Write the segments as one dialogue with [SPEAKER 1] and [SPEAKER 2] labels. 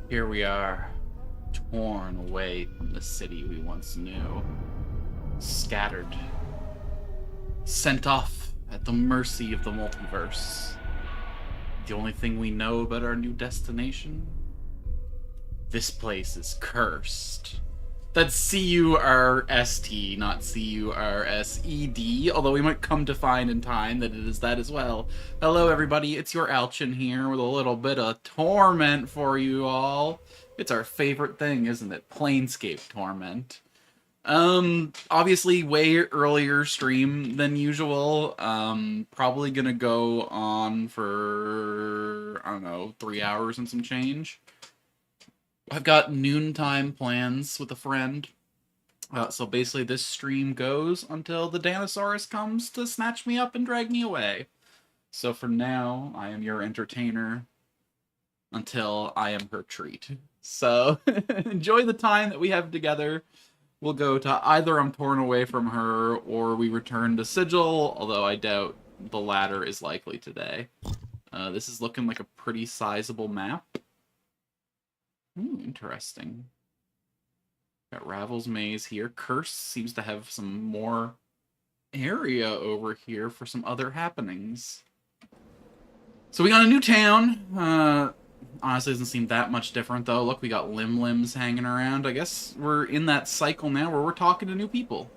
[SPEAKER 1] Here we are, torn away from the city we once knew, scattered, sent off at the mercy of the multiverse. The only thing we know about our new destination? This place is cursed. That's C-U-R-S-T, not C-U-R-S-E-D, although we might come to find in time that it is that as well. Hello everybody, it's your Alchin here with a little bit of Torment for you all. It's our favorite thing, isn't it? Planescape Torment. Obviously way earlier stream than usual. Probably gonna go on for, I don't know, 3 hours and some change. I've got noontime plans with a friend. So basically this stream goes until the Dinosaurus comes to snatch me up and drag me away. So for now, I am your entertainer until I am her treat. So enjoy the time that we have together. We'll go to either I'm torn away from her or we return to Sigil, although I doubt the latter is likely today. This is looking like a pretty sizable map. Interesting. Got Ravel's Maze here. Curst seems to have some more area over here for some other happenings. So we got a new town. Honestly, doesn't seem that much different, though. Look, we got limbs hanging around. I guess we're in that cycle now where we're talking to new people.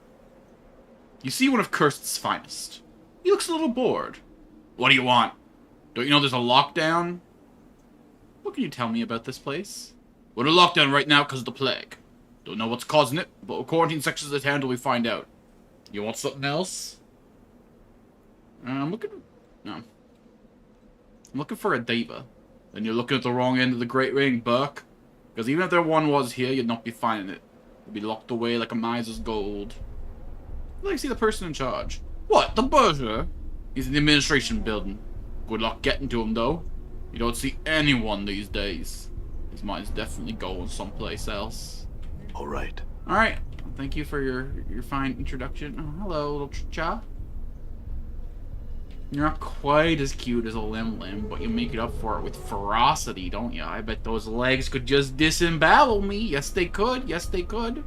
[SPEAKER 1] You see one of Curst's finest. He looks a little bored. What do you want? Don't you know there's a lockdown? What can you tell me about this place? We're in a lockdown right now because of the plague. Don't know what's causing it, but we'll quarantine sections of the town until we find out. You want something else? I'm looking... No. I'm looking for a diva. Then you're looking at the wrong end of the Great Ring, Buck. Because even if there one was here, you'd not be finding it. It'd be locked away like a miser's gold. I'd like to see the person in charge. What? The bursar? He's in the administration building. Good luck getting to him, though. You don't see anyone these days. His mind's definitely going someplace else.
[SPEAKER 2] Alright.
[SPEAKER 1] Alright. Thank you for your fine introduction. Oh, hello, little cha. You're not quite as cute as a limb, but you make it up for it with ferocity, don't you? I bet those legs could just disembowel me. Yes, they could. Yes, they could.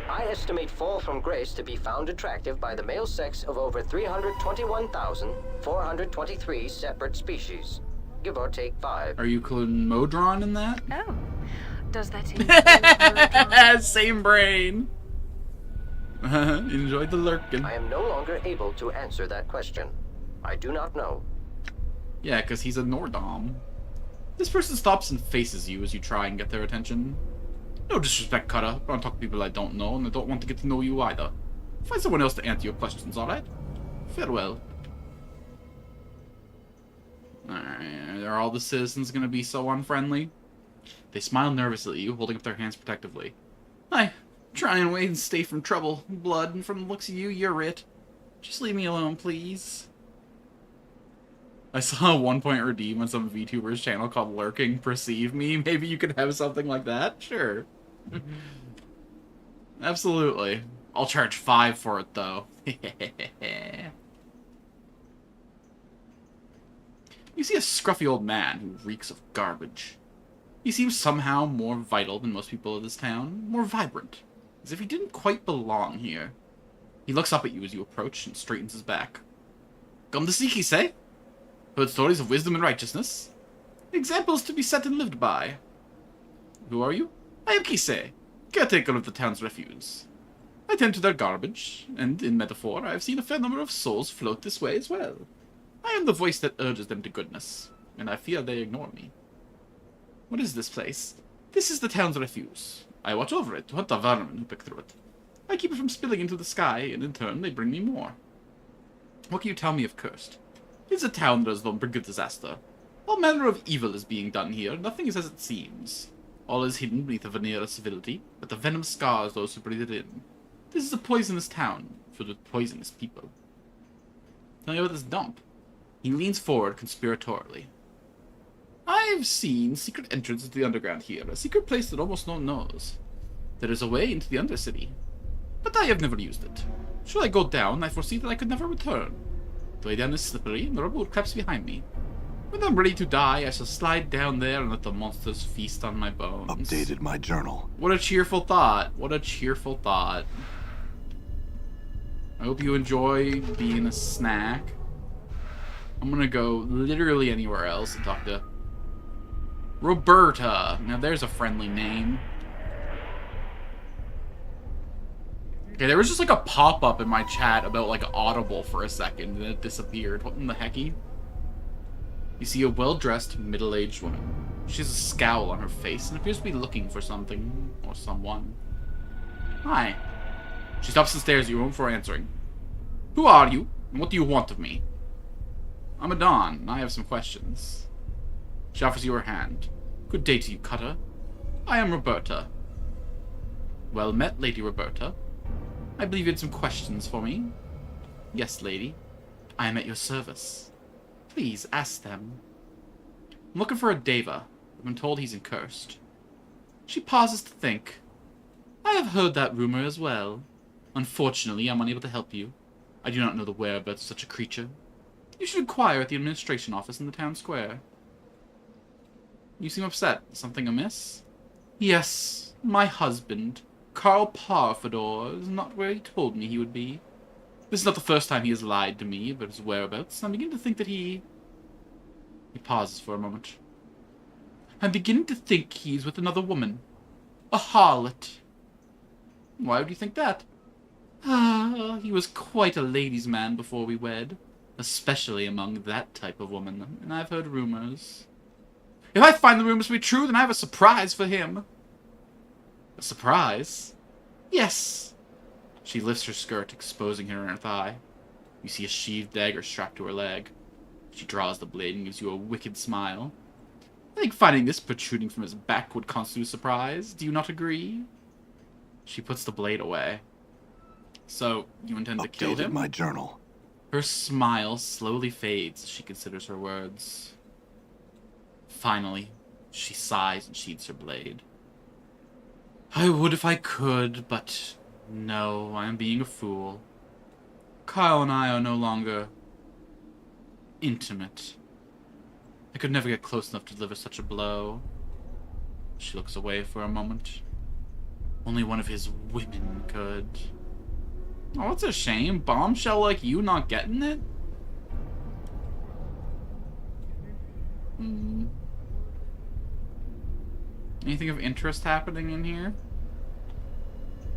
[SPEAKER 3] I estimate Fall from Grace to be found attractive by the male sex of over 321,423 separate species. Give or take 5.
[SPEAKER 1] Are you including Modron in that?
[SPEAKER 4] Oh, does that include
[SPEAKER 1] Same brain. Enjoy the lurking.
[SPEAKER 3] I am no longer able to answer that question. I do not know.
[SPEAKER 1] Yeah, because he's a Nordom. This person stops and faces you as you try and get their attention. No disrespect, Cutter. I don't talk to people I don't know, and I don't want to get to know you either. Find someone else to answer your questions, alright? Farewell. Alright, are all the citizens gonna be so unfriendly? They smile nervously at you, holding up their hands protectively. Hi. Try and wait and stay from trouble, blood, and from the looks of you, you're it. Just leave me alone, please. I saw a 1-point redeem on some VTuber's channel called Lurking Perceive Me. Maybe you could have something like that? Sure. Absolutely. I'll charge 5 for it, though. You see a scruffy old man who reeks of garbage. He seems somehow more vital than most people of this town, more vibrant, as if he didn't quite belong here. He looks up at you as you approach and straightens his back. Come to seek, he say? Heard stories of wisdom and righteousness? Examples to be set and lived by. Who are you? I am Kisei, caretaker of the town's refuse. I tend to their garbage, and in metaphor, I have seen a fair number of souls float this way as well. I am the voice that urges them to goodness, and I fear they ignore me. What is this place? This is the town's refuse. I watch over it to hunt the vermin who pick through it. I keep it from spilling into the sky, and in turn they bring me more. What can you tell me of Curst? It's a town that is on the brink of disaster. All manner of evil is being done here, nothing is as it seems. All is hidden beneath a veneer of civility, but the venom scars those who breathe it in. This is a poisonous town, filled with poisonous people. Tell me about this dump. He leans forward conspiratorially. I've seen secret entrance into the underground here, a secret place that almost no one knows. There is a way into the Undercity, but I have never used it. Should I go down, I foresee that I could never return. The way down is slippery, and the rubble creeps behind me. When I'm ready to die, I shall slide down there and let the monsters feast on my bones.
[SPEAKER 2] Updated my journal.
[SPEAKER 1] What a cheerful thought. What a cheerful thought. I hope you enjoy being a snack. I'm gonna go literally anywhere else and talk to Roberta. Now there's a friendly name. Okay, there was just like a pop-up in my chat about like Audible for a second, and then it disappeared. What in the hecky? You see a well-dressed, middle-aged woman. She has a scowl on her face and appears to be looking for something or someone. Hi. She stops and stares at you before answering. Who are you, and what do you want of me? I'm Adon, and I have some questions. She offers you her hand. Good day to you, Cutter. I am Roberta. Well met, Lady Roberta. I believe you had some questions for me. Yes, lady. I am at your service. Please, ask them. I'm looking for a Deva. I've been told he's in Curst. She pauses to think. I have heard that rumor as well. Unfortunately, I'm unable to help you. I do not know the whereabouts of such a creature. You should inquire at the administration office in the town square. You seem upset. Something amiss? Yes, my husband, Carl Parfador, is not where he told me he would be. This is not the first time he has lied to me about his whereabouts. I'm beginning to think that he pauses for a moment. I'm beginning to think he's with another woman. A harlot. Why would you think that? Ah, he was quite a ladies' man before we wed. Especially among that type of woman. And I've heard rumors. If I find the rumors to be true, then I have a surprise for him. A surprise? Yes. She lifts her skirt, exposing her inner thigh. You see a sheathed dagger strapped to her leg. She draws the blade and gives you a wicked smile. I think finding this protruding from his back would constitute a surprise. Do you not agree? She puts the blade away. So, you intend to kill him?
[SPEAKER 2] My journal.
[SPEAKER 1] Her smile slowly fades as she considers her words. Finally, she sighs and sheathes her blade. I would if I could, but no, I am being a fool. Kyle and I are no longer intimate. I could never get close enough to deliver such a blow. She looks away for a moment. Only one of his women could. Oh, it's a shame. Bombshell like you not getting it? Anything of interest happening in here?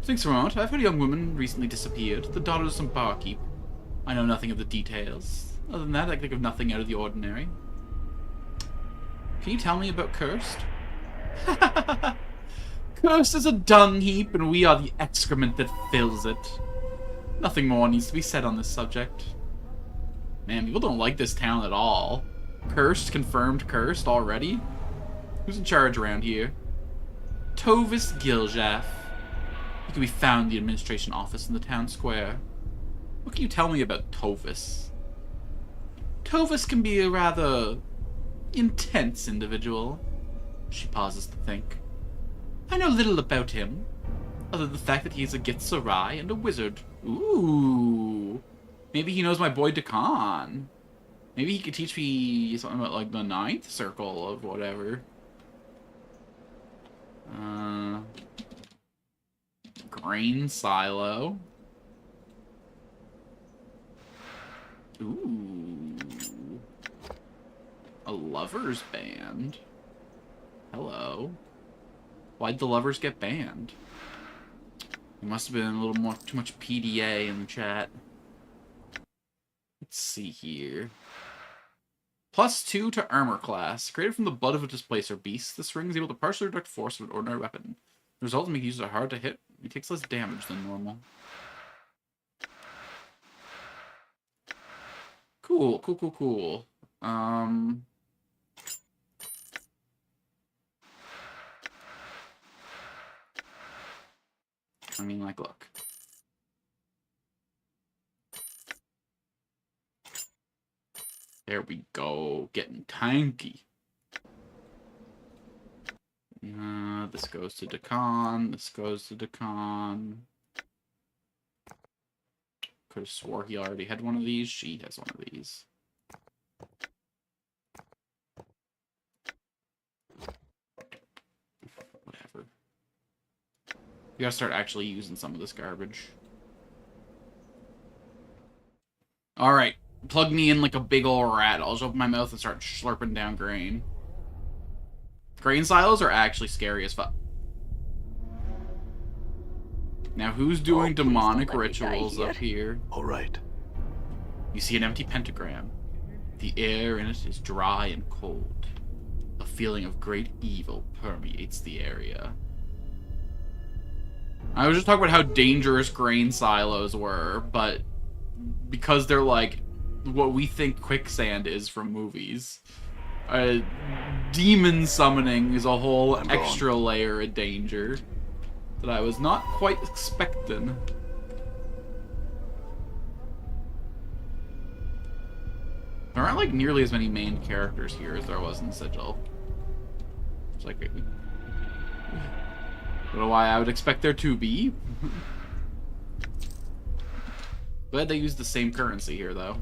[SPEAKER 1] Thanks for a moment. I've had a young woman recently disappeared. The daughter of some barkeep. I know nothing of the details. Other than that, I can think of nothing out of the ordinary. Can you tell me about Curst? Curst is a dung heap, and we are the excrement that fills it. Nothing more needs to be said on this subject. Man, people don't like this town at all. Curst, confirmed Curst already? Who's in charge around here? Tovis Giljaf. He can be found in the administration office in the town square. What can you tell me about Tovis? Tovis can be a rather intense individual. She pauses to think. I know little about him, other than the fact that he's a Gitsarai and a wizard. Ooh. Maybe he knows my boy Dakan. Maybe he could teach me something about, like, the ninth circle of whatever. Grain silo. Ooh. A lovers band. Hello. Why'd the lovers get banned? There must have been a little more, too much PDA in the chat. Let's see here. +2 to armor class. Created from the blood of a displacer beast, this ring is able to partially reduct force of an ordinary weapon. The result makes users hard to hit. It takes less damage than normal. Cool, cool, cool, cool. I mean, like, look. There we go. Getting tanky. This goes to Dakan. This goes to Dakan. Could have swore he already had one of these. She has one of these. We gotta start actually using some of this garbage. Alright. Plug me in like a big ol' rat. I'll just open my mouth and start slurping down grain. Grain silos are actually scary as fuck. Now, who's doing demonic rituals up here?
[SPEAKER 2] Alright.
[SPEAKER 1] You see an empty pentagram. The air in it is dry and cold. A feeling of great evil permeates the area. I was just talking about how dangerous grain silos were, but because they're like what we think quicksand is from movies, demon summoning is a whole extra layer of danger that I was not quite expecting. There aren't like nearly as many main characters here as there was in Sigil. It's like, I don't know why I would expect there to be. Glad they used the same currency here, though.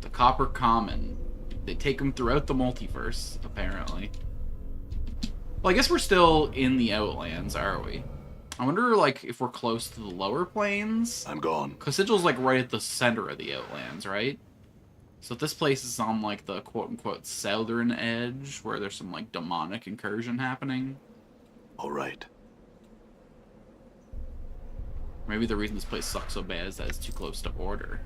[SPEAKER 1] The Copper Common. They take them throughout the multiverse, apparently. Well, I guess we're still in the Outlands, are we? I wonder, like, if we're close to the lower planes?
[SPEAKER 2] I'm gone.
[SPEAKER 1] Because Sigil's, like, right at the center of the Outlands, right? So this place is on, like, the quote-unquote southern edge, where there's some, like, demonic incursion happening.
[SPEAKER 2] Alright.
[SPEAKER 1] Maybe the reason this place sucks so bad is that it's too close to order.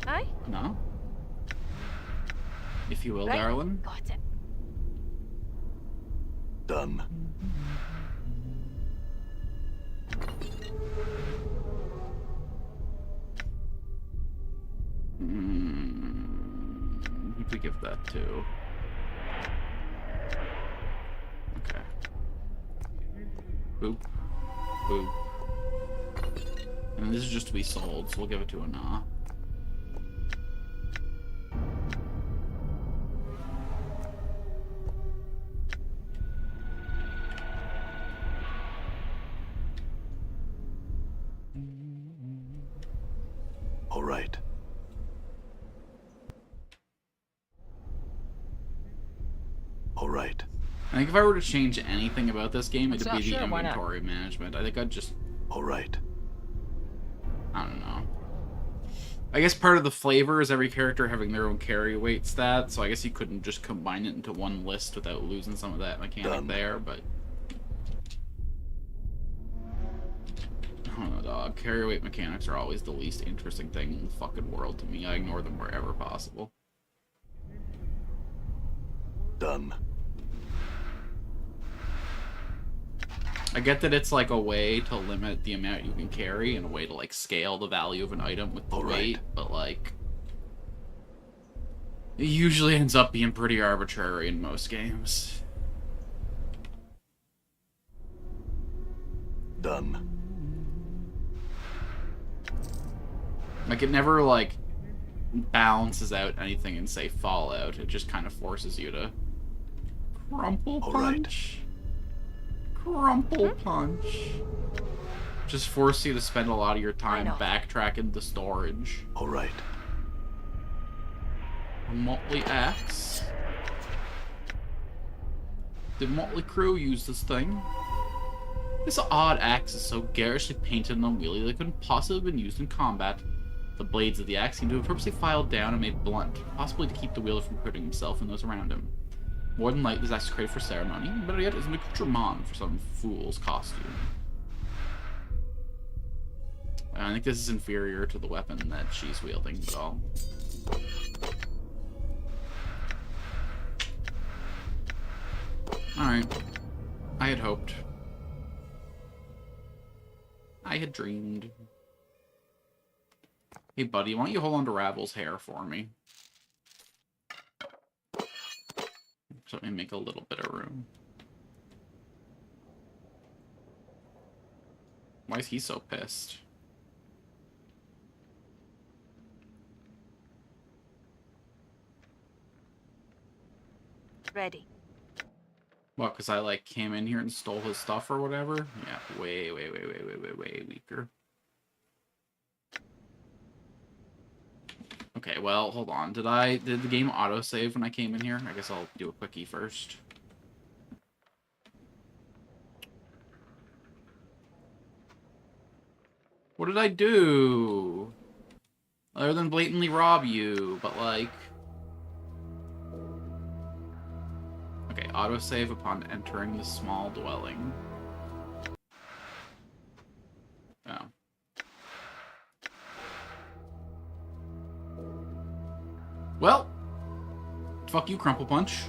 [SPEAKER 4] Aye?
[SPEAKER 1] No? If you will,
[SPEAKER 4] Right.
[SPEAKER 1] darling.
[SPEAKER 4] Got it.
[SPEAKER 2] Done.
[SPEAKER 1] If we give that to... Okay. Boop. Boop. And this is just to be sold, so we'll give it to a nah.
[SPEAKER 2] Alright. Alright.
[SPEAKER 1] I think if I were to change anything about this game, it'd
[SPEAKER 4] not
[SPEAKER 1] be the
[SPEAKER 4] sure, why not?
[SPEAKER 1] inventory management. I think I'd just...
[SPEAKER 2] Alright.
[SPEAKER 1] I don't know. I guess part of the flavor is every character having their own carry weight stat, so I guess you couldn't just combine it into one list without losing some of that mechanic there, but... I don't know, dog. Carry weight mechanics are always the least interesting thing in the fucking world to me. I ignore them wherever possible.
[SPEAKER 2] Done.
[SPEAKER 1] I get that it's like a way to limit the amount you can carry and a way to like scale the value of an item with the weight, but like it usually ends up being pretty arbitrary in most games.
[SPEAKER 2] Done.
[SPEAKER 1] Like it never like balances out anything in say Fallout. It just kind of forces you to crumple punch. Crumple punch. Just force you to spend a lot of your time backtracking the storage.
[SPEAKER 2] Alright.
[SPEAKER 1] A motley axe. Did Motley Crew use this thing? This odd axe is so garishly painted and unwieldy that it couldn't possibly have been used in combat. The blades of the axe seem to have purposely filed down and made blunt, possibly to keep the wielder from hurting himself and those around him. More than likely, this axe is created for ceremony, better yet, is an accoutrement for some fool's costume. I think this is inferior to the weapon that she's wielding, but I'll... Alright. I had hoped. I had dreamed. Hey, buddy, why don't you hold on to Ravel's hair for me? So let me make a little bit of room. Why is he so pissed?
[SPEAKER 4] Ready.
[SPEAKER 1] What, because I, like, came in here and stole his stuff or whatever? Yeah, way weaker. Okay, well, hold on. Did the game autosave when I came in here? I guess I'll do a quickie first. What did I do? Other than blatantly rob you, but like... Okay, autosave upon entering the small dwelling. Oh. Well, fuck you, Crumple Punch.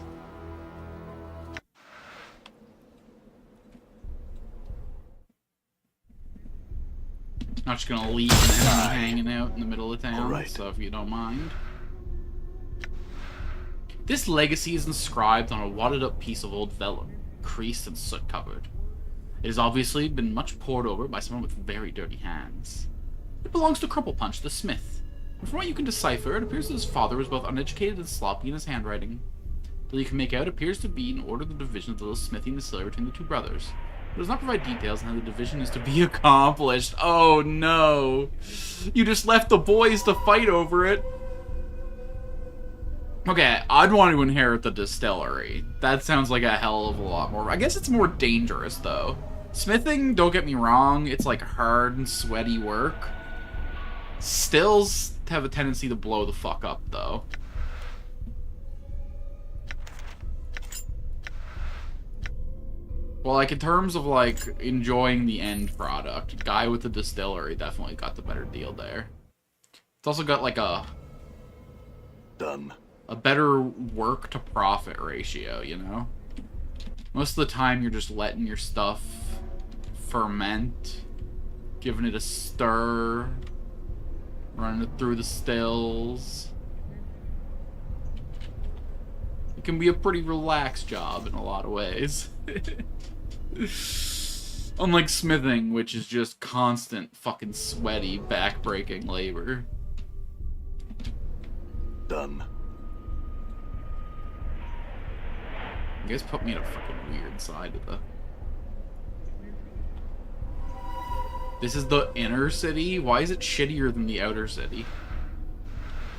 [SPEAKER 1] Not just gonna leave an enemy hanging out in the middle of town,
[SPEAKER 2] Right.
[SPEAKER 1] so if you don't mind. This legacy is inscribed on a wadded up piece of old vellum, creased and soot covered. It has obviously been much pored over by someone with very dirty hands. It belongs to Crumple Punch, the smith. And from what you can decipher, it appears that his father was both uneducated and sloppy in his handwriting. All you can make out appears to be in order the division of the little smithy and distillery between the two brothers. It does not provide details on how the division is to be accomplished. Oh no! You just left the boys to fight over it. Okay, I'd want to inherit the distillery. That sounds like a hell of a lot more. I guess it's more dangerous, though. Smithing, don't get me wrong, it's like hard and sweaty work. Stills have a tendency to blow the fuck up, though. Well, like, in terms of, like, enjoying the end product, guy with the distillery definitely got the better deal there. It's also got, like, a
[SPEAKER 2] Done.
[SPEAKER 1] better work-to-profit ratio, you know? Most of the time, you're just letting your stuff ferment, giving it a stir, running it through the stills. It can be a pretty relaxed job in a lot of ways. Unlike smithing, which is just constant fucking sweaty, back-breaking labor.
[SPEAKER 2] Done.
[SPEAKER 1] You guys put me in a fucking weird side of the... This is the inner city? Why is it shittier than the outer city?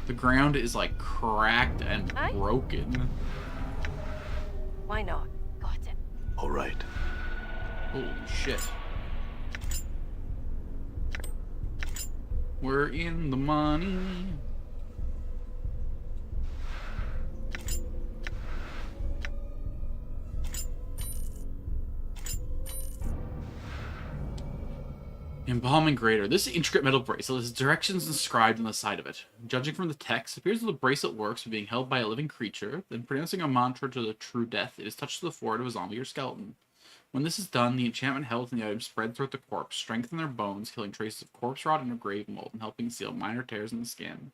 [SPEAKER 1] The ground is, like, cracked and broken.
[SPEAKER 4] Why not? Got it.
[SPEAKER 2] All right.
[SPEAKER 1] Holy shit. We're in the money. Embalming Grater. This intricate metal bracelet has directions inscribed on the side of it. Judging from the text, it appears that the bracelet works by being held by a living creature, then pronouncing a mantra to the true death. It is touched to the forehead of a zombie or skeleton. When this is done, the enchantment held in the item spreads throughout the corpse, strengthening their bones, killing traces of corpse rot and of grave mold, and helping seal minor tears in the skin.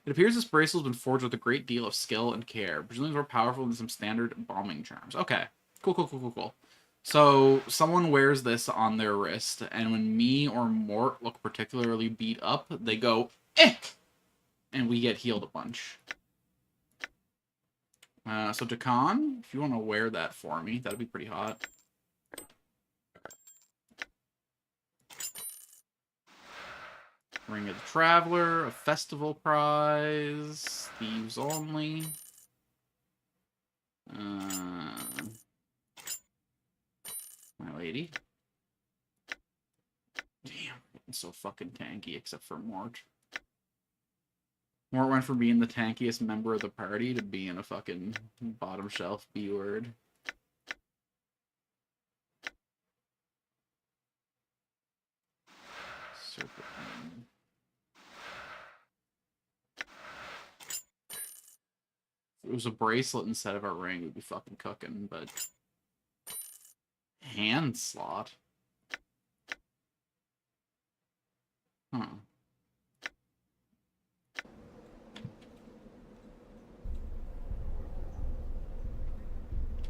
[SPEAKER 1] It appears this bracelet has been forged with a great deal of skill and care, presumably more powerful than some standard embalming charms. Okay. Cool. So, someone wears this on their wrist, and when me or Mort look particularly beat up, they go, eh! And we get healed a bunch. So, Dakan, if you want to wear that for me, that'd be pretty hot. Ring of the Traveler, a festival prize, thieves only. My lady. Damn, it's so fucking tanky except for Mort. Mort went from being the tankiest member of the party to being a fucking bottom shelf B-word. Serpent. If it was a bracelet instead of a ring, we'd be fucking cooking, but... Hand slot? Huh.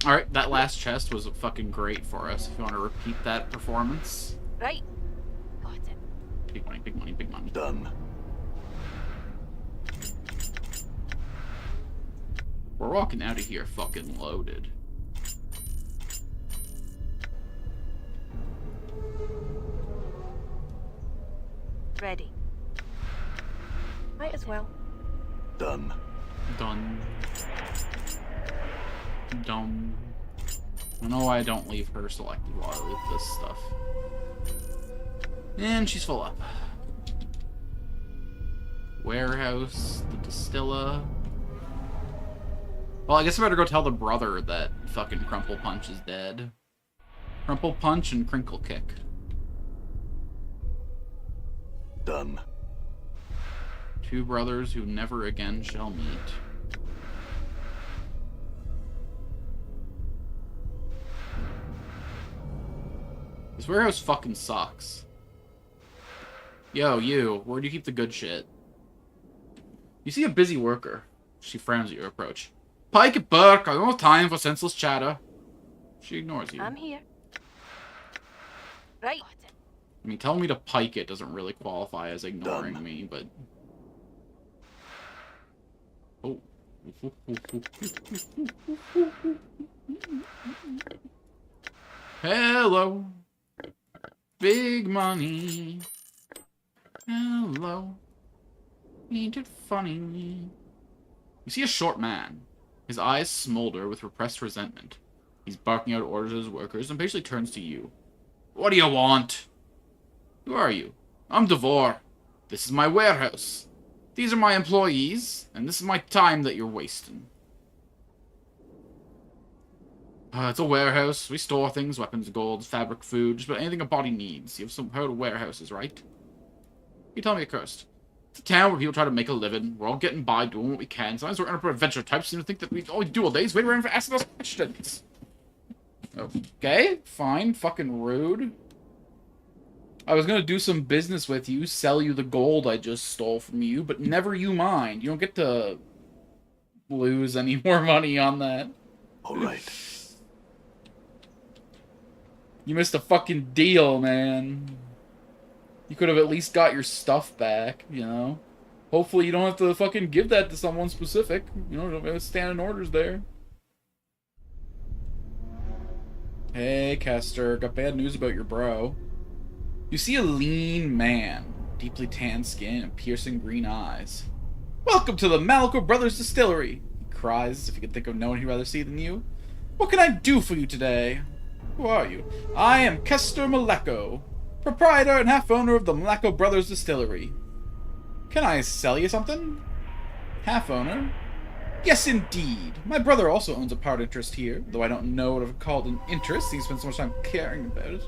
[SPEAKER 1] Alright, that last chest was fucking great for us. If you want to repeat that performance.
[SPEAKER 4] Right. Got it.
[SPEAKER 1] Big money, big money, big money.
[SPEAKER 2] Done.
[SPEAKER 1] We're walking out of here fucking loaded.
[SPEAKER 4] Ready. Might as well.
[SPEAKER 2] Done.
[SPEAKER 1] Done. Dumb. I know why I don't leave her selected while I leave this stuff. And she's full up. Warehouse, the distilla. Well, I guess I better go tell the brother that fucking Crumple Punch is dead. Crumple Punch and Crinkle Kick.
[SPEAKER 2] Done.
[SPEAKER 1] Two brothers who never again shall meet. This warehouse fucking sucks. Yo, you, where do you keep the good shit? You see a busy worker. She frowns at your approach. Pike it, Burke, I don't have time for senseless chatter. She ignores you.
[SPEAKER 4] I'm here. Right.
[SPEAKER 1] I mean, telling me to pike it doesn't really qualify as ignoring
[SPEAKER 2] Done.
[SPEAKER 1] me, but... Oh. Hello. Big money. Hello. Ain't it funny? You see a short man. His eyes smolder with repressed resentment. He's barking out orders at his workers and patiently turns to you. What do you want? Who are you? I'm Devore. This is my warehouse. These are my employees, and this is my time that you're wasting. It's a warehouse. We store things, weapons, gold, fabric, food, just about anything a body needs. You have some heard of warehouses, right? You tell me a Curst. It's a town where people try to make a living. We're all getting by, doing what we can. Sometimes we're unemployed adventure types seem to think that all we do all day is wait around for asking us questions. Okay, fine. Fucking rude. I was gonna do some business with you, sell you the gold I just stole from you, but never you mind. You don't get to lose any more money on that.
[SPEAKER 2] All right.
[SPEAKER 1] You missed a fucking deal, man. You could have at least got your stuff back, you know? Hopefully you don't have to fucking give that to someone specific. You know, don't have standing orders there. Hey, Kester. Got bad news about your bro. You see a lean man. Deeply tanned skin and piercing green eyes. Welcome to the Malco Brothers Distillery, he cries as if he could think of no one he'd rather see than you. What can I do for you today? Who are you? I am Kester Maleko, proprietor and half-owner of the Maleko Brothers Distillery. Can I sell you something? Half-owner? Yes, indeed. My brother also owns a part interest here, though I don't know what I've called an interest. He spends so much time caring about it.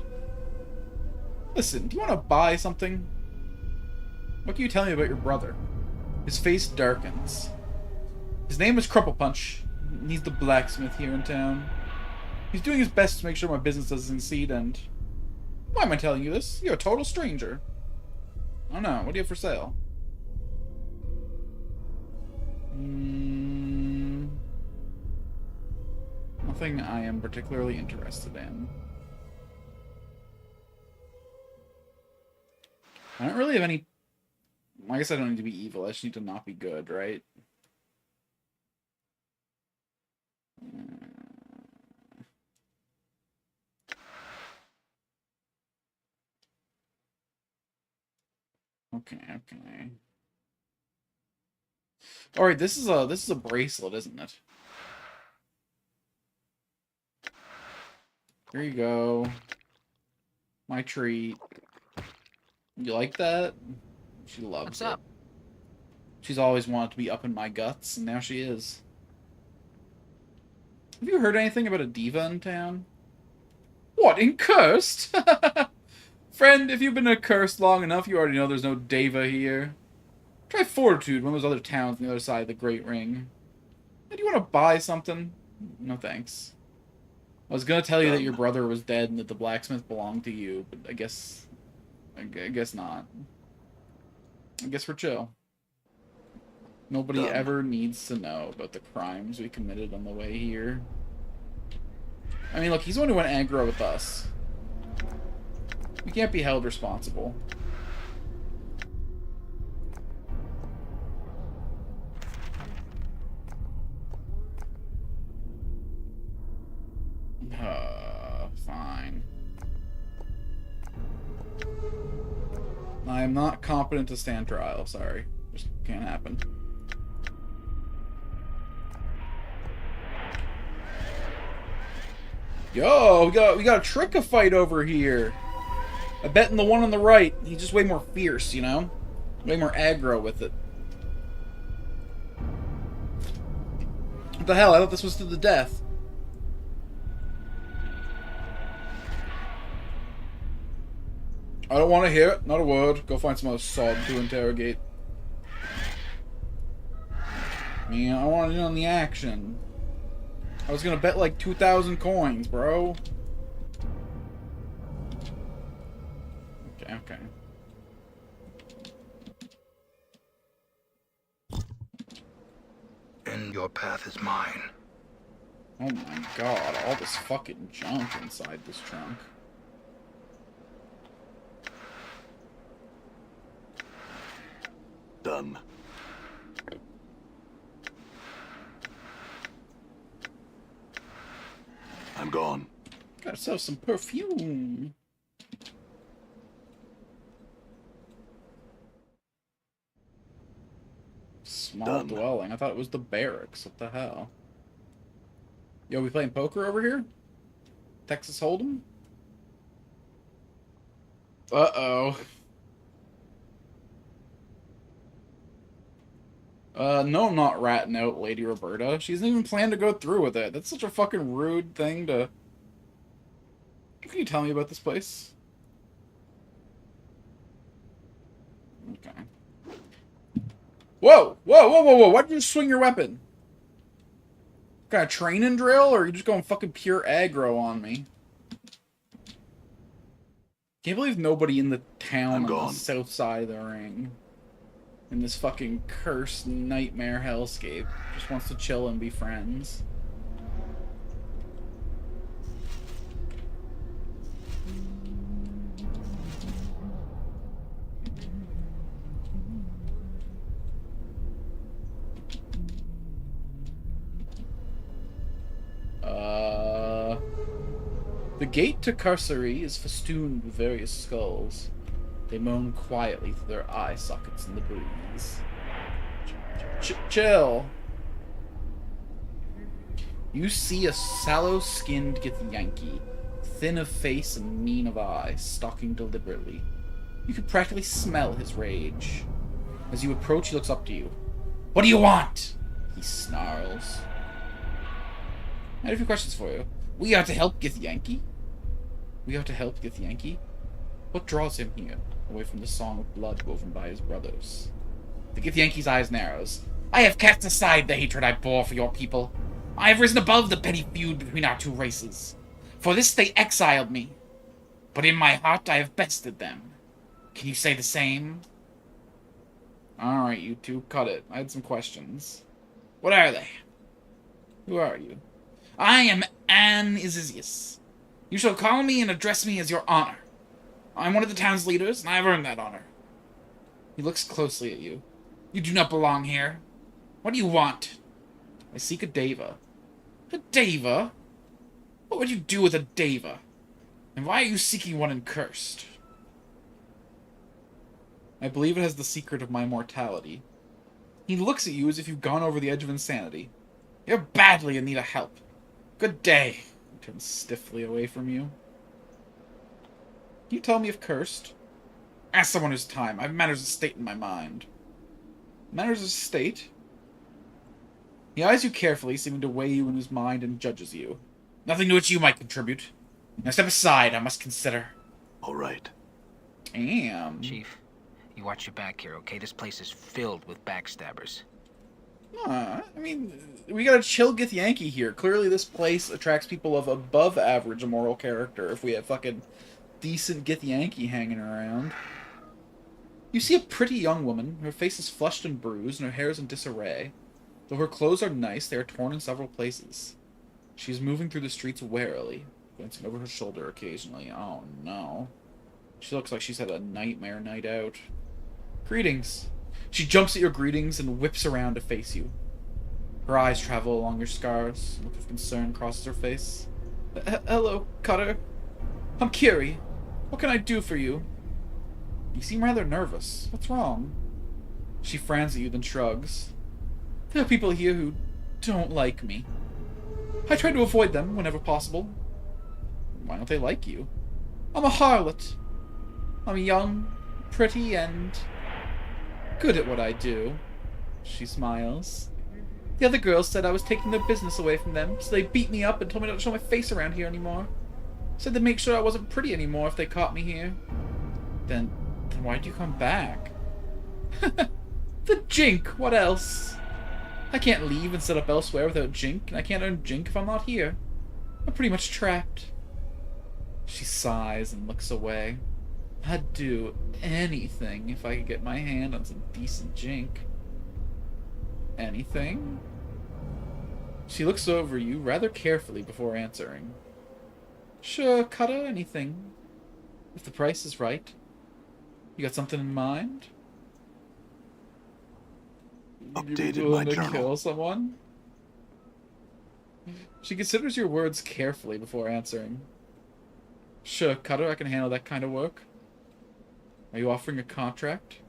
[SPEAKER 1] Listen, do you want to buy something? What can you tell me about your brother? His face darkens. His name is Crumple Punch. He's the blacksmith here in town. He's doing his best to make sure my business doesn't succeed, and... Why am I telling you this? You're a total stranger. I don't know. What do you have for sale? Nothing I am particularly interested in. I don't really have any... I guess I don't need to be evil. I just need to not be good, right? Okay. All right, this is a bracelet, isn't it? Here you go. My treat. You like that? She loves
[SPEAKER 3] What's
[SPEAKER 1] it.
[SPEAKER 3] up?
[SPEAKER 1] She's always wanted to be up in my guts, and now she is. Have you heard anything about a diva in town? What, in Curst? Friend, if you've been a Curst long enough, you already know there's no diva here. Try Fortitude, one of those other towns on the other side of the Great Ring. Hey, do you want to buy something? No thanks. I was gonna tell you that your brother was dead and that the blacksmith belonged to you, but I guess not. I guess we're chill. Nobody ever needs to know about the crimes we committed on the way here. I mean, look, he's the one who went aggro with us. We can't be held responsible. Fine. I am not competent to stand trial, sorry. Just can't happen. Yo, we got a trick a fight over here. I bet in the one on the right, he's just way more fierce, you know? Way more aggro with it. What the hell? I thought this was to the death. I don't want to hear it. Not a word. Go find some other sod to interrogate. Man, I want to in on the action. I was gonna bet like 2,000 coins, bro. Okay.
[SPEAKER 2] And your path is mine.
[SPEAKER 1] Oh my god, all this fucking junk inside this trunk.
[SPEAKER 2] Done. I'm gone.
[SPEAKER 1] Got yourself some perfume. Small
[SPEAKER 2] Done.
[SPEAKER 1] dwelling. I thought it was the barracks. What the hell? Yo, we playing poker over here? Texas Hold'em? Uh-oh. No, I'm not ratting out Lady Roberta. She doesn't even plan to go through with it. That's such a fucking rude thing to... What can you tell me about this place? Okay. Whoa! Why'd you just swing your weapon? Got a training drill, or are you just going fucking pure aggro on me? Can't believe nobody in the town on the south side of the ring, in this fucking cursed nightmare hellscape, just wants to chill and be friends. The gate to Carcery is festooned with various skulls. They moan quietly through their eye sockets in the breeze. Chill. You see a sallow-skinned Githyanki, thin of face and mean of eye, stalking deliberately. You can practically smell his rage. As you approach, he looks up to you. "What do you want?" he snarls. I have a few questions for you. We are to help Githyanki? What draws him here, away from the song of blood woven by his brothers? The Githyanki's eyes narrows. I have cast aside the hatred I bore for your people. I have risen above the petty feud between our two races. For this they exiled me. But in my heart I have bested them. Can you say the same? Alright, you two, cut it. I had some questions. What are they? Who are you? I am Anne Izizius. You shall call me and address me as your honor. I'm one of the town's leaders, and I have earned that honor. He looks closely at you. You do not belong here. What do you want? I seek a Deva. A Deva? What would you do with a Deva? And why are you seeking one in Curst? I believe it has the secret of my mortality. He looks at you as if you've gone over the edge of insanity. You're badly in need of help. Good day. He turns stiffly away from you. Can you tell me of Curst? Ask someone who's time. I have matters of state in my mind. Matters of state? He eyes you carefully, seeming to weigh you in his mind, and judges you. Nothing to which you might contribute. Now step aside, I must consider.
[SPEAKER 2] All right.
[SPEAKER 1] Damn.
[SPEAKER 5] Chief, you watch your back here, okay? This place is filled with backstabbers.
[SPEAKER 1] I mean, we got a chill Githyanki here. Clearly this place attracts people of above average moral character if we have fucking decent Githyanki hanging around. You see a pretty young woman. Her face is flushed and bruised, and her hair is in disarray. Though her clothes are nice, they are torn in several places. She is moving through the streets warily, glancing over her shoulder occasionally. Oh no. She looks like she's had a nightmare night out. Greetings. She jumps at your greetings and whips around to face you. Her eyes travel along your scars. A look of concern crosses her face. Hello, Cutter. I'm Kiri. What can I do for you? You seem rather nervous. What's wrong? She frowns at you, then shrugs. There are people here who don't like me. I try to avoid them whenever possible. Why don't they like you? I'm a harlot. I'm young, pretty, and good at what I do. She smiles. The other girls said I was taking their business away from them, so they beat me up and told me not to show my face around here anymore. Said they'd make sure I wasn't pretty anymore if they caught me here. Then why'd you come back? The Jink, what else? I can't leave and set up elsewhere without Jink, and I can't earn Jink if I'm not here. I'm pretty much trapped. She sighs and looks away. I'd do anything if I could get my hand on some decent Jink. Anything? She looks over you rather carefully before answering. Sure, Cutter, anything. If the price is right. You got something in mind?
[SPEAKER 2] Updated
[SPEAKER 1] You
[SPEAKER 2] my
[SPEAKER 1] willing to
[SPEAKER 2] journal.
[SPEAKER 1] kill someone? She considers your words carefully before answering. Sure, Cutter, I can handle that kind of work. Are you offering a contract?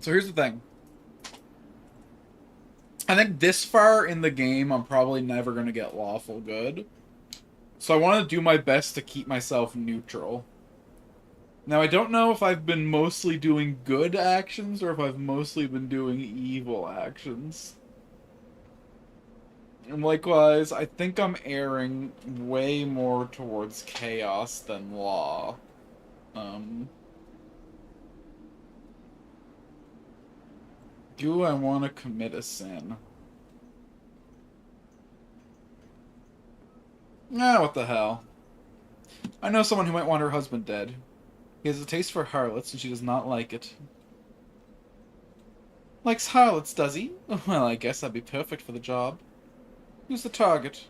[SPEAKER 1] So here's the thing. I think this far in the game, I'm probably never going to get lawful good. So I want to do my best to keep myself neutral. Now, I don't know if I've been mostly doing good actions or if I've mostly been doing evil actions. And likewise, I think I'm erring way more towards chaos than law. Do I want to commit a sin? Ah, what the hell. I know someone who might want her husband dead. He has a taste for harlots, and she does not like it. Likes harlots, does he? Well, I guess I'd be perfect for the job. Who's the target?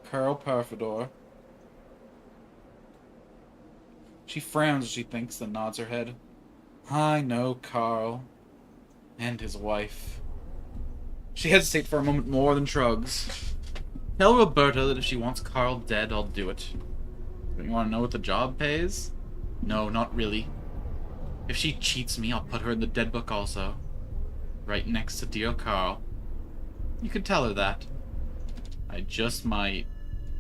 [SPEAKER 1] Carl Parfador. She frowns as she thinks, then nods her head. I know Carl. And his wife. She hesitates for a moment more than shrugs. Tell Roberta that if she wants Carl dead, I'll do it. Don't you want to know what the job pays? No, not really. If she cheats me, I'll put her in the dead book also. Right next to dear Carl. You can tell her that. I just might.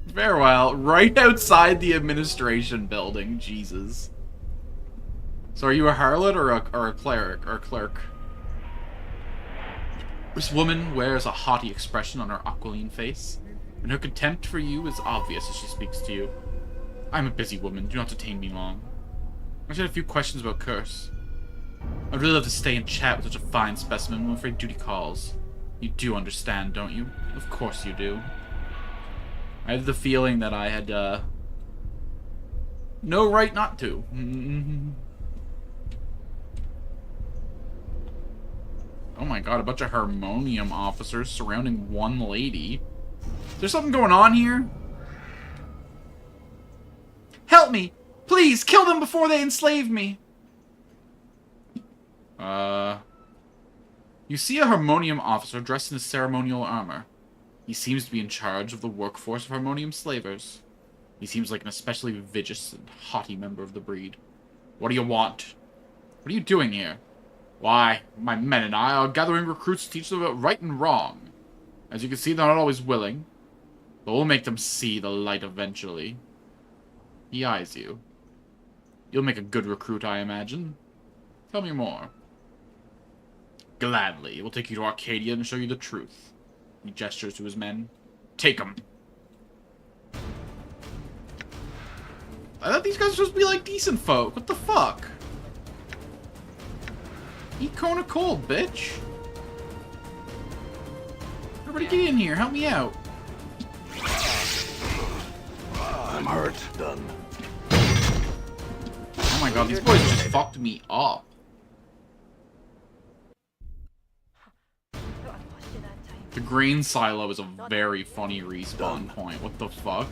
[SPEAKER 1] Very well. Right outside the administration building. Jesus. So are you a harlot or a cleric? Or a clerk? This woman wears a haughty expression on her aquiline face, and her contempt for you is obvious as she speaks to you. I'm a busy woman. Do not detain me long. I just had a few questions about Curst. I'd really love to stay and chat with such a fine specimen, but I'm afraid duty calls. You do understand, don't you? Of course you do. I had the feeling that I had, no right not to. Oh my god, a bunch of harmonium officers surrounding one lady. Is there something going on here? Help me! Please, kill them before they enslave me! You see a harmonium officer dressed in his ceremonial armor. He seems to be in charge of the workforce of harmonium slavers. He seems like an especially vicious and haughty member of the breed. What do you want? What are you doing here? Why, my men and I are gathering recruits to teach them about right and wrong. As you can see, they're not always willing, but we'll make them see the light eventually. He eyes you. You'll make a good recruit, I imagine. Tell me more. Gladly. We'll take you to Arcadia and show you the truth. He gestures to his men. Take them. I thought these guys were supposed to be like decent folk. What the fuck? Eat Kona cold, bitch. Everybody get in here. Help me out.
[SPEAKER 2] I'm hurt. Done.
[SPEAKER 1] Oh my god, these boys just fucked me up. The grain silo is a very funny respawn point. What the fuck?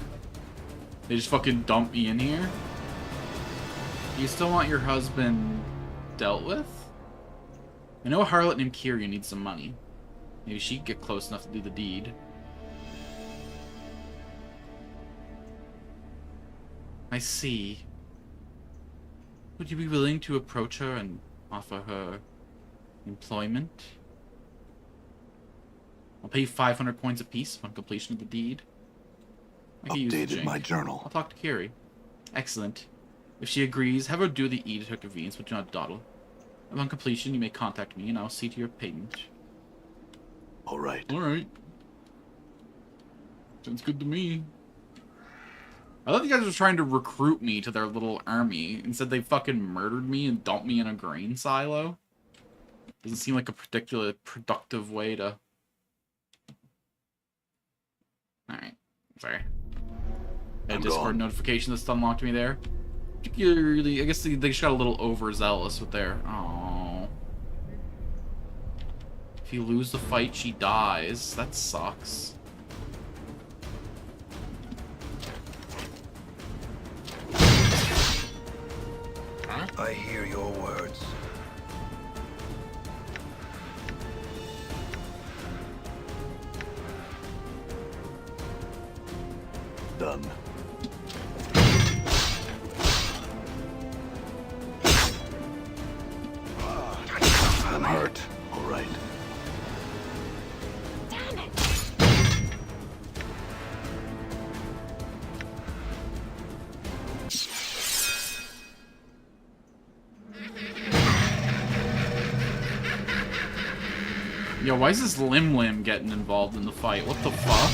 [SPEAKER 1] They just fucking dump me in here? You still want your husband dealt with? I know a harlot named Kyria needs some money. Maybe she'd get close enough to do the deed. I see. Would you be willing to approach her and offer her employment? I'll pay you 500 coins apiece upon completion of the deed. I can use the
[SPEAKER 2] Updated
[SPEAKER 1] jink.
[SPEAKER 2] my journal.
[SPEAKER 1] I'll talk to Kiri. Excellent. If she agrees, have her do the deed at her convenience, but do not dawdle. Upon completion, you may contact me, and I'll see to your payment.
[SPEAKER 2] All right.
[SPEAKER 1] Alright. Sounds good to me. I thought you guys were trying to recruit me to their little army. Instead, they fucking murdered me and dumped me in a grain silo. Doesn't seem like a particularly productive way to... Alright. Sorry. A
[SPEAKER 2] I'm
[SPEAKER 1] Discord
[SPEAKER 2] gone.
[SPEAKER 1] notification that's unlocked me there. Particularly, I guess they just got a little overzealous with their... Oh. If you lose the fight, she dies. That sucks.
[SPEAKER 2] I hear your words. Done. I'm hurt. All right.
[SPEAKER 4] Damn it!
[SPEAKER 1] Yo, why is this Lim getting involved in the fight? What the fuck?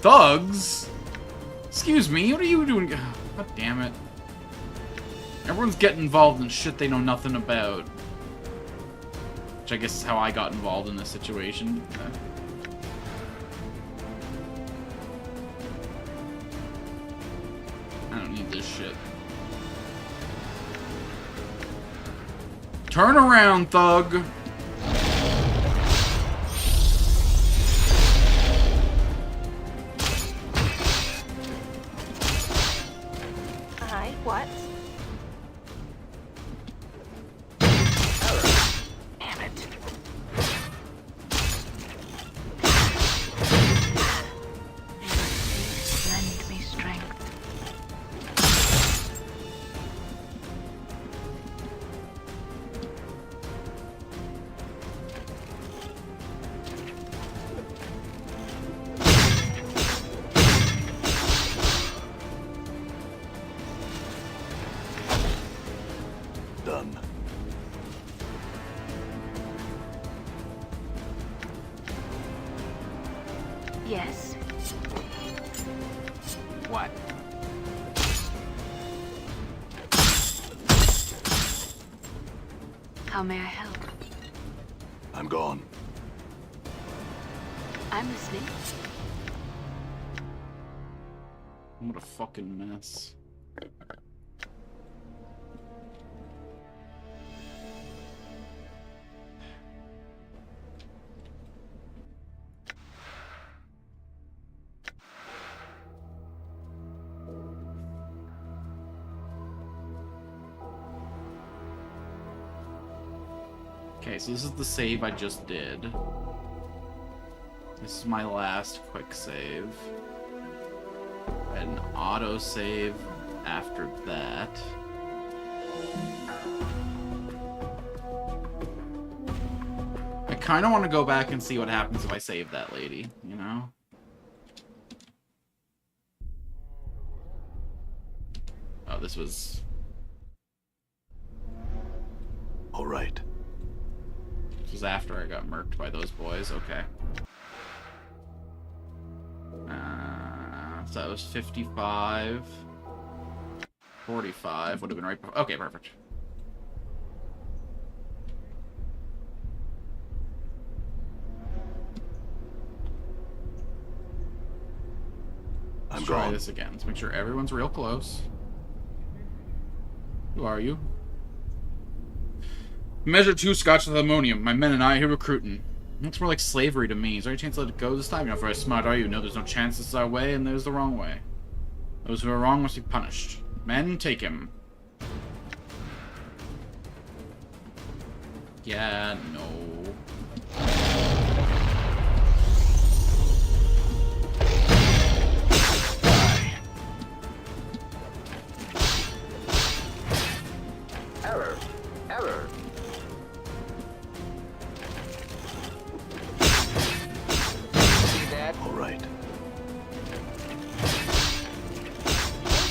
[SPEAKER 1] Thugs? Excuse me, what are you doing? God damn it. Everyone's getting involved in shit they know nothing about. Which I guess is how I got involved in this situation. I don't need this shit. Turn around, thug!
[SPEAKER 4] Aye, what? Damn it. Lend me strength.
[SPEAKER 2] Done.
[SPEAKER 4] Yes.
[SPEAKER 5] What?
[SPEAKER 4] How may I help?
[SPEAKER 2] I'm gone.
[SPEAKER 4] I'm listening.
[SPEAKER 1] What a fucking mess. Okay, so this is the save I just did. This is my last quick save. An auto save after that. I kind of want to go back and see what happens if I save that lady, you know? Oh, this was...
[SPEAKER 2] All right.
[SPEAKER 1] This was after I got murked by those boys. Okay. So that was 55. 45 would have been right before. Okay, perfect.
[SPEAKER 2] I'm
[SPEAKER 1] Let's try
[SPEAKER 2] gone.
[SPEAKER 1] this again. Let's make sure everyone's real close. Who are you? Measure 2 scotch with ammonium. My men and I here recruiting. Looks more like slavery to me. Is there any chance to let it go this time? You're not very smart, are you? No, there's no chance. This is our way, and there's the wrong way. Those who are wrong must be punished. Men, take him. Yeah, no.
[SPEAKER 3] terror.
[SPEAKER 5] See that?
[SPEAKER 2] All right.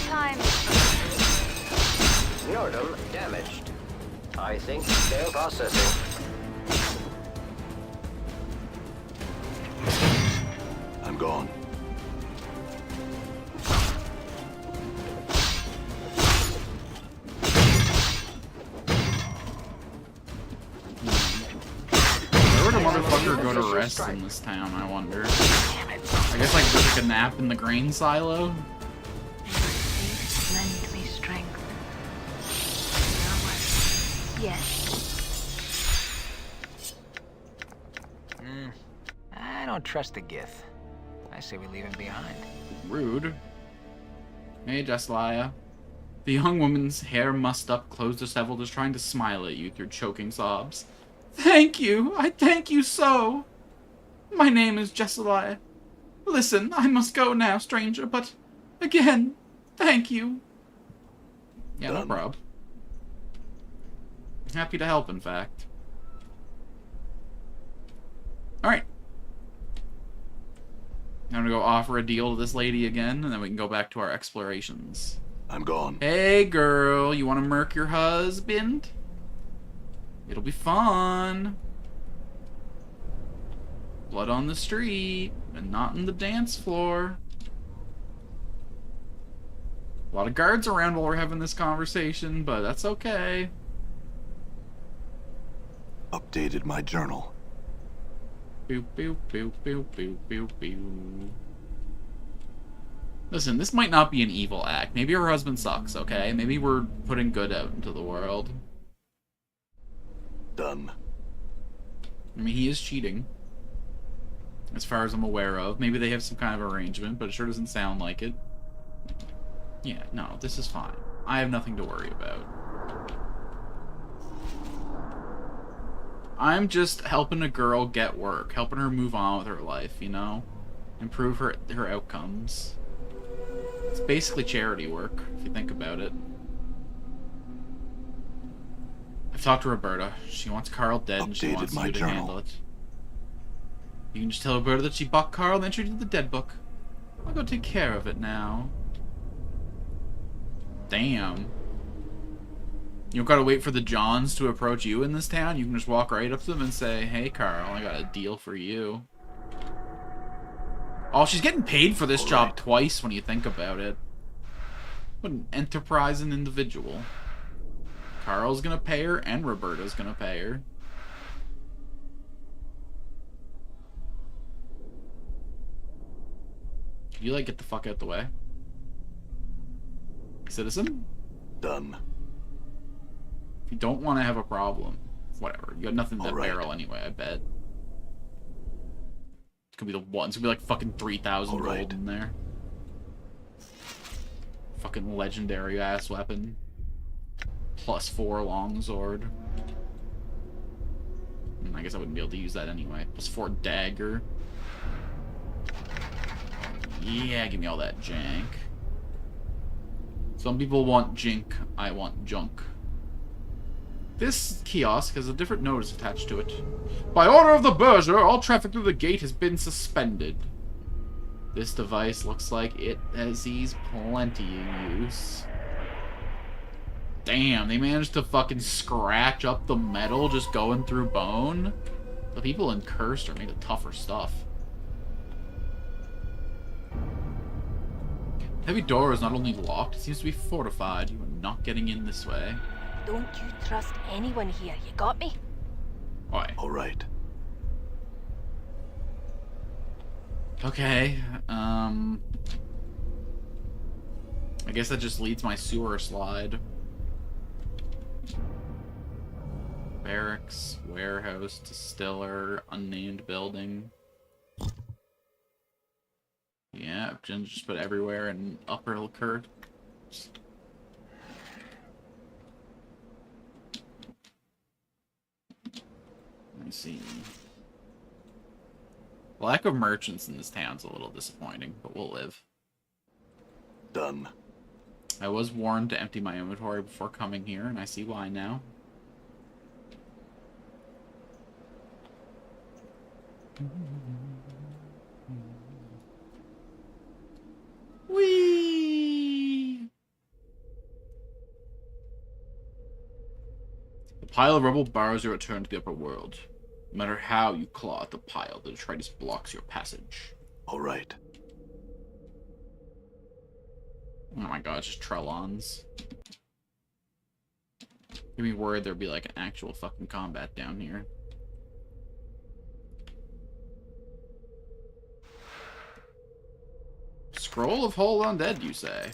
[SPEAKER 4] Time.
[SPEAKER 3] Nordum damaged. I think they're processing.
[SPEAKER 2] I'm gone.
[SPEAKER 1] Where would a motherfucker go to rest in this town, I wonder? I guess like take a nap in the grain silo?
[SPEAKER 4] Please lend me strength. Yes.
[SPEAKER 5] I don't trust the Gith. I say we leave him behind.
[SPEAKER 1] Rude. Hey, Jessalaya. The young woman's hair mussed up, closed disheveled, is trying to smile at you through choking sobs. Thank you! I thank you so! My name is Jessalaya. Listen, I must go now, stranger, but again, thank you. Yeah, no
[SPEAKER 2] Done.
[SPEAKER 1] prob. Happy to help, in fact. Alright. I'm gonna go offer a deal to this lady again, and then we can go back to our explorations.
[SPEAKER 2] I'm gone.
[SPEAKER 1] Hey, girl, you want to murk your husband? It'll be fun. Blood on the street, and not in the dance floor. A lot of guards around while we're having this conversation, but that's okay.
[SPEAKER 2] Updated my journal.
[SPEAKER 1] Boop, boop, boop, boop, boop, boop, boop. Listen, this might not be an evil act. Maybe her husband sucks, okay? Maybe we're putting good out into the world.
[SPEAKER 2] Done.
[SPEAKER 1] I mean, he is cheating. As far as I'm aware of. Maybe they have some kind of arrangement, but it sure doesn't sound like it. Yeah, no, this is fine. I have nothing to worry about. I'm just helping a girl get work. Helping her move on with her life, you know? Improve her outcomes. It's basically charity work, if you think about it. I've talked to Roberta. She wants Carl dead, and she
[SPEAKER 2] Updated
[SPEAKER 1] wants
[SPEAKER 2] my
[SPEAKER 1] you to
[SPEAKER 2] journal.
[SPEAKER 1] handle it. You can just tell Roberta that she bucked Carl and entered into the dead book. I'll go take care of it now. Damn. You don't gotta wait for the Johns to approach you in this town. You can just walk right up to them and say, "Hey, Carl, I got a deal for you." Oh, she's getting paid for this job twice when you think about it. What an enterprising individual. Carl's gonna pay her, and Roberta's gonna pay her. Can you, like, get the fuck out the way? Citizen?
[SPEAKER 2] Done.
[SPEAKER 1] If you don't want to have a problem, whatever. You got nothing to
[SPEAKER 2] All right.
[SPEAKER 1] barrel anyway, I bet. It's gonna be the one. It's gonna be like fucking 3,000
[SPEAKER 2] All
[SPEAKER 1] gold
[SPEAKER 2] right.
[SPEAKER 1] in there. Fucking legendary ass weapon. +4 longsword. I guess I wouldn't be able to use that anyway. +4 dagger. Yeah, give me all that jank. Some people want jink, I want junk. This kiosk has a different notice attached to it. By order of the Berger, all traffic through the gate has been suspended. This device looks like it sees plenty of use. Damn, they managed to fucking scratch up the metal just going through bone. The people in Curst are made of tougher stuff. Heavy door is not only locked, it seems to be fortified. You are not getting in this way.
[SPEAKER 4] Don't you trust anyone here, you got me?
[SPEAKER 1] Oi.
[SPEAKER 2] All right.
[SPEAKER 1] Okay, I guess that just leads my sewer slide. Barracks, warehouse, distiller, unnamed building. Yeah, just put everywhere in Upper Curst. Let me see. Lack of merchants in this town's a little disappointing, but we'll live.
[SPEAKER 2] Done.
[SPEAKER 1] I was warned to empty my inventory before coming here, and I see why now. Whee! The pile of rubble bars your return to the upper world. No matter how you claw at the pile, the detritus blocks your passage.
[SPEAKER 2] All right.
[SPEAKER 1] Oh my god, it's just Trellons. Give me word there'd be like an actual fucking combat down here. Scroll of Hold Undead, you say?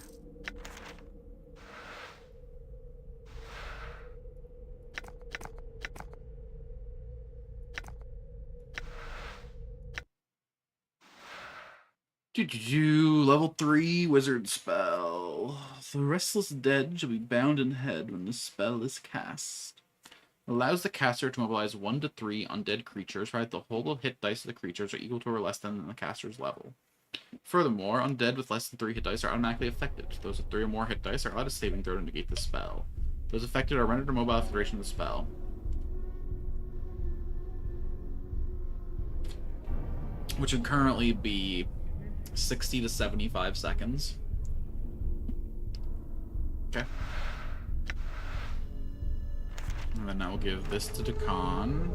[SPEAKER 1] Level 3 wizard spell. The restless dead shall be bound in head when the spell is cast. Allows the caster to mobilize 1 to 3 undead creatures, provided the whole hit dice of the creatures are equal to or less than the caster's level. Furthermore, undead with less than 3 hit dice are automatically affected. Those with 3 or more hit dice are allowed a saving throw to negate the spell. Those affected are rendered immobile for the duration of the spell. Which would currently be 60 to 75 seconds. Okay. And then I will give this to Dakan.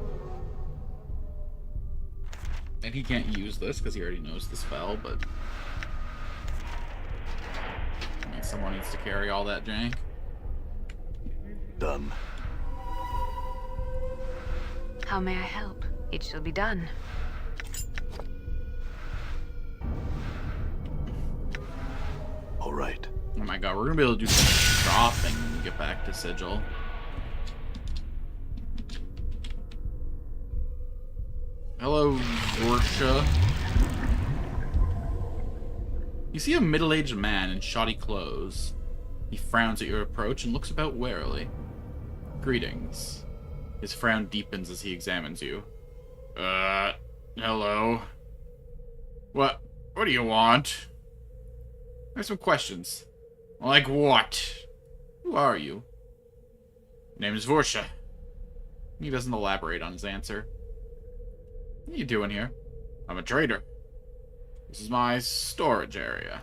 [SPEAKER 1] And he can't use this because he already knows the spell, but I mean, someone needs to carry all that jank.
[SPEAKER 2] Done.
[SPEAKER 4] How may I help? It shall be done.
[SPEAKER 2] All right.
[SPEAKER 1] Oh my god, we're gonna be able to do some shopping when we get back to Sigil. Hello, Vorsha. You see a middle-aged man in shoddy clothes. He frowns at your approach and looks about warily. Greetings. His frown deepens as he examines you. Hello. What do you want? I have some questions. Like what? Who are you? Name is Vorsha. He doesn't elaborate on his answer. What are you doing here? I'm a trader. This is my storage area.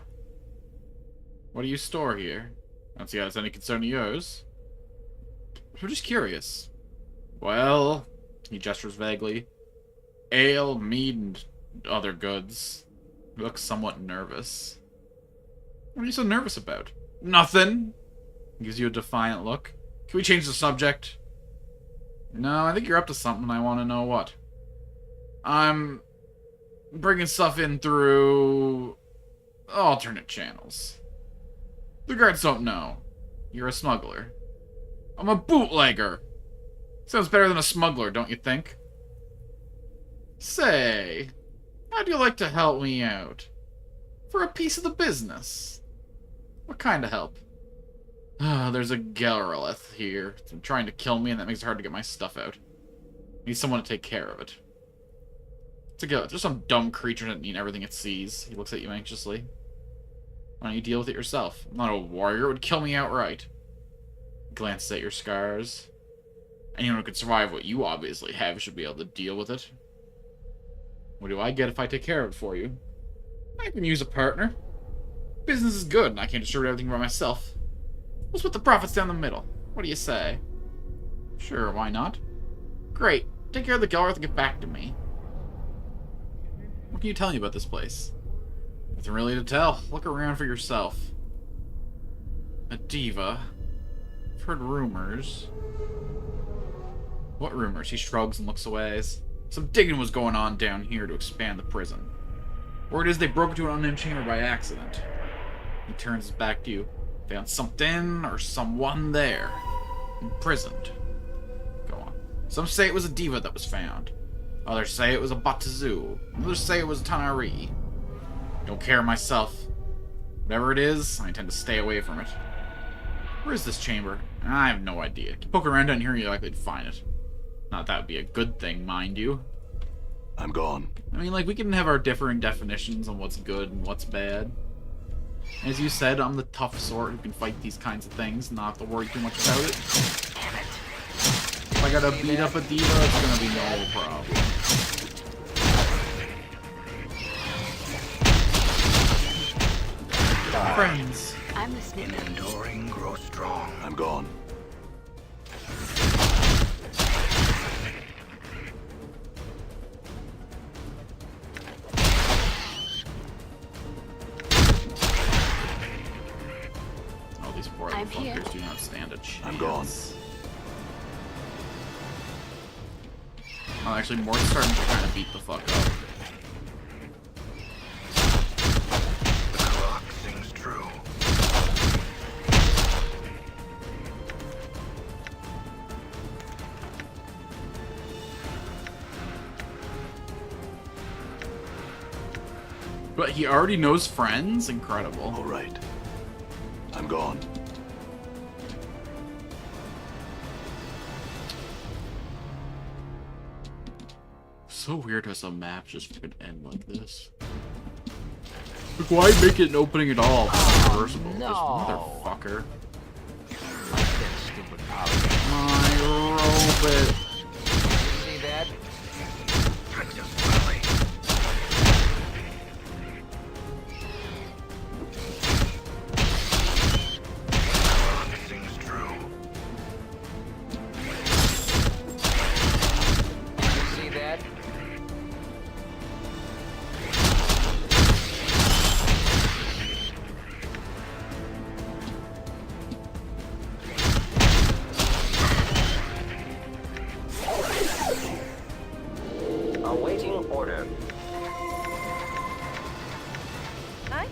[SPEAKER 1] What do you store here? I don't see how it's any concern of yours. I'm just curious. Well, he gestures vaguely. Ale, mead, and other goods. He looks somewhat nervous. What are you so nervous about? Nothing. He gives you a defiant look. Can we change the subject? No, I think you're up to something. I want to know what. I'm bringing stuff in through alternate channels. The guards don't know. You're a smuggler. I'm a bootlegger. Sounds better than a smuggler, don't you think? Say, how'd you like to help me out? For a piece of the business. What kind of help? There's a Gelrelith here. It's been trying to kill me, and that makes it hard to get my stuff out. I need someone to take care of it. It's a Gelrelith. Just some dumb creature that doesn't need everything it sees. He looks at you anxiously. Why don't you deal with it yourself? I'm not a warrior. It would kill me outright. He glances at your scars. Anyone who could survive what you obviously have should be able to deal with it. What do I get if I take care of it for you? I can use a partner. Business is good, and I can't distribute everything by myself. We'll split the profits down the middle. What do you say? Sure, why not? Great. Take care of the Gelrith and get back to me. What can you tell me about this place? Nothing really to tell. Look around for yourself. A diva. I've heard rumors. What rumors? He shrugs and looks away. Some digging was going on down here to expand the prison. Word is they broke into an unnamed chamber by accident. He turns his back to you. Found something or someone there. Imprisoned. Go on. Some say it was a diva that was found. Others say it was a Batazu. Others say it was a Tanari. Don't care myself. Whatever it is, I intend to stay away from it. Where is this chamber? I have no idea. Keep poking around down here and you're likely to find it. Not that would be a good thing, mind you.
[SPEAKER 2] I'm gone.
[SPEAKER 1] I mean, like, we can have our differing definitions on what's good and what's bad. As you said, I'm the tough sort who can fight these kinds of things and not have to worry too much about it. If I gotta beat up a diva, it's gonna be no problem. Friends.
[SPEAKER 4] I'm listening.
[SPEAKER 5] In enduring, grow strong.
[SPEAKER 2] I'm gone.
[SPEAKER 1] Oh, these poor
[SPEAKER 4] I'm
[SPEAKER 1] little
[SPEAKER 4] here.
[SPEAKER 1] fuckers do not stand a chance.
[SPEAKER 2] I'm gone.
[SPEAKER 1] Oh, actually, Mort's starting to kind of beat the fuck up.
[SPEAKER 5] The clock sings true.
[SPEAKER 1] But he already knows friends? Incredible.
[SPEAKER 2] All right. I'm gone.
[SPEAKER 1] So weird how some maps just fucking end like this. Like, why make it an opening at all? It's reversible. This
[SPEAKER 5] no.
[SPEAKER 1] motherfucker.
[SPEAKER 5] Like that stupid power.
[SPEAKER 1] My robot.
[SPEAKER 5] See that? Practice rally. Clock sings true. See that?
[SPEAKER 3] Awaiting order.
[SPEAKER 4] Hi.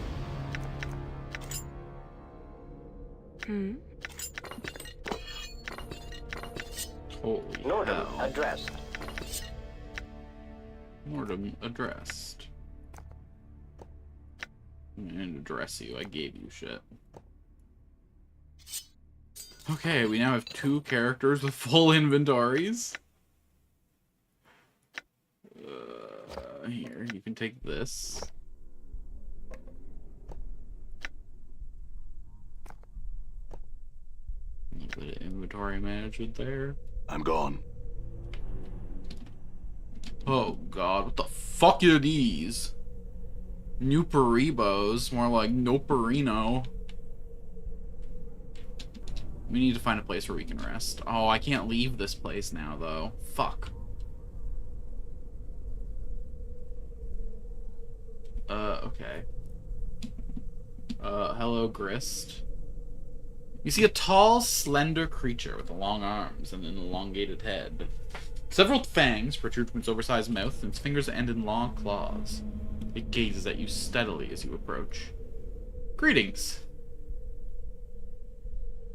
[SPEAKER 4] Hmm.
[SPEAKER 1] Holy
[SPEAKER 3] Nordum
[SPEAKER 1] hell.
[SPEAKER 3] addressed.
[SPEAKER 1] Nordum addressed. I didn't address you, I gave you shit. Okay, we now have 2 characters with full inventories. Here, you can take this. A little bit of inventory management there.
[SPEAKER 2] I'm gone.
[SPEAKER 1] Oh god, what the fuck are these? New Paribos, more like Noperino. We need to find a place where we can rest. Oh, I can't leave this place now, though. Fuck. Okay. Hello, Grist. You see a tall, slender creature with long arms and an elongated head. Several fangs protrude from its oversized mouth, and its fingers end in long claws. It gazes at you steadily as you approach. Greetings.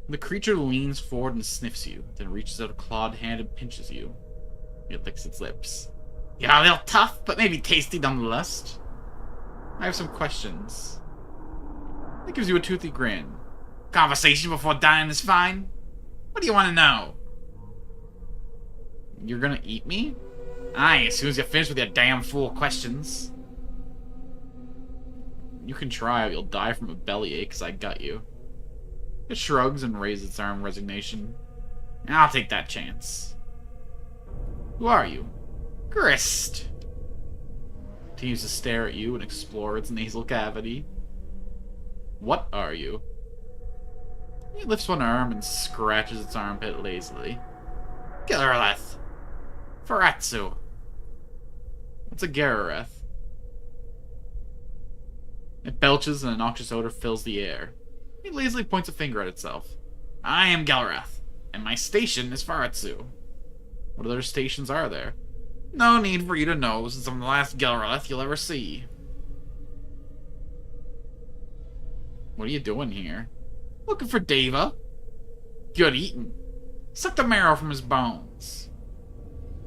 [SPEAKER 1] The creature leans forward and sniffs you, then reaches out a clawed hand and pinches you. It licks its lips. You're a little tough, but maybe tasty nonetheless. I have some questions. It gives you a toothy grin. Conversation before dying is fine. What do you want to know? You're gonna eat me? Aye, as soon as you finish with your damn fool questions. You can try, or you'll die from a bellyache, because I got you. It shrugs and raises its arm in resignation. I'll take that chance. Who are you? Grist. Continues to stare at you and explore its nasal cavity. What are you? He lifts one arm and scratches its armpit lazily. Garareth. Faratsu. What's a Garareth? It belches and a noxious odor fills the air. He lazily points a finger at itself. I am Galrath, and my station is Faratsu. What other stations are there? No need for you to know, since I'm the last Galrath you'll ever see. What are you doing here? Looking for Deva. Good eating. Suck the marrow from his bones.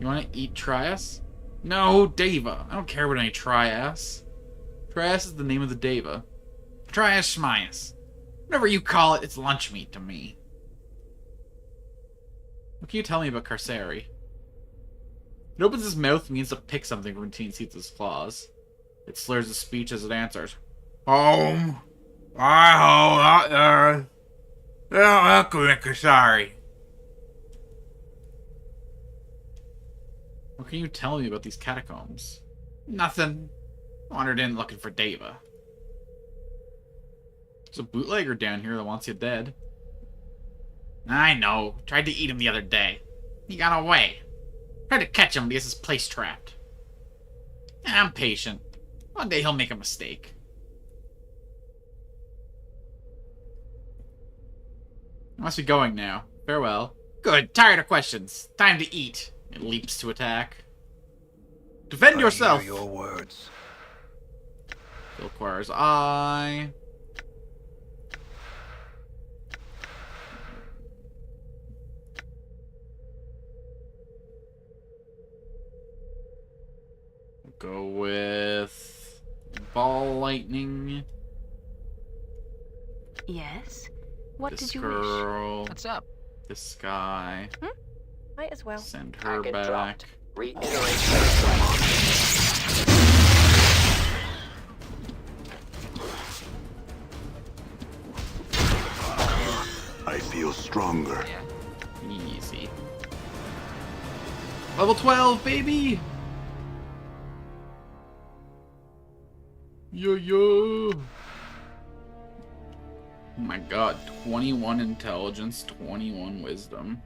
[SPEAKER 1] You want to eat Trias? No, Deva. I don't care about any Trias. Trias is the name of the Deva. Trias Schmias. Whatever you call it, it's lunch meat to me. What can you tell me about Carceri? It opens its mouth and begins to pick something from between its claws. It slurs its speech as it answers. Home. I hold out there. Welcome to Carceri. What can you tell me about these catacombs? Nothing. Wandered in looking for Deva. There's a bootlegger down here that wants you dead. I know. Tried to eat him the other day. He got away. Tried to catch him, but he has his place trapped. I'm patient. One day he'll make a mistake. I must be going now. Farewell. Good. Tired of questions. Time to eat. It leaps to attack. Defend yourself!
[SPEAKER 2] I hear your words.
[SPEAKER 1] Still requires eye. Go with ball lightning.
[SPEAKER 4] Yes. What
[SPEAKER 1] This
[SPEAKER 4] did you wish?
[SPEAKER 1] girl.
[SPEAKER 5] What's up?
[SPEAKER 1] This guy.
[SPEAKER 4] Might as well.
[SPEAKER 1] Send her
[SPEAKER 3] Packet
[SPEAKER 1] back.
[SPEAKER 3] dropped. Reiterate.
[SPEAKER 2] I feel stronger.
[SPEAKER 5] Yeah.
[SPEAKER 1] Easy. Level 12, baby! Yo yo! Oh my god, 21 intelligence, 21 wisdom.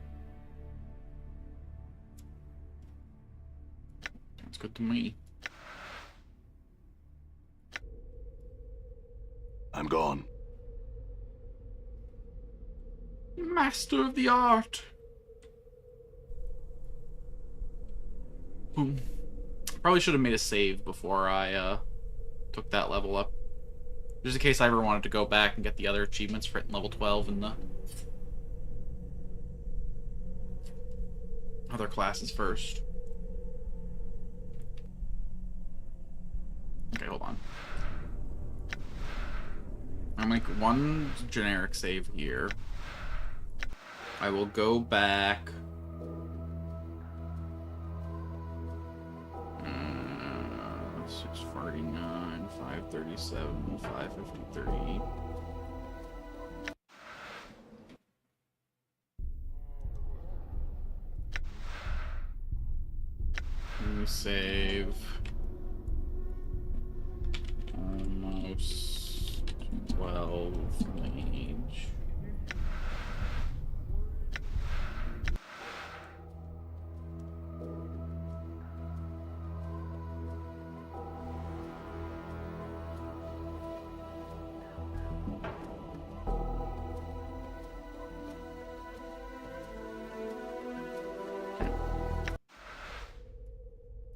[SPEAKER 1] That's good to me.
[SPEAKER 2] I'm gone.
[SPEAKER 1] Master of the art! Boom. Probably should have made a save before I took that level up. Just in case I ever wanted to go back and get the other achievements for hitting level 12 in the other classes first. Okay, hold on. I'll make one generic save here. I will go back. 649, 537, 553. New save. Almost 12 mage.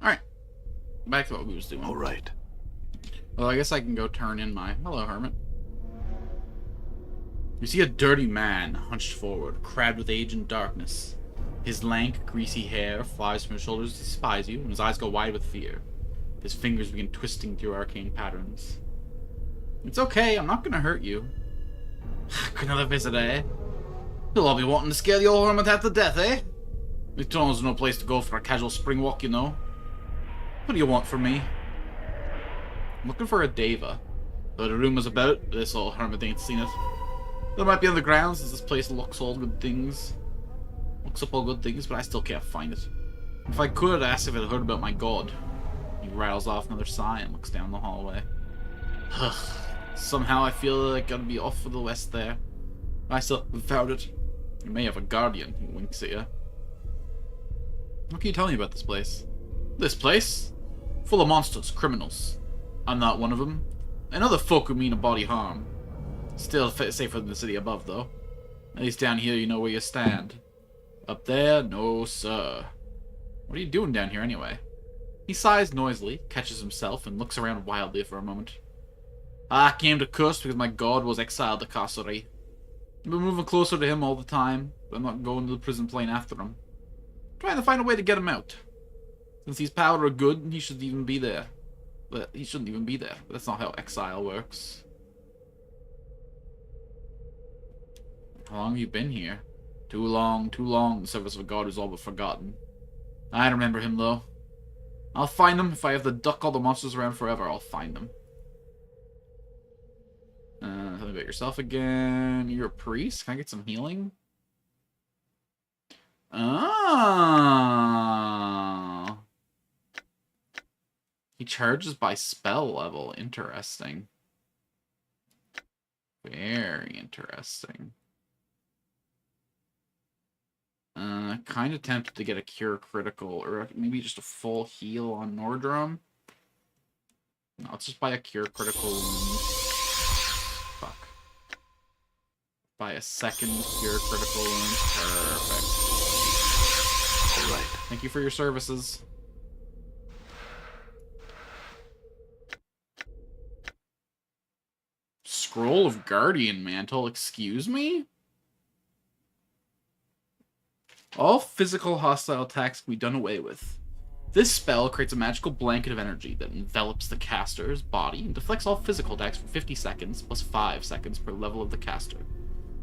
[SPEAKER 1] Alright. Back to what we was doing.
[SPEAKER 2] All right.
[SPEAKER 1] Well, I guess I can go turn in my... Hello, Hermit. You see a dirty man hunched forward, crabbed with age and darkness. His lank, greasy hair flies from his shoulders to despise you, and his eyes go wide with fear. His fingers begin twisting through arcane patterns. It's okay, I'm not gonna hurt you. Another visit, eh? You'll all be wanting to scare the old hermit half to death, eh? This tunnel's no place to go for a casual spring walk, you know. What do you want from me? I'm looking for a Deva. Though the rumors about it, this old hermit ain't seen it. There might be on the ground since this place looks all good things. Looks up all good things, but I still can't find it. If I could, I'd ask if it heard about my god. He rattles off another sigh and looks down the hallway. Somehow I feel like I gotta be off for the west there. I still haven't found it. You may have a guardian, he winks at you. What can you tell me about this place? This place? Full of monsters, criminals. I'm not one of them. I know the folk who mean a body harm. Still safer than the city above, though. At least down here you know where you stand. Up there, no sir. What are you doing down here anyway? He sighs noisily, catches himself, and looks around wildly for a moment. I came to Curst because my god was exiled to Kasuri. I've been moving closer to him all the time, but I'm not going to the prison plane after him. Trying to find a way to get him out. Since he's power or good, he shouldn't even be there. But he shouldn't even be there. That's not how exile works. How long have you been here? Too long, the service of a god is all but forgotten. I remember him, though. I'll find him. If I have to duck all the monsters around forever, I'll find them. Tell me about yourself again. You're a priest? Can I get some healing? Oh. He charges by spell level. Interesting. Very interesting. Kind of tempted to get a cure critical, or maybe just a full heal on Nordrum. No, let's just buy a cure critical wound. Fuck. Buy a second cure critical wound. Perfect.
[SPEAKER 2] All right.
[SPEAKER 1] Thank you for your services. Scroll of Guardian Mantle, excuse me? All physical hostile attacks can be done away with. This spell creates a magical blanket of energy that envelops the caster's body and deflects all physical attacks for 50 seconds, plus 5 seconds per level of the caster.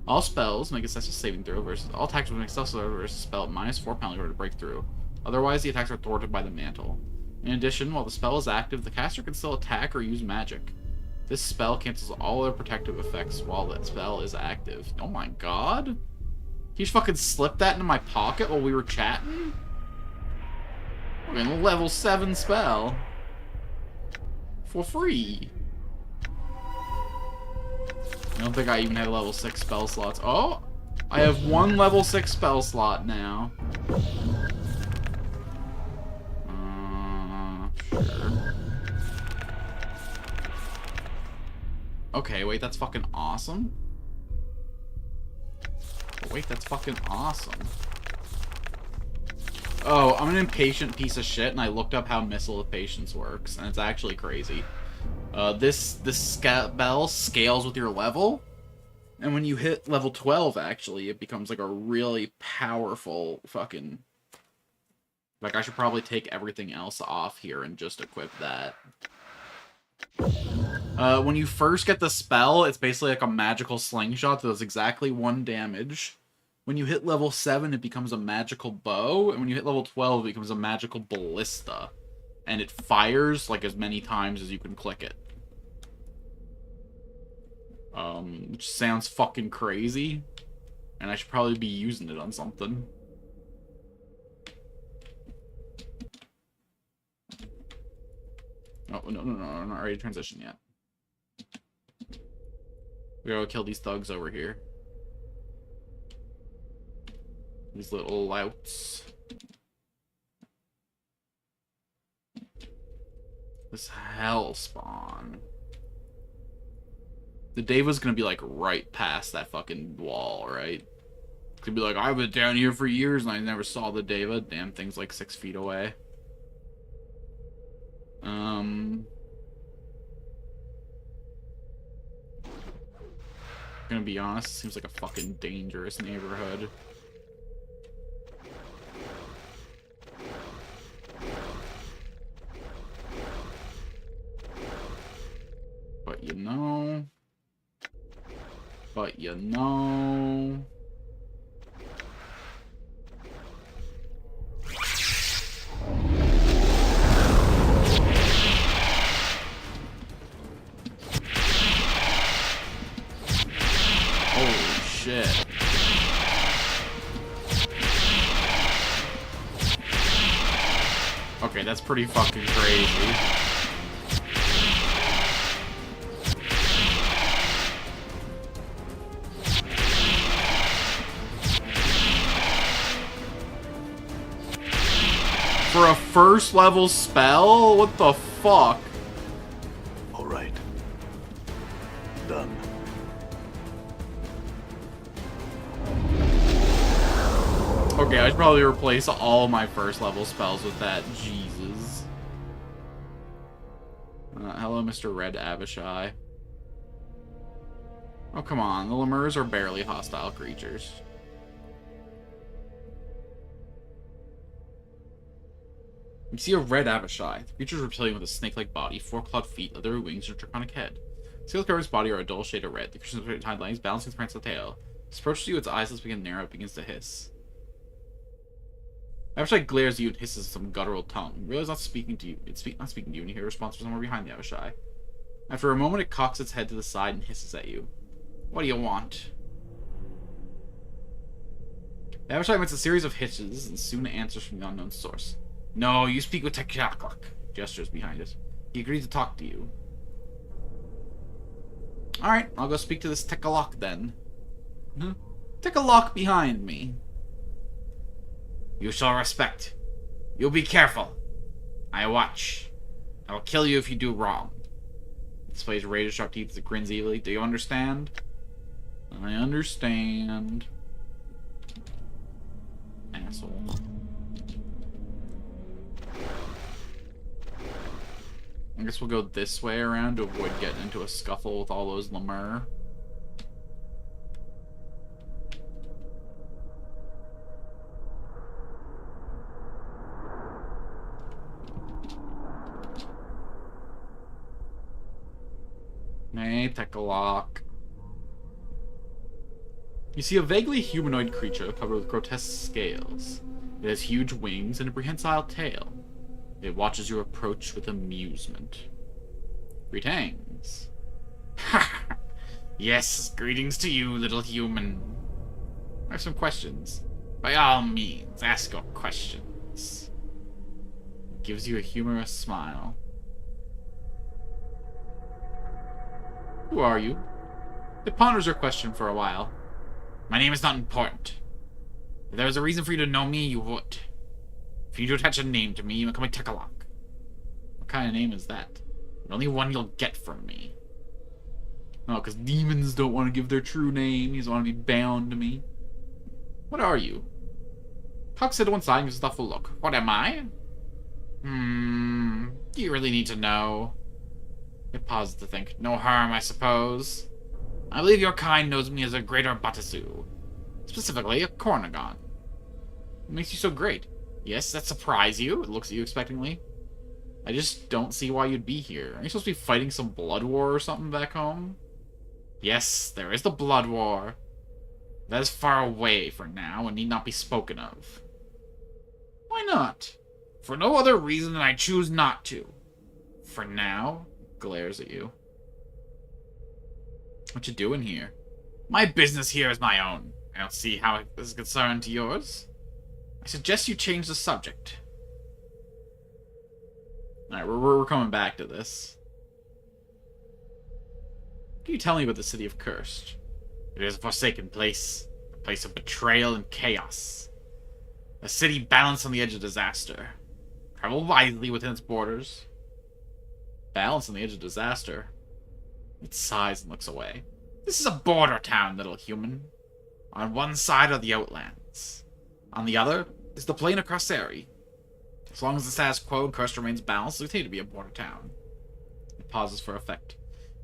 [SPEAKER 1] All spells make a successful saving throw versus all attacks with an successful versus spell at -4 penalty order to break through. Otherwise, the attacks are thwarted by the mantle. In addition, while the spell is active, the caster can still attack or use magic. This spell cancels all other protective effects while that spell is active. Oh my god? He just fucking slipped that into my pocket while we were chatting? We're in a level 7 spell. For free. I don't think I even had level 6 spell slots. Oh! I have 1 level 6 spell slot now. Sure. Okay, wait, that's fucking awesome. Wait, that's fucking awesome. Oh, I'm an impatient piece of shit, and I looked up how Missile of Patience works, and it's actually crazy. This spell scales with your level, and when you hit level 12, actually, it becomes like a really powerful fucking... Like, I should probably take everything else off here and just equip that. When you first get the spell, it's basically like a magical slingshot that does exactly 1 damage. When you hit level 7, it becomes a magical bow, and when you hit level 12, it becomes a magical ballista. And it fires, like, as many times as you can click it. Which sounds fucking crazy. And I should probably be using it on something. Oh, no, I'm not ready to transition yet. We gotta kill these thugs over here. These little louts. This hell spawn. The Deva's gonna be like right past that fucking wall, right? It's gonna be like, I've been down here for years and I never saw the Deva. Damn thing's like 6 feet away. Gonna be honest, it seems like a fucking dangerous neighborhood. But you know... Holy shit. Okay, that's pretty fucking crazy. For a first level spell? What the fuck?
[SPEAKER 2] All right. Done.
[SPEAKER 1] Okay, I should probably replace all my first level spells with that. Jesus. Hello, Mr. Red Avishai. Oh, come on. The lemurs are barely hostile creatures. You see a red Avishai. The creature is reptilian with a snake-like body, 4-clawed feet, leathery wings, and a draconic head. The scales covering its body are a dull shade of red. The creature's hind legs balancing its prehensile tail. As it approaches you, its eyes begin to narrow, it begins to hiss. Avishai glares at you and hisses some guttural tone. You realize not speaking to you. It's not speaking to you, and you hear a response from somewhere behind the Avishai. After a moment, it cocks its head to the side and hisses at you. What do you want? The Avishai makes a series of hisses and soon answers from the unknown source. No, you speak with Tekjaklak. Gestures behind it. He agreed to talk to you. Alright, I'll go speak to this Tekalock then. Tekalock behind me. You shall respect. You'll be careful. I watch. I will kill you if you do wrong. Displays razor sharp teeth as it grins evilly. Do you understand? I understand. Asshole. I guess we'll go this way around to avoid getting into a scuffle with all those Lemur. Hey, Tekalock. You see a vaguely humanoid creature covered with grotesque scales. It has huge wings and a prehensile tail. It watches your approach with amusement. Greetings. Yes, greetings to you, little human. I have some questions. By all means, ask your questions. It gives you a humorous smile. Who are you? It ponders your question for a while. My name is not important. If there was a reason for you to know me, you would. If you need to attach a name to me, you become a Tekalock. What kind of name is that? The only one you'll get from me. Oh, because demons don't want to give their true name. He doesn't want to be bound to me. What are you? Puck said to one side and gives a thoughtful look. What am I? Do you really need to know? It paused to think. No harm, I suppose. I believe your kind knows me as a greater Batasu. Specifically, a Cornagon. What makes you so great? Yes, that surprise you? It looks at you expectantly. I just don't see why you'd be here. Are you supposed to be fighting some blood war or something back home? Yes, there is the blood war. That is far away for now and need not be spoken of. Why not? For no other reason than I choose not to. For now, glares at you. What you doing here? My business here is my own. I don't see how this is concerned to yours. I suggest you change the subject. Alright, we're coming back to this. What can you tell me about the city of Curst? It is a forsaken place. A place of betrayal and chaos. A city balanced on the edge of disaster. Travel wisely within its borders. Balanced on the edge of disaster. It sighs and looks away. This is a border town, little human. On one side are the Outlands. On the other is the plain of Carceri. As long as the status quo and Curst remains balanced, it'll continue to be a border town. It pauses for effect.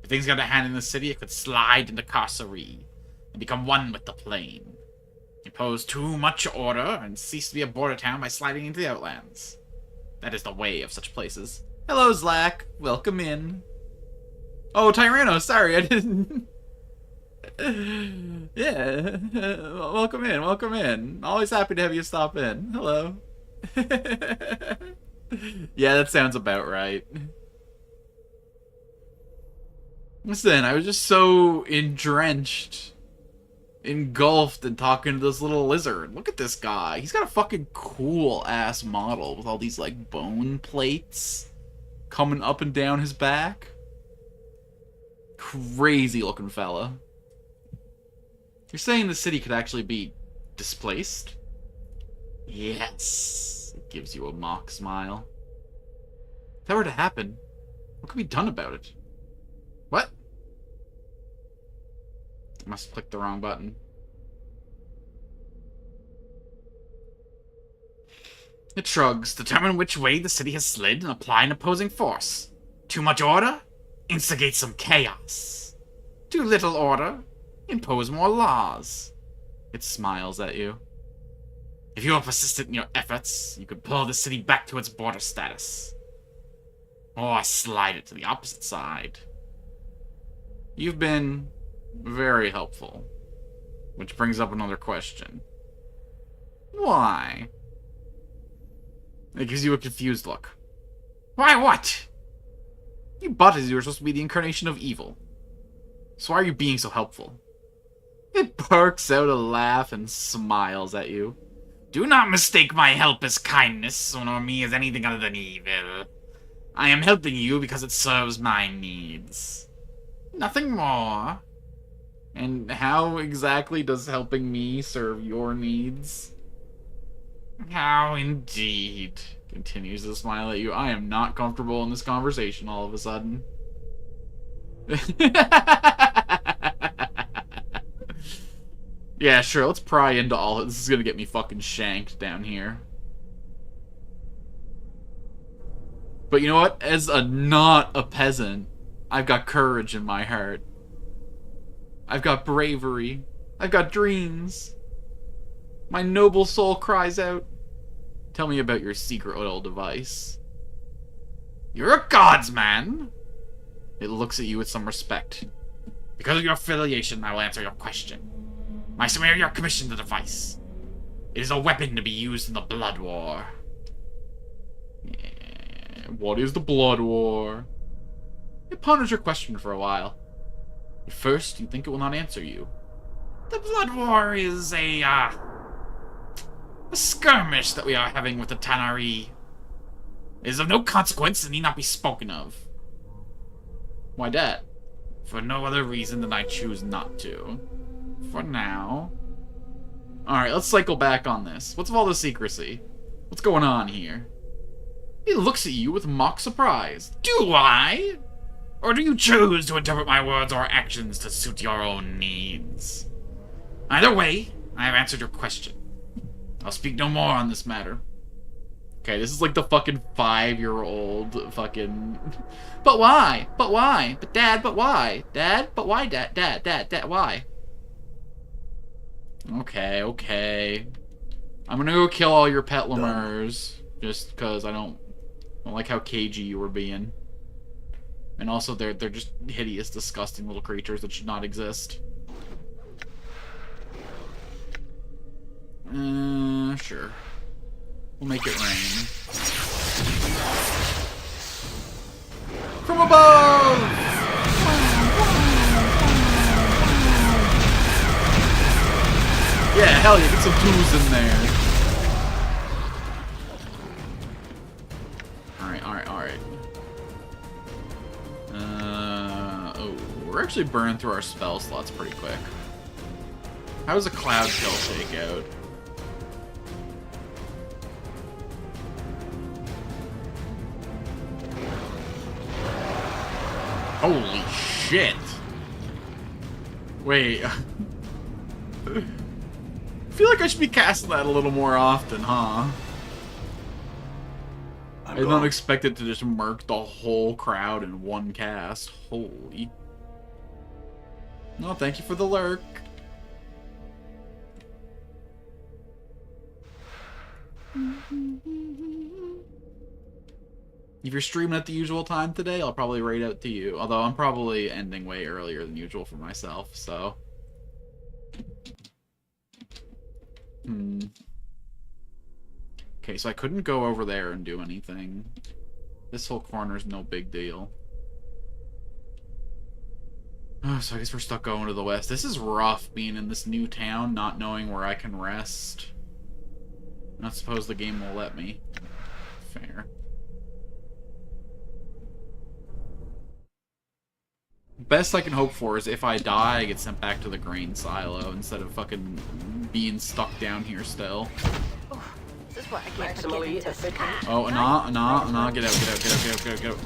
[SPEAKER 1] If things got a hand in the city, it could slide into Carceri and become one with the plain. Impose too much order and cease to be a border town by sliding into the Outlands. That is the way of such places. Hello, Zlak. Welcome in. Oh, Tyranno, sorry, I didn't... Yeah, welcome in, welcome in. Always happy to have you stop in. Hello. Yeah, that sounds about right. Listen, I was just so engulfed in talking to this little lizard. Look at this guy. He's got a fucking cool-ass model with all these, like, bone plates coming up and down his back. Crazy looking fella. You're saying the city could actually be displaced? Yes. It gives you a mock smile. If that were to happen, what could be done about it? What? I must have clicked the wrong button. It shrugs. Determine which way the city has slid and apply an opposing force. Too much order? Instigate some chaos. Too little order? Impose more laws. It smiles at you. If you are persistent in your efforts, you could pull the city back to its border status. Or slide it to the opposite side. You've been very helpful. Which brings up another question. Why? It gives you a confused look. Why what? You butted you were supposed to be the incarnation of evil. So why are you being so helpful? It barks out a laugh and smiles at you. Do not mistake my help as kindness, nor me as anything other than evil. I am helping you because it serves my needs. Nothing more. And how exactly does helping me serve your needs? How indeed. Continues to smile at you. I am not comfortable in this conversation all of a sudden. Yeah, sure, let's pry into all of this. This is gonna get me fucking shanked down here. But you know what? As not a peasant, I've got courage in my heart. I've got bravery. I've got dreams. My noble soul cries out. Tell me about your secret little device. You're a god's man. It looks at you with some respect. Because of your affiliation, I will answer your question. My superior commissioned the device. It is a weapon to be used in the Blood War. Yeah, what is the Blood War? It ponders your question for a while. At first, you think it will not answer you. The Blood War is a skirmish that we are having with the Tanar'ri. It is of no consequence and need not be spoken of. Why that? For no other reason than I choose not to. For now. Alright, let's cycle back on this. What's with all the secrecy? What's going on here? He looks at you with mock surprise. Do I? Or do you choose to interpret my words or actions to suit your own needs? Either way, I have answered your question. I'll speak no more on this matter. Okay, this is like the fucking 5-year-old fucking... But why? But why? But Dad, but why? Dad? But why, Dad, why? Okay, okay. I'm gonna go kill all your pet lemurs. Just because I don't like how cagey you were being. And also, they're just hideous, disgusting little creatures that should not exist. Sure. We'll make it rain. From above! Yeah, hell yeah, get some twos in there. Alright. Oh, we're actually burning through our spell slots pretty quick. How does a cloud kill shake out? Holy shit! Wait. I feel like I should be casting that a little more often, huh? I did not expect it to just murk the whole crowd in one cast. Holy. No, thank you for the lurk. If you're streaming at the usual time today, I'll probably raid out to you. Although I'm probably ending way earlier than usual for myself, so... Okay, so I couldn't go over there and do anything. This whole corner's no big deal. Oh, so I guess we're stuck going to the west. This is rough, being in this new town, not knowing where I can rest. I suppose the game will let me. Fair. Best I can hope for is if I die, I get sent back to the grain silo instead of fucking being stuck down here still.
[SPEAKER 4] Oh, this is what I get for
[SPEAKER 3] Maximally
[SPEAKER 4] getting into
[SPEAKER 3] efficient.
[SPEAKER 1] Oh, Ana, get out.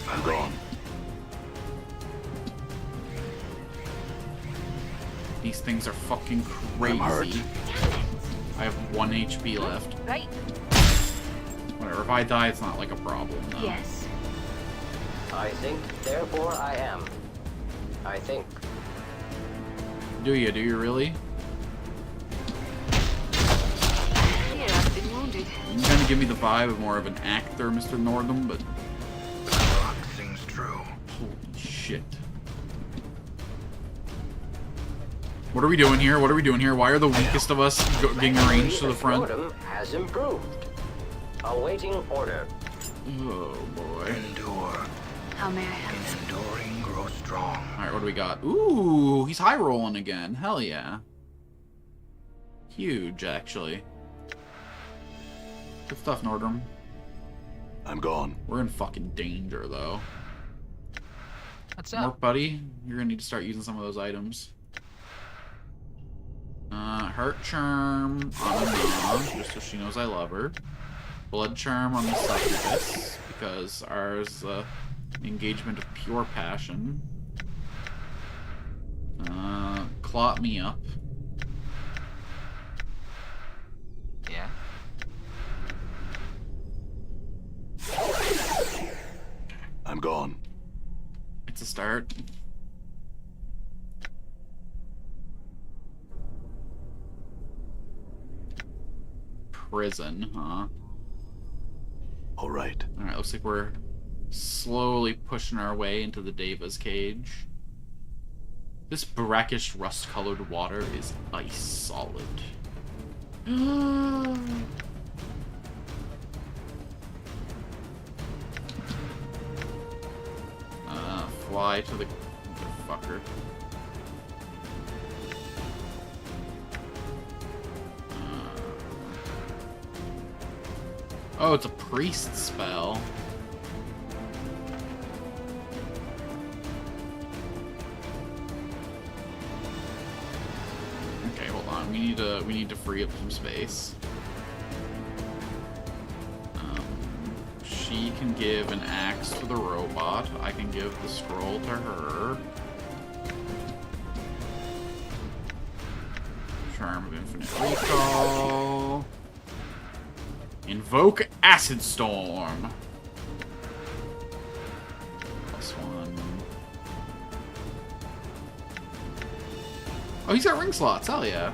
[SPEAKER 2] I'm gone.
[SPEAKER 1] These things are fucking
[SPEAKER 2] I'm hurt.
[SPEAKER 1] crazy. I have 1 HP left.
[SPEAKER 4] Right?
[SPEAKER 1] Whatever, if I die, it's not like a problem, though.
[SPEAKER 4] Yes.
[SPEAKER 3] I think, therefore I am. I think.
[SPEAKER 1] Do you really?
[SPEAKER 4] Here, I've been wounded.
[SPEAKER 1] You kind of give me the vibe of more of an actor, Mr. Northam, but...
[SPEAKER 5] Things true.
[SPEAKER 1] Holy shit. What are we doing here? Why are the weakest of us getting arranged to the front?
[SPEAKER 3] Has improved. Awaiting order.
[SPEAKER 1] Oh, boy.
[SPEAKER 5] Endure.
[SPEAKER 4] How may I help?
[SPEAKER 5] Enduring, grow strong.
[SPEAKER 1] Alright, what do we got? Ooh, he's high rolling again. Hell yeah. Huge, actually. Good stuff, Nordrum.
[SPEAKER 2] I'm gone.
[SPEAKER 1] We're in fucking danger, though.
[SPEAKER 5] What's
[SPEAKER 1] Mark,
[SPEAKER 5] up?
[SPEAKER 1] buddy, you're gonna need to start using some of those items. Heart Charm on Anna, just so she knows I love her. Blood Charm on the Succubus, because ours engagement of pure passion. Clot me up.
[SPEAKER 5] Yeah.
[SPEAKER 2] I'm gone.
[SPEAKER 1] It's a start. Prison, huh?
[SPEAKER 2] All right.
[SPEAKER 1] Alright, looks like we're slowly pushing our way into the Deva's cage. This brackish rust-colored water is ice solid. Fly to the fucker. Oh, it's a priest spell. Okay, hold on. We need to free up some space. She can give an axe to the robot. I can give the scroll to her. Charm of Infinite Recall. Invoke Acid Storm. +1. Oh, he's got ring slots. Hell yeah.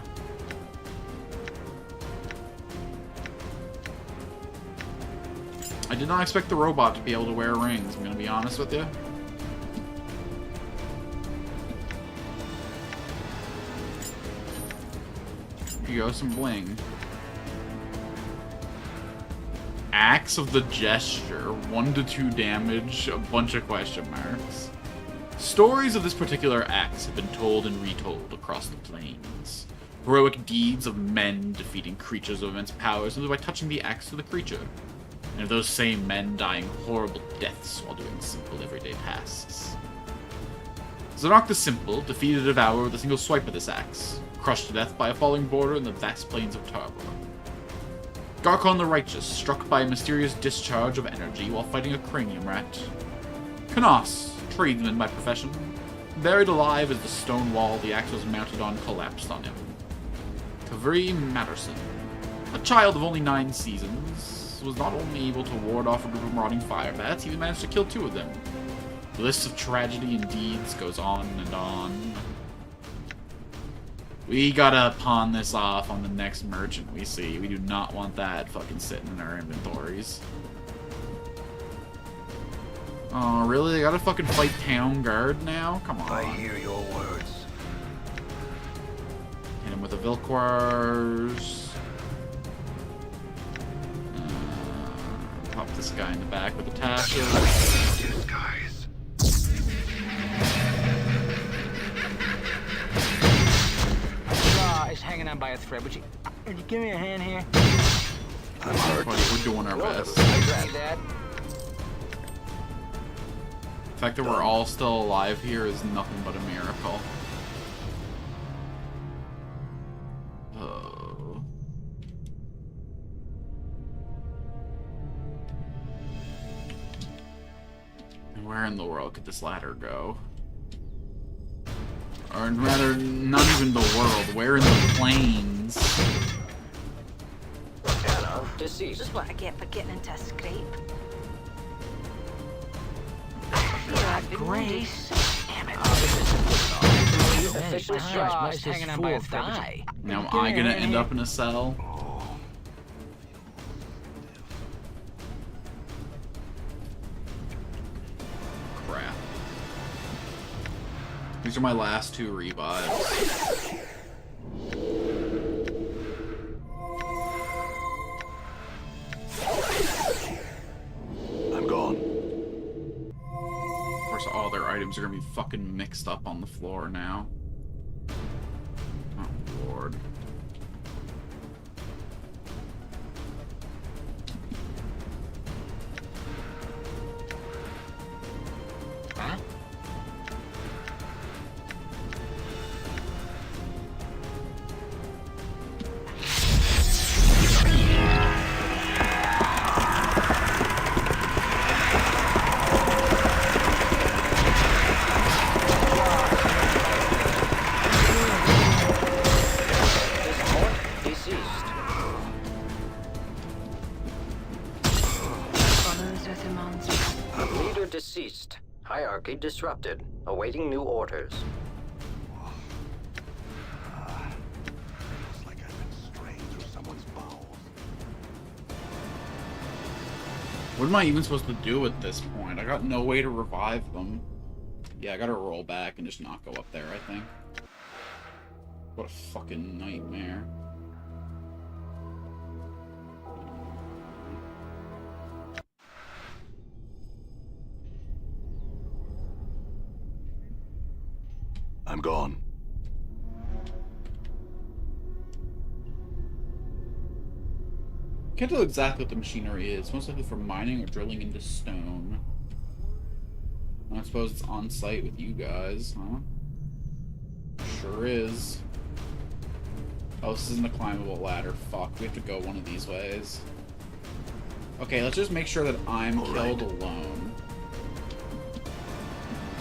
[SPEAKER 1] I did not expect the robot to be able to wear rings, I'm gonna be honest with you. Here you go, some bling. Axe of the Gesture, 1 to 2 damage, a bunch of question marks. Stories of this particular axe have been told and retold across the plains. Heroic deeds of men defeating creatures of immense power simply by touching the axe to the creature. And of those same men dying horrible deaths while doing simple everyday tasks. Zanark the Simple defeated a devourer with a single swipe of this axe, crushed to death by a falling border in the vast plains of Tarbor. Garkon the Righteous, struck by a mysterious discharge of energy while fighting a cranium rat. Kanos, tradesman by profession, buried alive as the stone wall the axe was mounted on collapsed on him. Kavri Matterson, a child of only 9 seasons, was not only able to ward off a group of marauding fire bats, he even managed to kill 2 of them. The list of tragedy and deeds goes on and on. We gotta pawn this off on the next merchant we see. We do not want that fucking sitting in our inventories. Oh, really? They gotta fucking fight town guard now? Come on.
[SPEAKER 2] I hear your words.
[SPEAKER 1] Hit him with a Vilquars. Pop this guy in the back with a Tasha.
[SPEAKER 2] Disguise.
[SPEAKER 5] Is hanging on by a thread. Would you give me a hand here?
[SPEAKER 2] I'm hurt.
[SPEAKER 1] We're doing our best.
[SPEAKER 5] See that?
[SPEAKER 1] The fact that we're all still alive here is nothing but a miracle. Oh. Where in the world could this ladder go? Or rather, not even the world. Where in the plains?
[SPEAKER 3] Anna,
[SPEAKER 4] This
[SPEAKER 3] deceased.
[SPEAKER 4] is what I get for getting into a scrape. Here I've been wounded.
[SPEAKER 5] Grace. Damn it.
[SPEAKER 3] Officially
[SPEAKER 5] Gosh,
[SPEAKER 3] shot.
[SPEAKER 5] why is hanging on by a thread?
[SPEAKER 1] Now am I gonna end up in a cell? Crap. These are my last 2 revives.
[SPEAKER 2] I'm gone.
[SPEAKER 1] Of course, all their items are gonna be fucking mixed up on the floor now. Oh, Lord.
[SPEAKER 3] disrupted, awaiting new orders.
[SPEAKER 2] Feels like I've been strained through someone's bowels.
[SPEAKER 1] What am I even supposed to do at this point? I got no way to revive them. Yeah, I gotta roll back and just not go up there, I think. What a fucking nightmare.
[SPEAKER 2] I'm gone.
[SPEAKER 1] Can't tell exactly what the machinery is. Most likely for mining or drilling into stone. I suppose it's on site with you guys, huh? Sure is. Oh, this isn't a climbable ladder. Fuck, we have to go one of these ways. Okay, let's just make sure that I'm killed alone.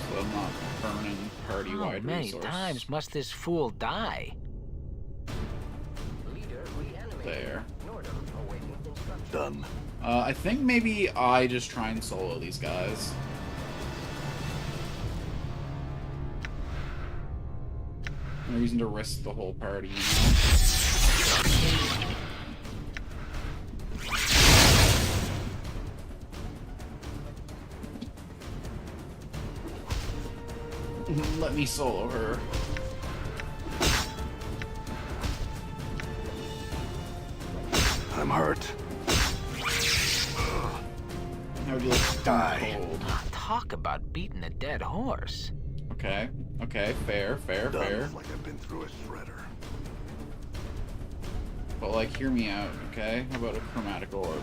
[SPEAKER 1] So I'm not burning party-wide
[SPEAKER 5] How many
[SPEAKER 1] resource.
[SPEAKER 5] times must this fool die?
[SPEAKER 3] Leader reanimated.
[SPEAKER 1] There.
[SPEAKER 3] Nordum awaiting instructions.
[SPEAKER 2] Done.
[SPEAKER 1] I think maybe I just try and solo these guys. No reason to risk the whole party, you know? Let me solo her.
[SPEAKER 2] I'm hurt.
[SPEAKER 1] How would you like
[SPEAKER 2] Die.
[SPEAKER 1] cold?
[SPEAKER 5] Talk about beating a dead horse.
[SPEAKER 1] Okay, okay, fair, fair,
[SPEAKER 2] Done.
[SPEAKER 1] fair.
[SPEAKER 2] Like I've been through a shredder.
[SPEAKER 1] But like, hear me out, okay? How about a chromatic orb?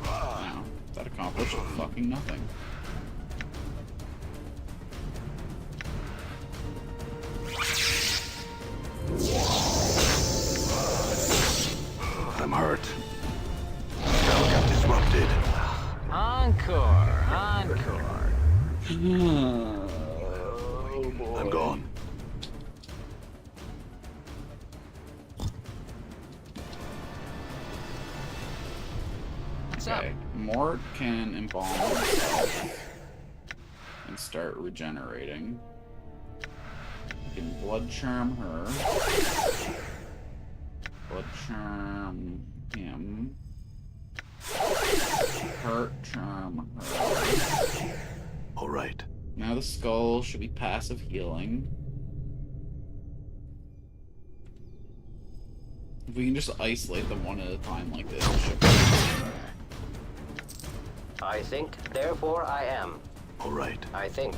[SPEAKER 1] Wow, that accomplished fucking nothing.
[SPEAKER 2] I'm hurt. Now got disrupted.
[SPEAKER 5] Encore! Encore!
[SPEAKER 1] Oh boy.
[SPEAKER 2] I'm gone.
[SPEAKER 5] What's up?
[SPEAKER 1] Okay, Mort can embalm himself and start regenerating. We can blood charm her. Blood charm him. Hurt charm her.
[SPEAKER 2] All right.
[SPEAKER 1] Now the skull should be passive healing. If we can just isolate them one at a time like this, it should be
[SPEAKER 3] I think, therefore I am.
[SPEAKER 2] All right.
[SPEAKER 3] I think.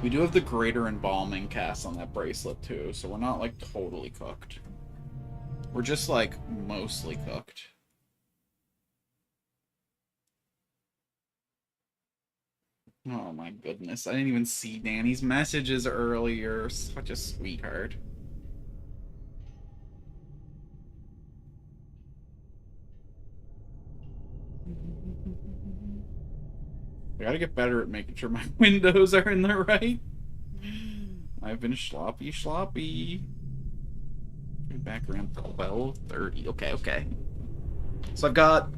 [SPEAKER 1] We do have the greater embalming cast on that bracelet too, so we're not like totally cooked. We're just like mostly cooked. Oh my goodness, I didn't even see Danny's messages earlier. Such a sweetheart. I gotta get better at making sure my windows are in the right. I've been sloppy. Back around 12:30. Okay, okay. So I've got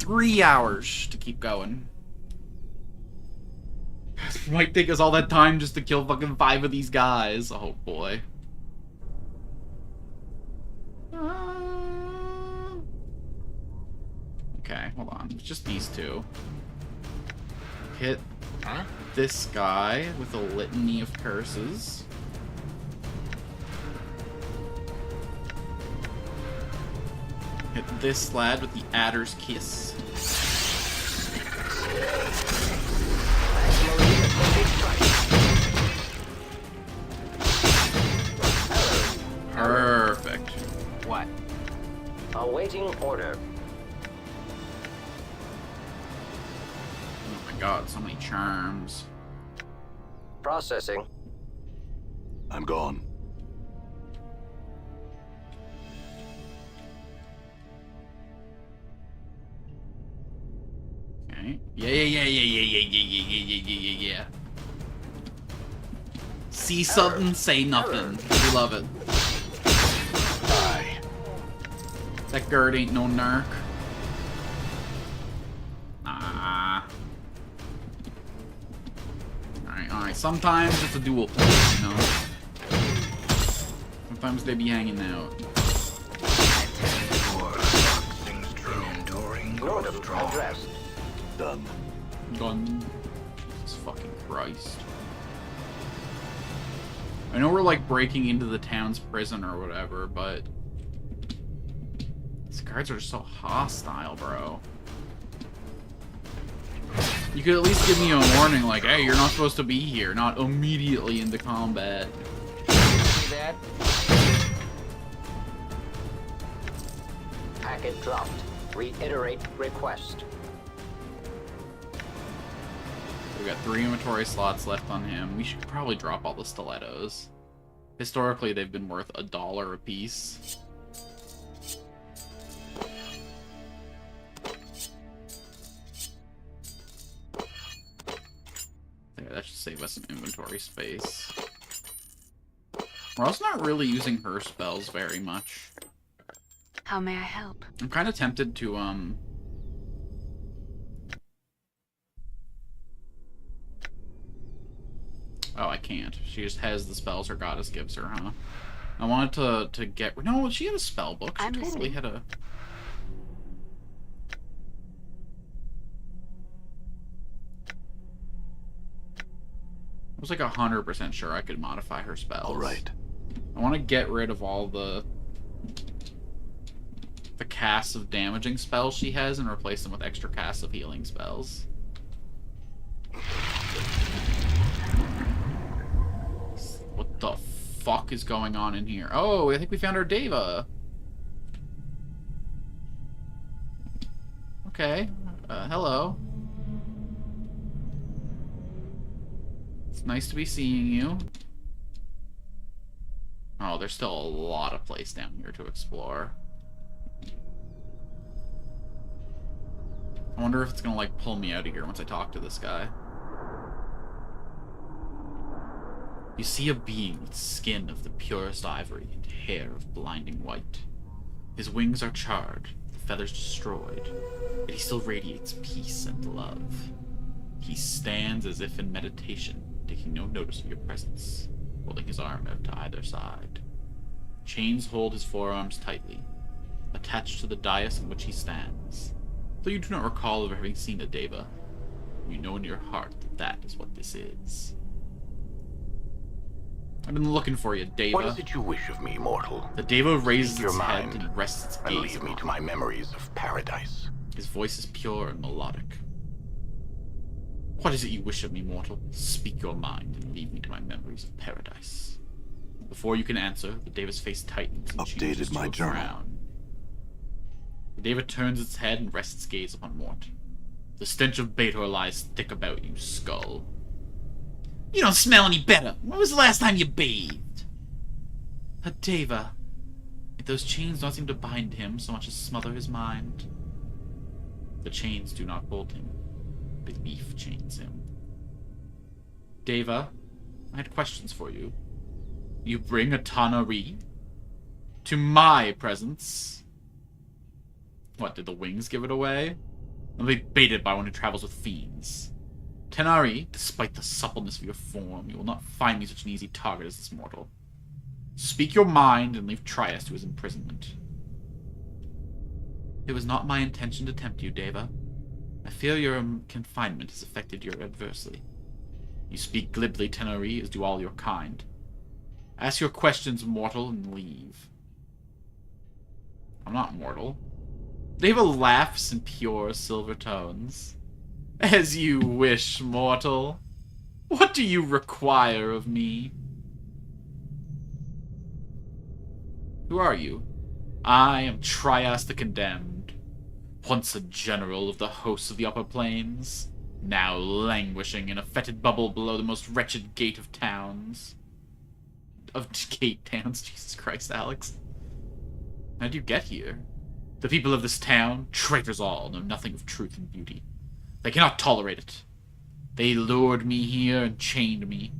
[SPEAKER 1] 3 hours to keep going. It might take us all that time just to kill fucking 5 of these guys. Oh boy. Okay, hold on. It's just these two. Hit
[SPEAKER 5] Huh?
[SPEAKER 1] this guy with a litany of curses. Hit this lad with the Adder's Kiss. Perfect.
[SPEAKER 5] What?
[SPEAKER 3] Awaiting order.
[SPEAKER 1] Oh my god, so many charms.
[SPEAKER 3] Processing.
[SPEAKER 2] I'm gone.
[SPEAKER 1] Okay. Yeah. See something, say nothing. We love it.
[SPEAKER 2] Die.
[SPEAKER 1] That Gerd ain't no narc. Alright, sometimes it's a dual play, you know? Sometimes they be hanging out.
[SPEAKER 3] Northern addressed.
[SPEAKER 2] Done.
[SPEAKER 1] Gun. Jesus fucking Christ. I know we're like breaking into the town's prison or whatever, but these guards are so hostile, bro. You could at least give me a warning like, hey, you're not supposed to be here, not immediately into combat.
[SPEAKER 5] See that?
[SPEAKER 3] Packet dropped. Reiterate request.
[SPEAKER 1] We've got 3 inventory slots left on him. We should probably drop all the stilettos. Historically, they've been worth $1 a piece. There, that should save us some inventory space. We're also not really using her spells very much.
[SPEAKER 4] How may I help?
[SPEAKER 1] I'm kind of tempted to, Oh, I can't. She just has the spells her goddess gives her, huh? I wanted to get... No, she had a spell book. She
[SPEAKER 4] I'm
[SPEAKER 1] totally
[SPEAKER 4] listening.
[SPEAKER 1] had a... I was like 100% sure I could modify her spells.
[SPEAKER 2] All right.
[SPEAKER 1] I want to get rid of all the casts of damaging spells she has and replace them with extra casts of healing spells. What the fuck is going on in here? Oh, I think we found our Deva. Okay. Hello. It's nice to be seeing you. Oh, there's still a lot of place down here to explore. I wonder if it's gonna, like, pull me out of here once I talk to this guy. You see a being with skin of the purest ivory and hair of blinding white. His wings are charred, the feathers destroyed, yet he still radiates peace and love. He stands as if in meditation, taking no notice of your presence, holding his arm out to either side. Chains hold his forearms tightly, attached to the dais on which he stands. Though you do not recall ever having seen a Deva, you know in your heart that that is what this is. I've been looking for you, Deva.
[SPEAKER 2] What is it you wish of me, mortal?
[SPEAKER 1] The Deva raises
[SPEAKER 2] Speak your
[SPEAKER 1] its head
[SPEAKER 2] mind
[SPEAKER 1] and rests its
[SPEAKER 2] and
[SPEAKER 1] gaze
[SPEAKER 2] leave me
[SPEAKER 1] upon
[SPEAKER 2] to my memories of paradise.
[SPEAKER 1] His voice is pure and melodic. What is it you wish of me, mortal? Speak your mind and leave me to my memories of paradise. Before you can answer, the Deva's face tightens and changes
[SPEAKER 2] Updated my
[SPEAKER 1] to a
[SPEAKER 2] journal.
[SPEAKER 1] frown. The Deva turns its head and rests its gaze upon Mort. The stench of Bator lies thick about you, skull. You don't smell any better. When was the last time you bathed? A Deva. Yet those chains don't seem to bind him so much as smother his mind. The chains do not hold him. Belief chains him. Deva, I had questions for you. You bring a Tanari to my presence. What, did the wings give it away? I'll be baited by one who travels with fiends. Tanari, despite the suppleness of your form, you will not find me such an easy target as this mortal. Speak your mind and leave Trias to his imprisonment. It was not my intention to tempt you, Deva. I fear your confinement has affected you adversely. You speak glibly, Tanari, as do all your kind. Ask your questions, mortal, and leave. I'm not mortal. Deva laughs in pure silver tones. As you wish, mortal. What do you require of me? Who are you? I am Trias the Condemned, once a general of the hosts of the Upper Plains, now languishing in a fetid bubble below the most wretched gate of towns. Jesus Christ, Alex. How'd you get here? The people of this town, traitors all, know nothing of truth and beauty. They cannot tolerate it. They lured me here and chained me.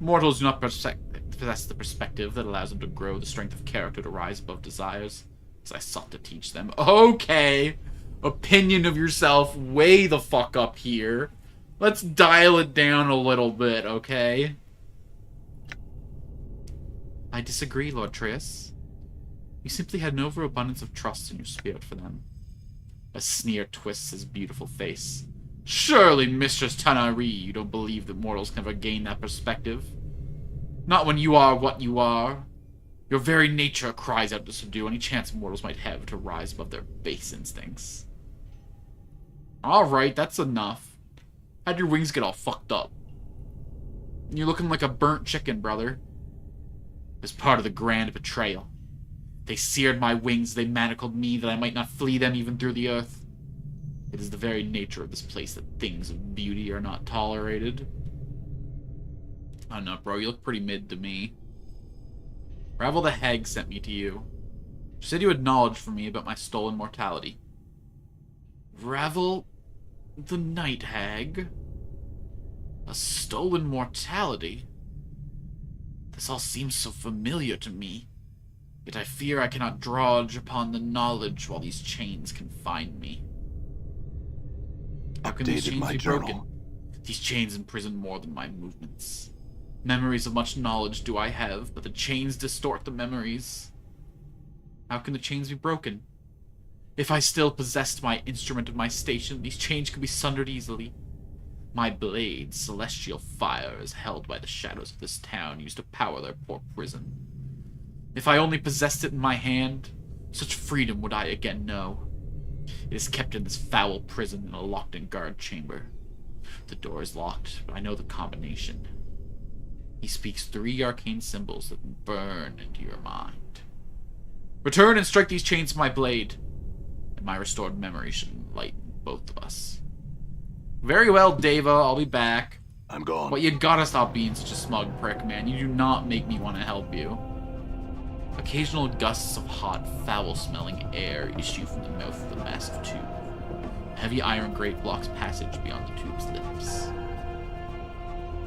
[SPEAKER 1] Mortals do not possess the perspective that allows them to grow the strength of character to rise above desires, as I sought to teach them. Okay! Opinion of yourself way the fuck up here. Let's dial it down a little bit, okay? I disagree, Lord Trius. You simply had an overabundance of trust in your spirit for them. A sneer twists his beautiful face. Surely, Mistress Tanari, you don't believe that mortals can ever gain that perspective? Not when you are what you are. Your very nature cries out to subdue any chance mortals might have to rise above their base instincts. Alright, that's enough. How'd your wings get all fucked up? You're looking like a burnt chicken, brother. As part of the grand betrayal. They seared my wings, they manacled me, that I might not flee them even through the earth. It is the very nature of this place that things of beauty are not tolerated. I don't know, bro, you look pretty mid to me. Ravel the Hag sent me to you. She said you had knowledge from me about my stolen mortality. Ravel the Night Hag? A stolen mortality? This all seems so familiar to me. Yet I fear I cannot drudge upon the knowledge while these chains confine me. How can these chains be broken? These chains imprison more than my movements. Memories of much knowledge do I have, but the chains distort the memories. How can the chains be broken? If I still possessed my instrument of my station, these chains could be sundered easily. My blade, celestial fire, is held by the shadows of this town, used to power their poor prison. If I only possessed it in my hand, such freedom would I again know. It is kept in this foul prison in a locked-in guard chamber. The door is locked, but I know the combination. He speaks 3 arcane symbols that burn into your mind. Return and strike these chains with my blade, and my restored memory should enlighten both of us. Very well, Deva, I'll be back.
[SPEAKER 2] I'm gone.
[SPEAKER 1] But you gotta stop being such a smug prick, man. You do not make me want to help you. Occasional gusts of hot, foul-smelling air issue from the mouth of the massive tube. A heavy iron grate blocks passage beyond the tube's lips.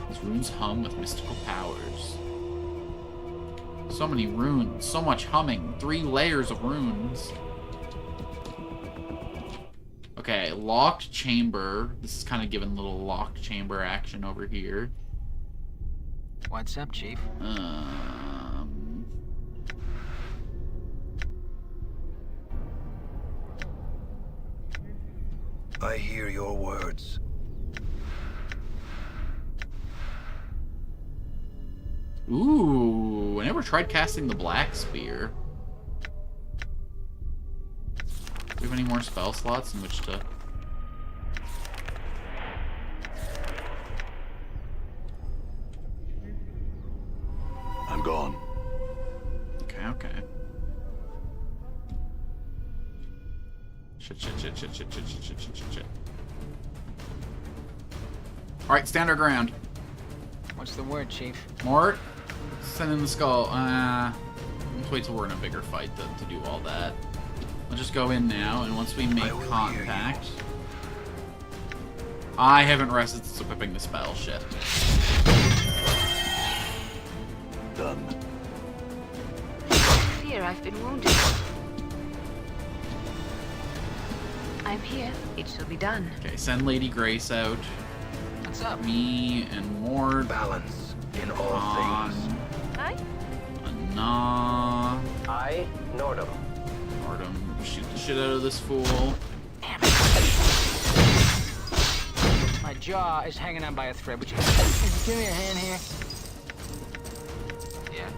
[SPEAKER 1] These runes hum with mystical powers. So many runes, so much humming. 3 layers of runes. Okay, locked chamber. This is kind of giving a little locked chamber action over here.
[SPEAKER 5] What's up, Chief?
[SPEAKER 2] I hear your words.
[SPEAKER 1] Ooh, I never tried casting the Black Spear. Do we have any more spell slots in which to...
[SPEAKER 2] I'm gone.
[SPEAKER 1] Okay, okay. Shit. Alright, stand our ground.
[SPEAKER 5] What's the word, Chief?
[SPEAKER 1] Mort, send in the skull. Let's wait till we're in a bigger fight to do all that. I'll just go in now, and once we make contact... I haven't rested since equipping the spell, shit.
[SPEAKER 2] Done.
[SPEAKER 4] Fear I've been wounded. I'm here. It shall be done.
[SPEAKER 1] Okay, send Lady Grace out.
[SPEAKER 5] What's up?
[SPEAKER 1] Me and Mort.
[SPEAKER 2] Balance in all
[SPEAKER 1] On.
[SPEAKER 2] things.
[SPEAKER 4] Hi.
[SPEAKER 1] Nah.
[SPEAKER 3] I, Nordum.
[SPEAKER 1] Nordum, shoot the shit out of this fool.
[SPEAKER 5] Damn it. My jaw is hanging on by a thread. Would you give me a hand here? Yeah.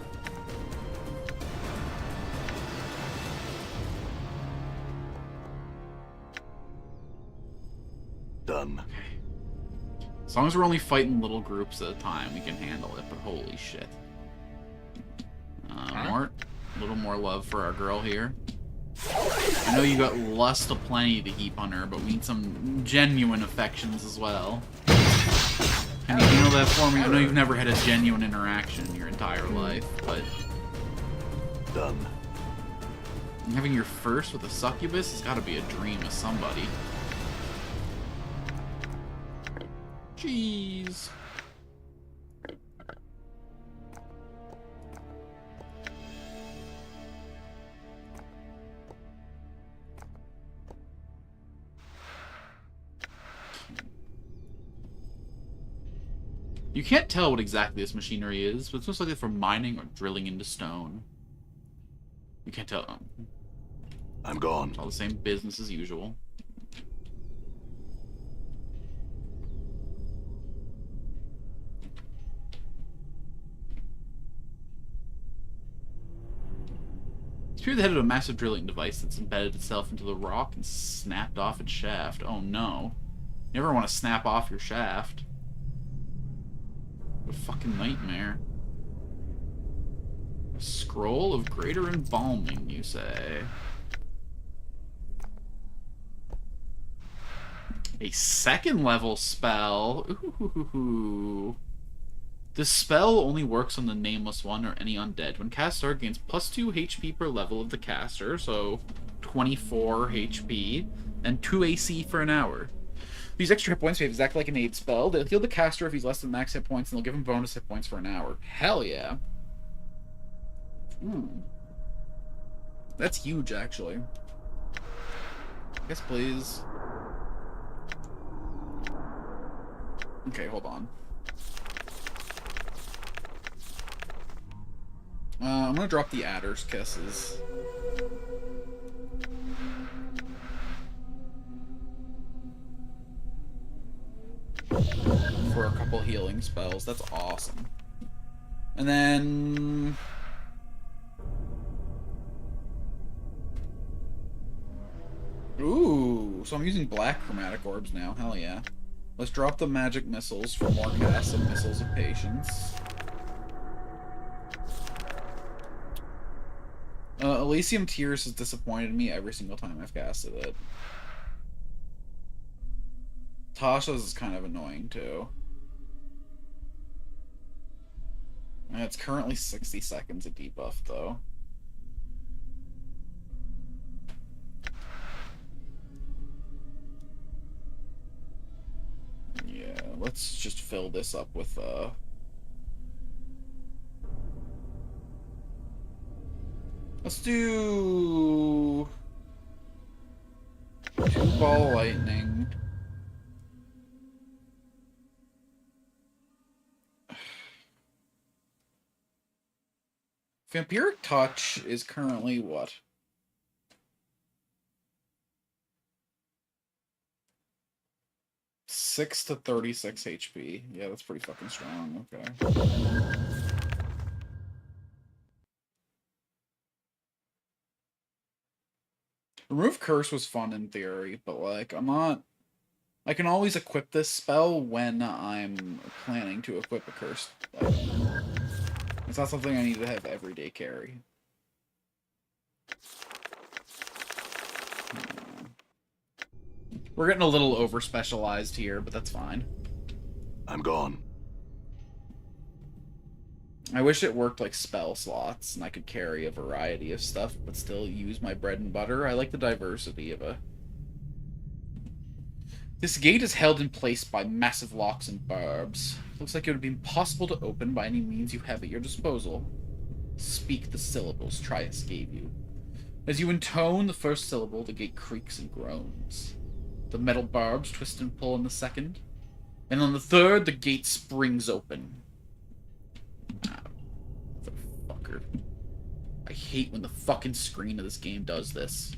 [SPEAKER 2] Done.
[SPEAKER 1] As long as we're only fighting little groups at a time, we can handle it, but holy shit. Mort, a little more love for our girl here. I know you got lust aplenty to heap on her, but we need some genuine affections as well. Can you handle that for me? I know you've never had a genuine interaction in your entire life, but...
[SPEAKER 2] Done.
[SPEAKER 1] having your first with a succubus has got to be a dream of somebody. Jeez. You can't tell what exactly this machinery is, but it's most likely for mining or drilling into stone. You can't tell.
[SPEAKER 2] I'm gone.
[SPEAKER 1] All the same business as usual. Spearheaded a massive drilling device that's embedded itself into the rock and snapped off its shaft. Oh no. You never want to snap off your shaft. What a fucking nightmare. A scroll of greater embalming, you say? A second level spell? Ooh. This spell only works on the Nameless One or any undead. When cast, it gains +2 HP per level of the caster, so 24 HP, and 2 AC for an hour. These extra hit points behave exactly like an aid spell. They'll heal the caster if he's less than max hit points, and they'll give him bonus hit points for an hour. Hell yeah. That's huge, actually. Yes, please. Okay, hold on. I'm gonna drop the Adder's Kisses. For a couple healing spells. That's awesome. And then... Ooh, so I'm using black chromatic orbs now. Hell yeah. Let's drop the magic missiles for more casts of Missiles of Patience. Elysium Tears has disappointed me every single time I've casted it. Tasha's is kind of annoying too. And it's currently 60 seconds of debuff though. Yeah, let's just fill this up with let's do 2-ball lightning. Vampiric Touch is currently what? Six to 36 HP. Yeah, that's pretty fucking strong. Okay. Remove Curse was fun in theory, but like, I'm not... I can always equip this spell when I'm planning to equip a Curse item. It's not something I need to have everyday carry. We're getting a little over-specialized here, but that's fine.
[SPEAKER 2] I'm gone.
[SPEAKER 1] I wish it worked like spell slots, and I could carry a variety of stuff, but still use my bread and butter. I like the diversity of a... This gate is held in place by massive locks and barbs. Looks like it would be impossible to open by any means you have at your disposal. Speak the syllables Trias gave you. As you intone the first syllable, the gate creaks and groans. The metal barbs twist and pull on the second, and on the third, the gate springs open. Ah, motherfucker. I hate when the fucking screen of this game does this.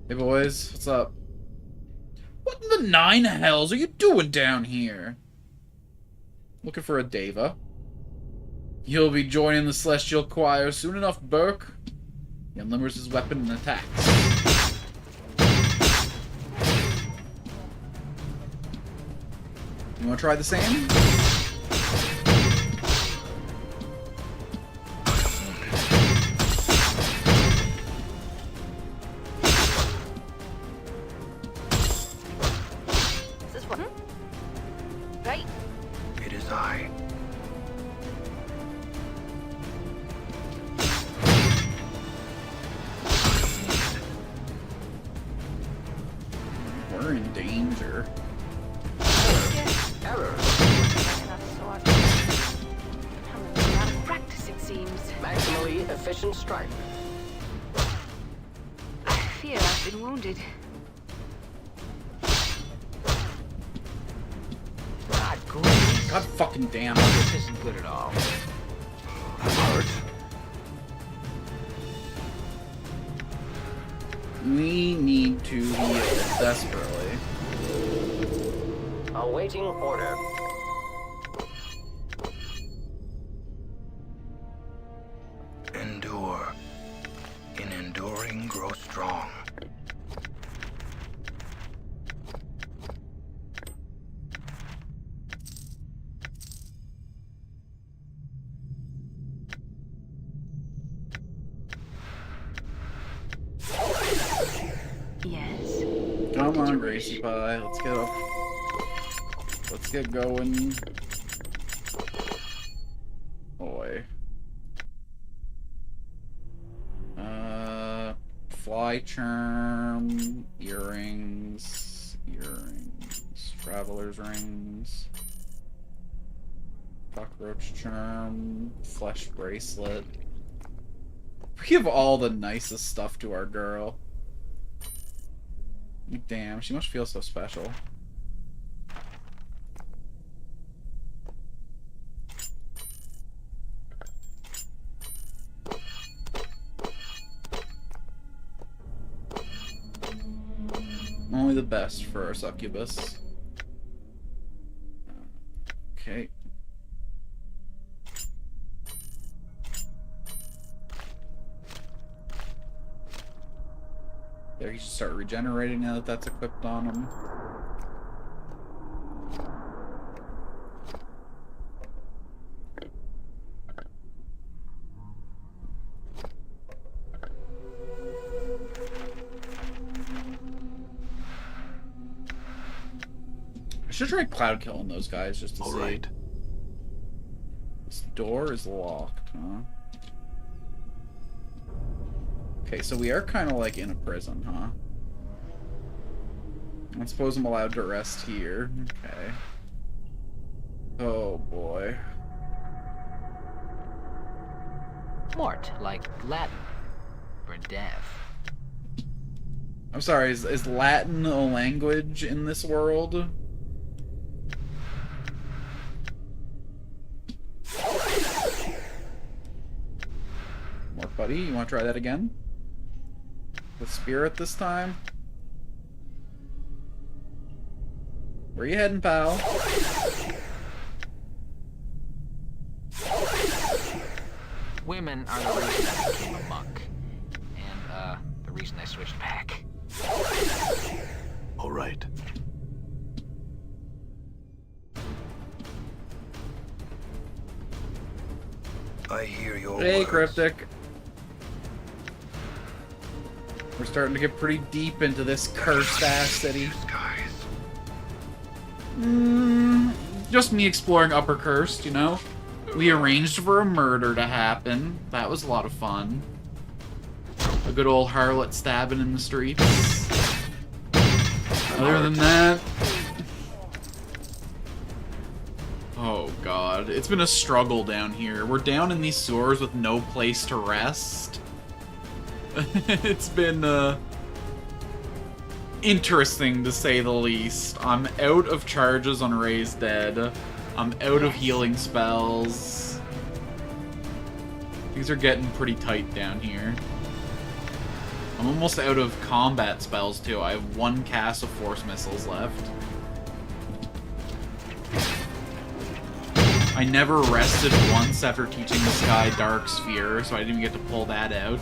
[SPEAKER 1] Hey boys, what's up? What in the 9 hells are you doing down here? Looking for a Deva. You'll be joining the Celestial Choir soon enough, Burke. He unlimbers his weapon and attacks. You wanna try the same?
[SPEAKER 4] Is this one? Right?
[SPEAKER 5] It is I.
[SPEAKER 1] We're in danger.
[SPEAKER 3] Error.
[SPEAKER 4] I'm running out of practice, it seems.
[SPEAKER 3] Maximally efficient strike.
[SPEAKER 4] I fear I've been wounded.
[SPEAKER 1] God fucking damn it.
[SPEAKER 5] This isn't good at all.
[SPEAKER 2] I'm hurt.
[SPEAKER 1] We need to heal desperately.
[SPEAKER 3] Awaiting order.
[SPEAKER 5] Endure. In enduring, grow strong.
[SPEAKER 4] Yes.
[SPEAKER 1] Come on, Gracie Pie. Let's get up. Let's get going. Boy. Fly charm, earrings, traveler's rings, cockroach charm, flesh bracelet. We give all the nicest stuff to our girl. Damn, she must feel so special. Only the best for our succubus. Okay. There, he should start regenerating now that that's equipped on him. I should try cloud killing those guys just to see.
[SPEAKER 2] All right.
[SPEAKER 1] This door is locked, huh? Okay, so we are kind of like in a prison, huh? I suppose I'm allowed to rest here. Okay. Oh boy.
[SPEAKER 5] Mort, like Latin for death.
[SPEAKER 1] I'm sorry, is Latin a language in this world? Mort, buddy, you want to try that again? With spirit this time? Where you heading, pal?
[SPEAKER 5] Women are the reason I became a monk. And, the reason I switched back.
[SPEAKER 2] All right.
[SPEAKER 5] I hear your
[SPEAKER 1] Hey,
[SPEAKER 5] words.
[SPEAKER 1] Cryptic. We're starting to get pretty deep into this cursed ass city. Just me exploring Upper Curst, you know? We arranged for a murder to happen. That was a lot of fun. A good old harlot stabbing in the streets. Other than that... Oh god, it's been a struggle down here. We're down in these sewers with no place to rest. It's been, interesting to say the least. I'm out of charges on Raised Dead. I'm out of healing spells. Things are getting pretty tight down here. I'm almost out of combat spells too. I have one cast of force missiles left. I never rested once after teaching this guy Dark Sphere, so I didn't even get to pull that out.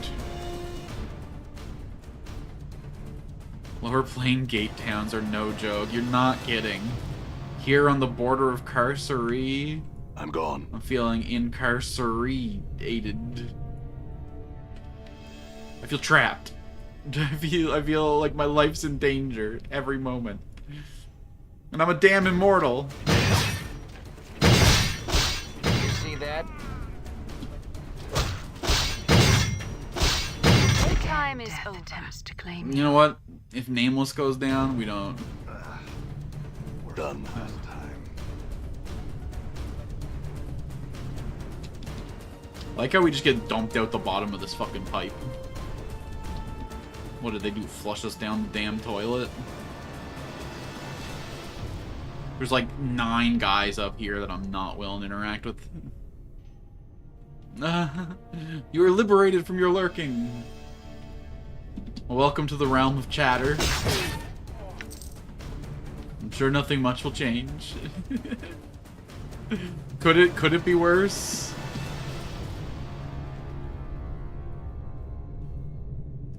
[SPEAKER 1] Lower Plane gate towns are no joke. You're not kidding. Here on the border of Carcery,
[SPEAKER 2] I'm gone.
[SPEAKER 1] I'm feeling incarcerated. I feel trapped. I feel like my life's in danger every moment. And I'm a damn immortal.
[SPEAKER 5] You see that?
[SPEAKER 4] The time is over to claim
[SPEAKER 1] You know what? If Nameless goes down, we don't.
[SPEAKER 2] We're done.
[SPEAKER 1] Like how we just get dumped out the bottom of this fucking pipe. What did they do? Flush us down the damn toilet? There's like 9 guys up here that I'm not willing to interact with. You are liberated from your lurking. Welcome to the realm of chatter. I'm sure nothing much will change. Could it be worse?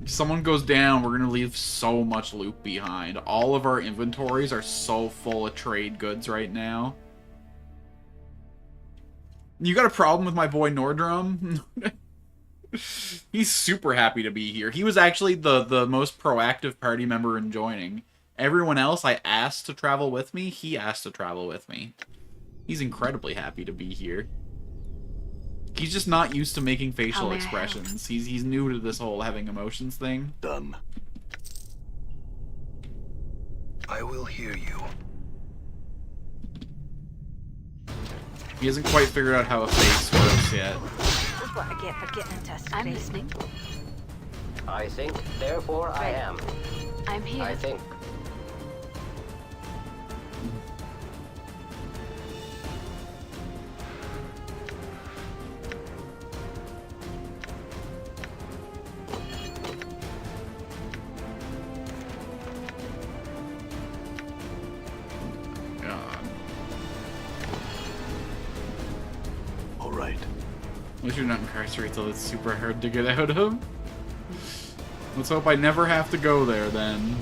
[SPEAKER 1] If someone goes down, we're gonna leave so much loot behind. All of our inventories are so full of trade goods right now. You got a problem with my boy Nordrum? He's super happy to be here. He was actually the most proactive party member in joining. Everyone else I asked to travel with me, he asked to travel with me. He's incredibly happy to be here. He's just not used to making facial expressions. He's new to this whole having emotions thing.
[SPEAKER 2] Done. I will hear you.
[SPEAKER 1] He hasn't quite figured out how a face works yet.
[SPEAKER 4] This is what I get for getting into space. I'm listening.
[SPEAKER 3] I think, therefore I am.
[SPEAKER 4] I'm here.
[SPEAKER 3] I think.
[SPEAKER 1] At least you're not incarcerated, so it's super hard to get out of. Let's hope I never have to go there, then.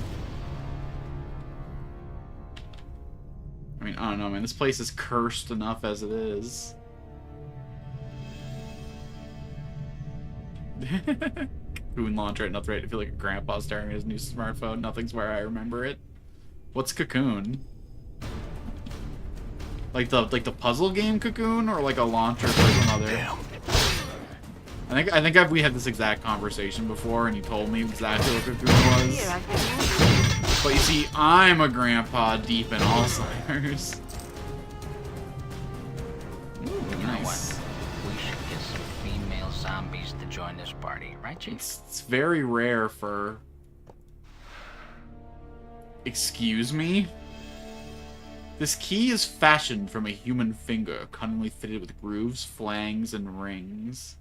[SPEAKER 1] I mean, I don't know, man. This place is cursed enough as it is. Cocoon launcher at enough rate to feel like a grandpa staring at his new smartphone. Nothing's where I remember it. What's Cocoon? Like the puzzle game Cocoon, or like a launcher for some other?
[SPEAKER 2] Damn.
[SPEAKER 1] I think we had this exact conversation before, and you told me exactly what Cocoon was. But you see, I'm a grandpa deep in Alzheimer's. Ooh,
[SPEAKER 5] You know
[SPEAKER 1] nice.
[SPEAKER 5] what? We should get some female zombies to join this party, right, Chief?
[SPEAKER 1] It's very rare for... Excuse me? This key is fashioned from a human finger, cunningly fitted with grooves, flangs, and rings.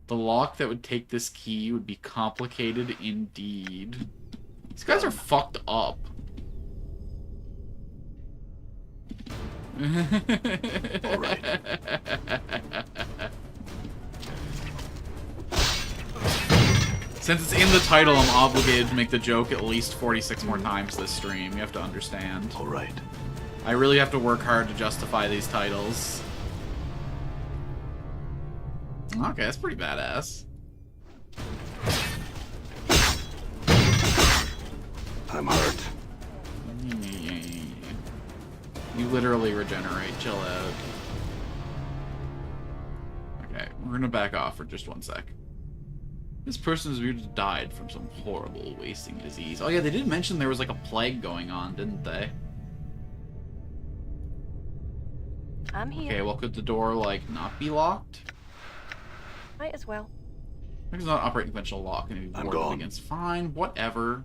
[SPEAKER 1] The lock that would take this key would be complicated indeed. These guys are fucked up.
[SPEAKER 2] All right.
[SPEAKER 1] Since it's in the title, I'm obligated to make the joke at least 46 more times this stream. You have to understand.
[SPEAKER 2] All right.
[SPEAKER 1] I really have to work hard to justify these titles. Okay, that's pretty badass.
[SPEAKER 2] I'm hurt.
[SPEAKER 1] You literally regenerate. Chill out. Okay, we're gonna back off for just 1 sec. This person is viewed to have died from some horrible wasting disease. Oh yeah, they did mention there was like a plague going on, didn't they?
[SPEAKER 4] I'm here.
[SPEAKER 1] Okay, well, could the door, like, not be locked?
[SPEAKER 4] Might as well.
[SPEAKER 1] It's not operating conventional lock and
[SPEAKER 2] I'm
[SPEAKER 1] warded
[SPEAKER 2] gone.
[SPEAKER 1] against. Fine, whatever.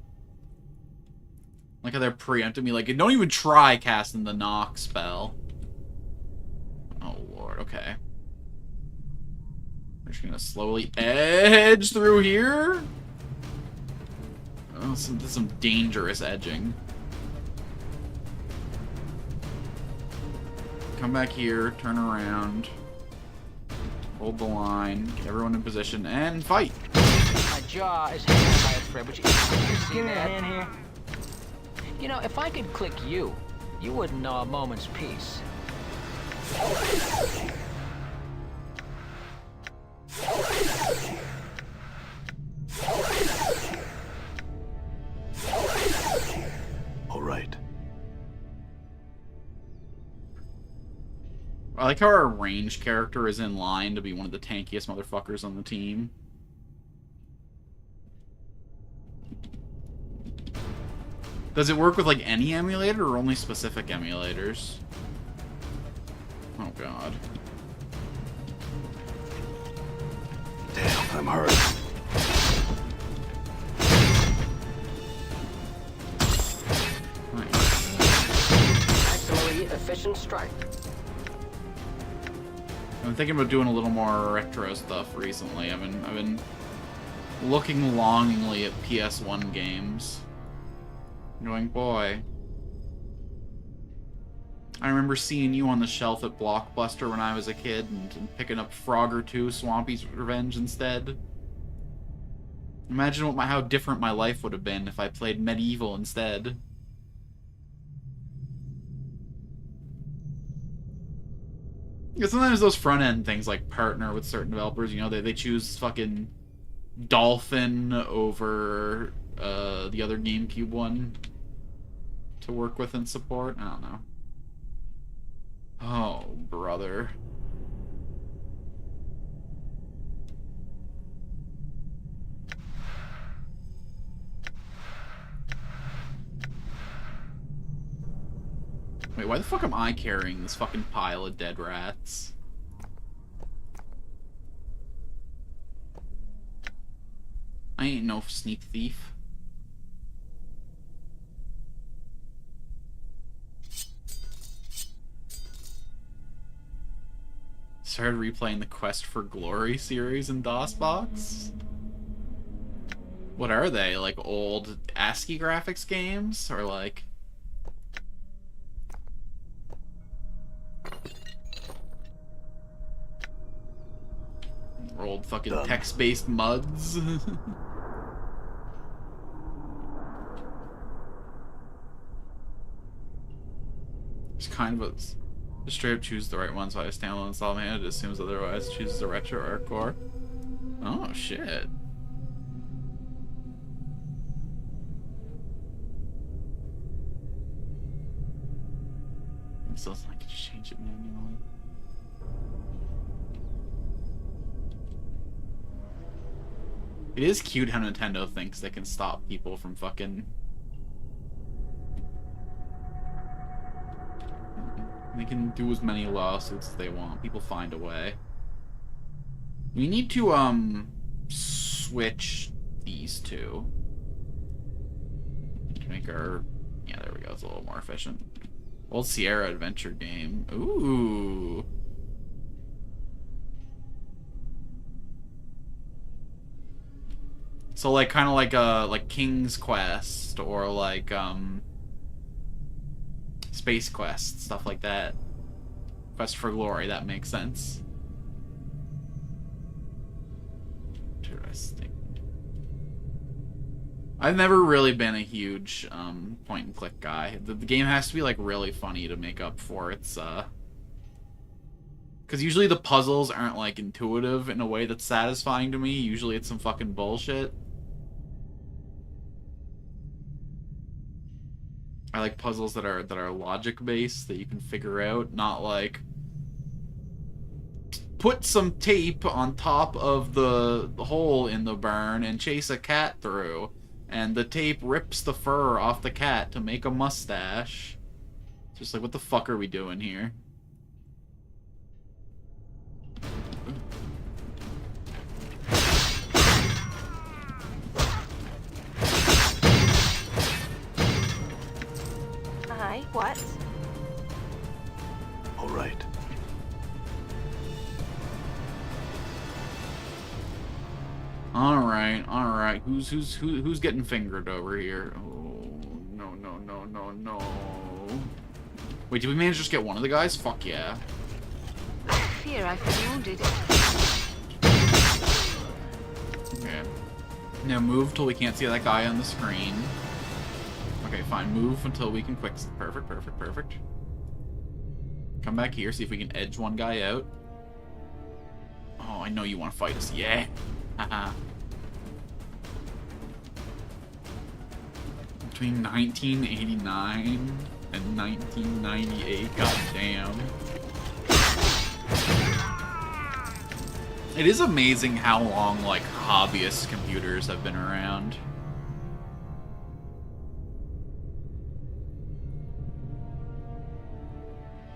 [SPEAKER 1] Like how they're preempting me, like, don't even try casting the knock spell. Oh lord, okay. We're just gonna slowly edge through here. Oh, this is some dangerous edging. Come back here, turn around. Hold the line, get everyone in position, and fight!
[SPEAKER 5] My jaw is hanging by a thread, but you see that? Here. You know, if I could click you, you wouldn't know a moment's peace.
[SPEAKER 2] All right.
[SPEAKER 1] I like how our ranged character is in line to be one of the tankiest motherfuckers on the team. Does it work with, like, any emulator or only specific emulators? Oh, God.
[SPEAKER 2] Damn, I'm hurt.
[SPEAKER 1] Nice.
[SPEAKER 3] efficient strike.
[SPEAKER 1] I'm thinking about doing a little more retro stuff recently. I've been looking longingly at PS1 games. Going, boy. I remember seeing you on the shelf at Blockbuster when I was a kid and picking up Frogger 2, Swampy's Revenge instead. Imagine how different my life would have been if I played Medieval instead. Yeah, sometimes those front-end things like partner with certain developers, you know, they choose fucking Dolphin over the other GameCube one to work with and support. I don't know. Oh, brother. Wait, why the fuck am I carrying this fucking pile of dead rats? I ain't no sneak thief. Started replaying the Quest for Glory series in DOSBox? What are they? Like old ASCII graphics games? Or like... old fucking text-based MUDs? It's kind of a... Just straight up choose the right one, so I stand alone installment. It assumes otherwise chooses the retro or core. Oh, shit. It still doesn't like to change it manually. It is cute how Nintendo thinks they can stop people from fucking... They can do as many lawsuits as they want. People find a way. We need to, switch these two. To make our... Yeah, there we go. It's a little more efficient. Old Sierra adventure game. Ooh. So, like, kind of like King's Quest, or like, Space Quest, stuff like that. Quest for Glory, that makes sense. Interesting. I've never really been a huge, point-and-click guy. The game has to be, like, really funny to make up for its, because usually the puzzles aren't, like, intuitive in a way that's satisfying to me. Usually it's some fucking bullshit. I like puzzles that are logic based, that you can figure out, not like put some tape on top of the hole in the barn and chase a cat through, and the tape rips the fur off the cat to make a mustache. It's just like, what the fuck are we doing here?
[SPEAKER 4] What?
[SPEAKER 2] All right.
[SPEAKER 1] All right. Who's getting fingered over here? Oh, no. Wait, did we manage to just get one of the guys? Fuck yeah.
[SPEAKER 4] I fear I've been wounded.
[SPEAKER 1] Okay. Now move till we can't see that guy on the screen. Okay, fine. Move until we can quick... Perfect. Come back here, see if we can edge one guy out. Oh, I know you want to fight us. Yeah. Haha. Between 1989 and 1998, goddamn. It is amazing how long, like, hobbyist computers have been around.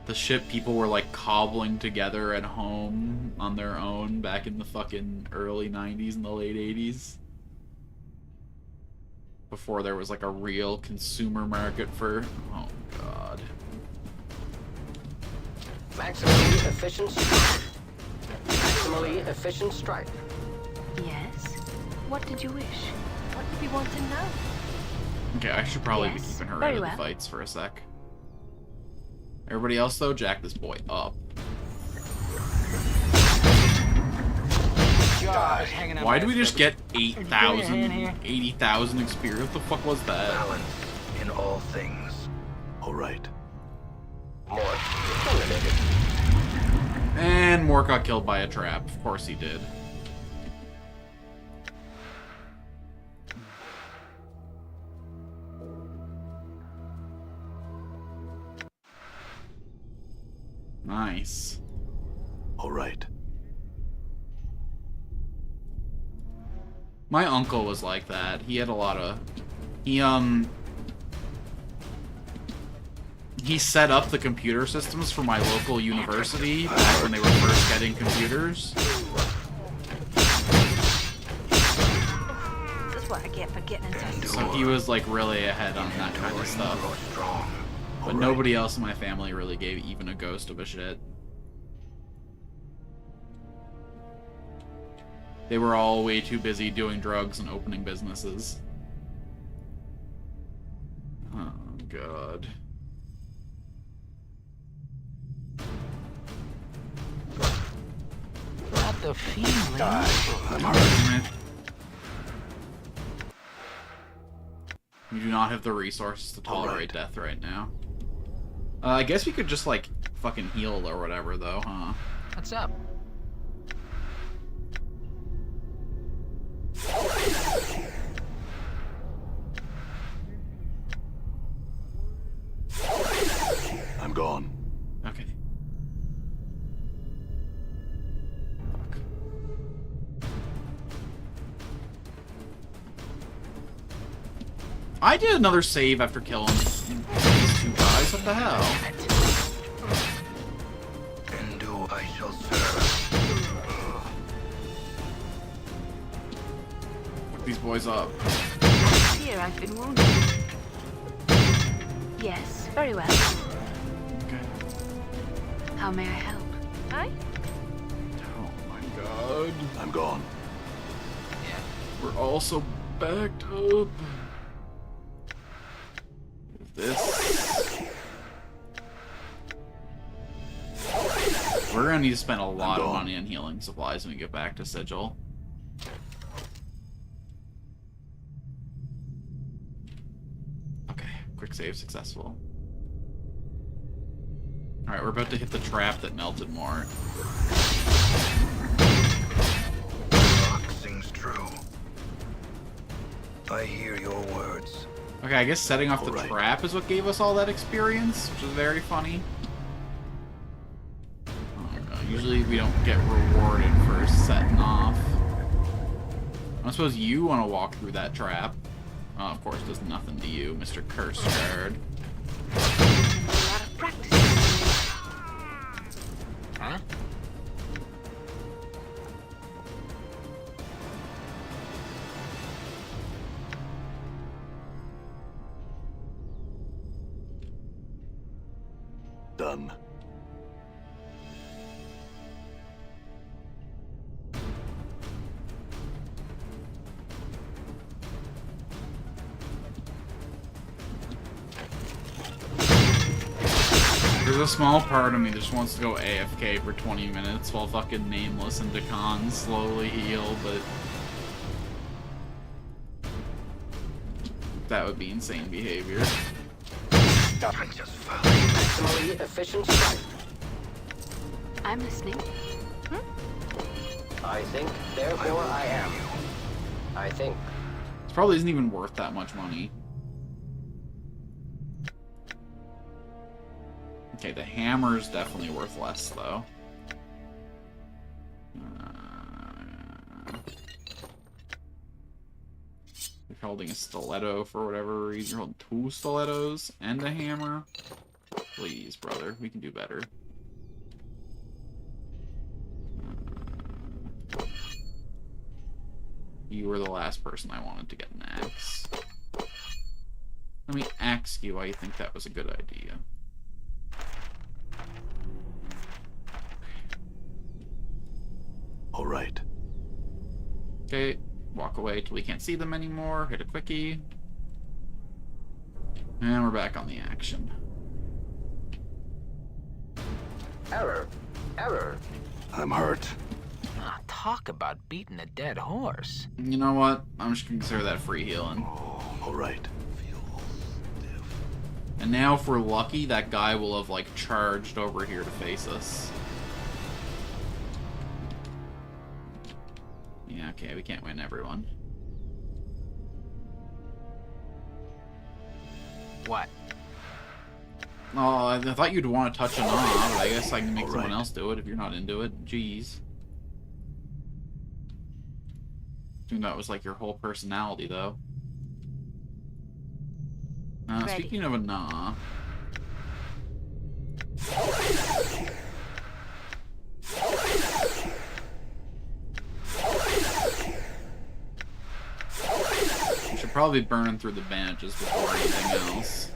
[SPEAKER 1] The shit people were, like, cobbling together at home on their own back in the fucking early 90s and the late 80s. Before there was, like, a real consumer market for... Oh, God.
[SPEAKER 3] Maximally efficient strike. Maximally efficient strike.
[SPEAKER 4] Yes? What did you wish? What did you want to know?
[SPEAKER 1] Okay, I should probably be
[SPEAKER 4] Yes,
[SPEAKER 1] keeping her out
[SPEAKER 4] very
[SPEAKER 1] of the
[SPEAKER 4] well.
[SPEAKER 1] fights for a sec. Everybody else, though, jack this boy up.
[SPEAKER 5] Jaw is hanging out
[SPEAKER 1] Why
[SPEAKER 5] by
[SPEAKER 1] do
[SPEAKER 5] a
[SPEAKER 1] we just
[SPEAKER 5] thread.
[SPEAKER 1] get
[SPEAKER 5] Would you give me a hand
[SPEAKER 1] 8,000,
[SPEAKER 5] here?
[SPEAKER 1] 80,000 experience? What the fuck was that?
[SPEAKER 2] Balance in all things. All right.
[SPEAKER 3] More. Eliminated.
[SPEAKER 1] And Mort got killed by a trap. Of course he did. Nice.
[SPEAKER 2] All right.
[SPEAKER 1] My uncle was like that. He had a lot of... He set up the computer systems for my local university back when they were first getting computers.
[SPEAKER 4] This is what I get for getting into
[SPEAKER 1] So he was like really ahead on that kind of stuff.
[SPEAKER 2] Strong.
[SPEAKER 1] But nobody else in my family really gave even a ghost of a shit. They were all way too busy doing drugs and opening businesses. Oh, God.
[SPEAKER 5] Not the feeling.
[SPEAKER 2] I'm hurt.
[SPEAKER 1] You do not have the resources to tolerate
[SPEAKER 2] Alright.
[SPEAKER 1] death right now. I guess we could just, like, fucking heal or whatever, though, huh?
[SPEAKER 5] What's up?
[SPEAKER 2] I'm gone.
[SPEAKER 1] Okay. Fuck. I did another save after killing these two guys. What the hell?
[SPEAKER 2] And do I shall serve.
[SPEAKER 1] Fuck these boys up.
[SPEAKER 4] here. I've been wounded. Yes, very well.
[SPEAKER 1] Okay.
[SPEAKER 4] How may I help? I?
[SPEAKER 1] Oh my god.
[SPEAKER 2] I'm gone.
[SPEAKER 1] We're all so backed up. This. We're gonna need to spend a lot of
[SPEAKER 2] gone.
[SPEAKER 1] money on healing supplies when we get back to Sigil. Okay, quick save successful. Alright, we're about to hit the trap that melted more.
[SPEAKER 2] Rock sings true. I hear your words.
[SPEAKER 1] Okay, I guess setting off the
[SPEAKER 2] Alright.
[SPEAKER 1] trap is what gave us all that experience, which is very funny. Oh my god, usually we don't get rewarded for setting off. I suppose you want to walk through that trap. Oh, of course, does nothing to you, Mr. Curst guard.
[SPEAKER 4] A lot of practice.
[SPEAKER 5] Huh?
[SPEAKER 2] Done.
[SPEAKER 1] There's a small part of me that just wants to go AFK for 20 minutes while fucking Nameless and Dakan slowly heal, but... that would be insane behavior.
[SPEAKER 2] I just fell.
[SPEAKER 3] Maximally efficient strike.
[SPEAKER 4] I'm listening.
[SPEAKER 3] I think, therefore I am. I think.
[SPEAKER 1] This probably isn't even worth that much money. Okay, the hammer's definitely worth less, though. You're holding a stiletto for whatever reason. You're holding 2 stilettos and a hammer. Please, brother, we can do better. You were the last person I wanted to get an axe. Let me ask you why you think that was a good idea. Okay, walk away till we can't see them anymore. Hit a quickie. And we're back on the action.
[SPEAKER 3] Error. Error.
[SPEAKER 2] I'm hurt.
[SPEAKER 5] Ah, talk about beating a dead horse.
[SPEAKER 1] You know what? I'm just gonna consider that free healing.
[SPEAKER 2] Oh, all right. Feel stiff.
[SPEAKER 1] And now, if we're lucky, that guy will have, like, charged over here to face us. Yeah, okay, we can't win everyone.
[SPEAKER 5] What?
[SPEAKER 1] Oh, I thought you'd want to touch a knob, but I guess I can make someone
[SPEAKER 2] Alright.
[SPEAKER 1] else do it if you're not into it. Jeez. I think that was like your whole personality, though.
[SPEAKER 4] Ready.
[SPEAKER 1] Speaking of a nah. You should probably be burning through the bandages before anything else.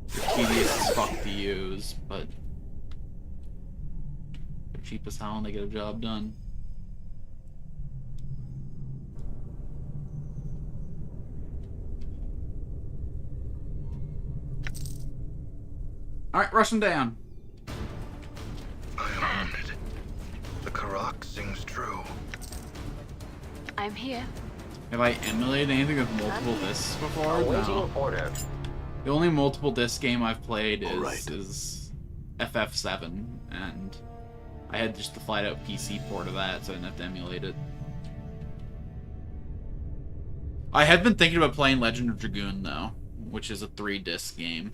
[SPEAKER 1] They're tedious as fuck to use, but they're cheap as hell and they get a job done. Alright, rush them down.
[SPEAKER 2] I am haunted. The Karak sings true.
[SPEAKER 4] I'm here.
[SPEAKER 1] Have I emulated anything with multiple discs before?
[SPEAKER 3] Awaiting
[SPEAKER 1] No.
[SPEAKER 3] order.
[SPEAKER 1] The only multiple disc game I've played
[SPEAKER 2] Alright.
[SPEAKER 1] is FF7, and I had just the flat out PC port of that, so I didn't have to emulate it. I had been thinking about playing Legend of Dragoon, though, which is a 3-disc game.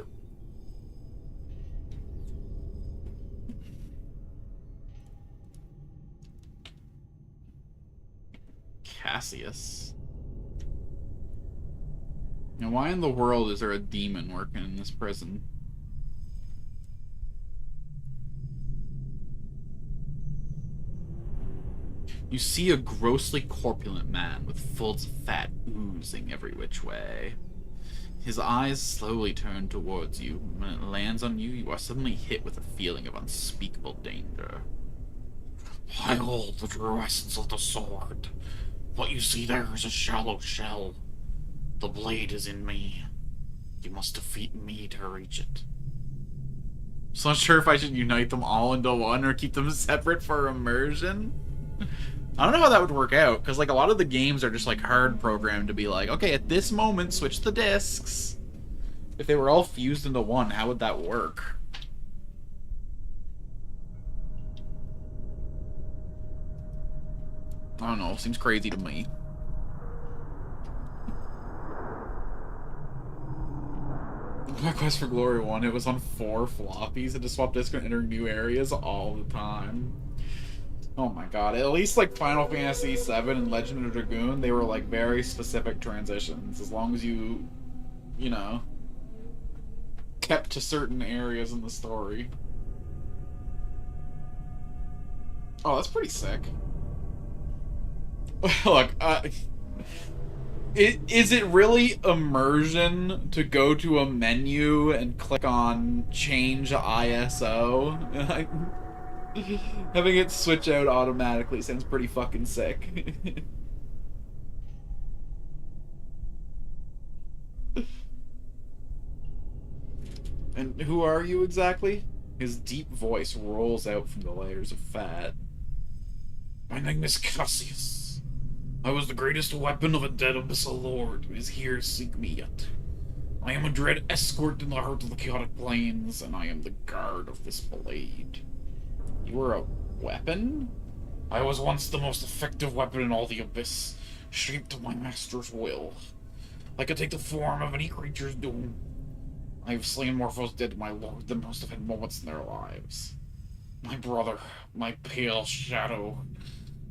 [SPEAKER 1] Cassius. Now, why in the world is there a demon working in this prison? You see a grossly corpulent man with folds of fat oozing every which way. His eyes slowly turn towards you. When it lands on you, you are suddenly hit with a feeling of unspeakable danger. I hold the true essence of the sword. What you see there is a shallow shell. The blade is in me. You must defeat me to reach it. So I'm not sure if I should unite them all into one or keep them separate for immersion. I don't know how that would work out, because like a lot of the games are just like hard programmed to be like, okay, at this moment, switch the discs. If they were all fused into one, how would that work? I don't know, seems crazy to me. My Quest for Glory 1, it was on 4 floppies and to swap disc and enter new areas all the time. Oh my god, at least like Final Fantasy VII and Legend of Dragoon, they were like very specific transitions. As long as you know, kept to certain areas in the story. Oh, that's pretty sick. Look, is it really immersion to go to a menu and click on change ISO? Having it switch out automatically sounds pretty fucking sick. And who are you exactly? His deep voice rolls out from the layers of fat. My name is Cassius. I was the greatest weapon of a dead abyssal lord who is here to seek me yet. I am a dread escort in the heart of the chaotic plains, and I am the guard of this blade. You were a weapon? I was once the most effective weapon in all the abyss, shaped to my master's will. I could take the form of any creature's doom. I have slain more foes dead to my lord than most have had moments in their lives. My brother, my pale shadow,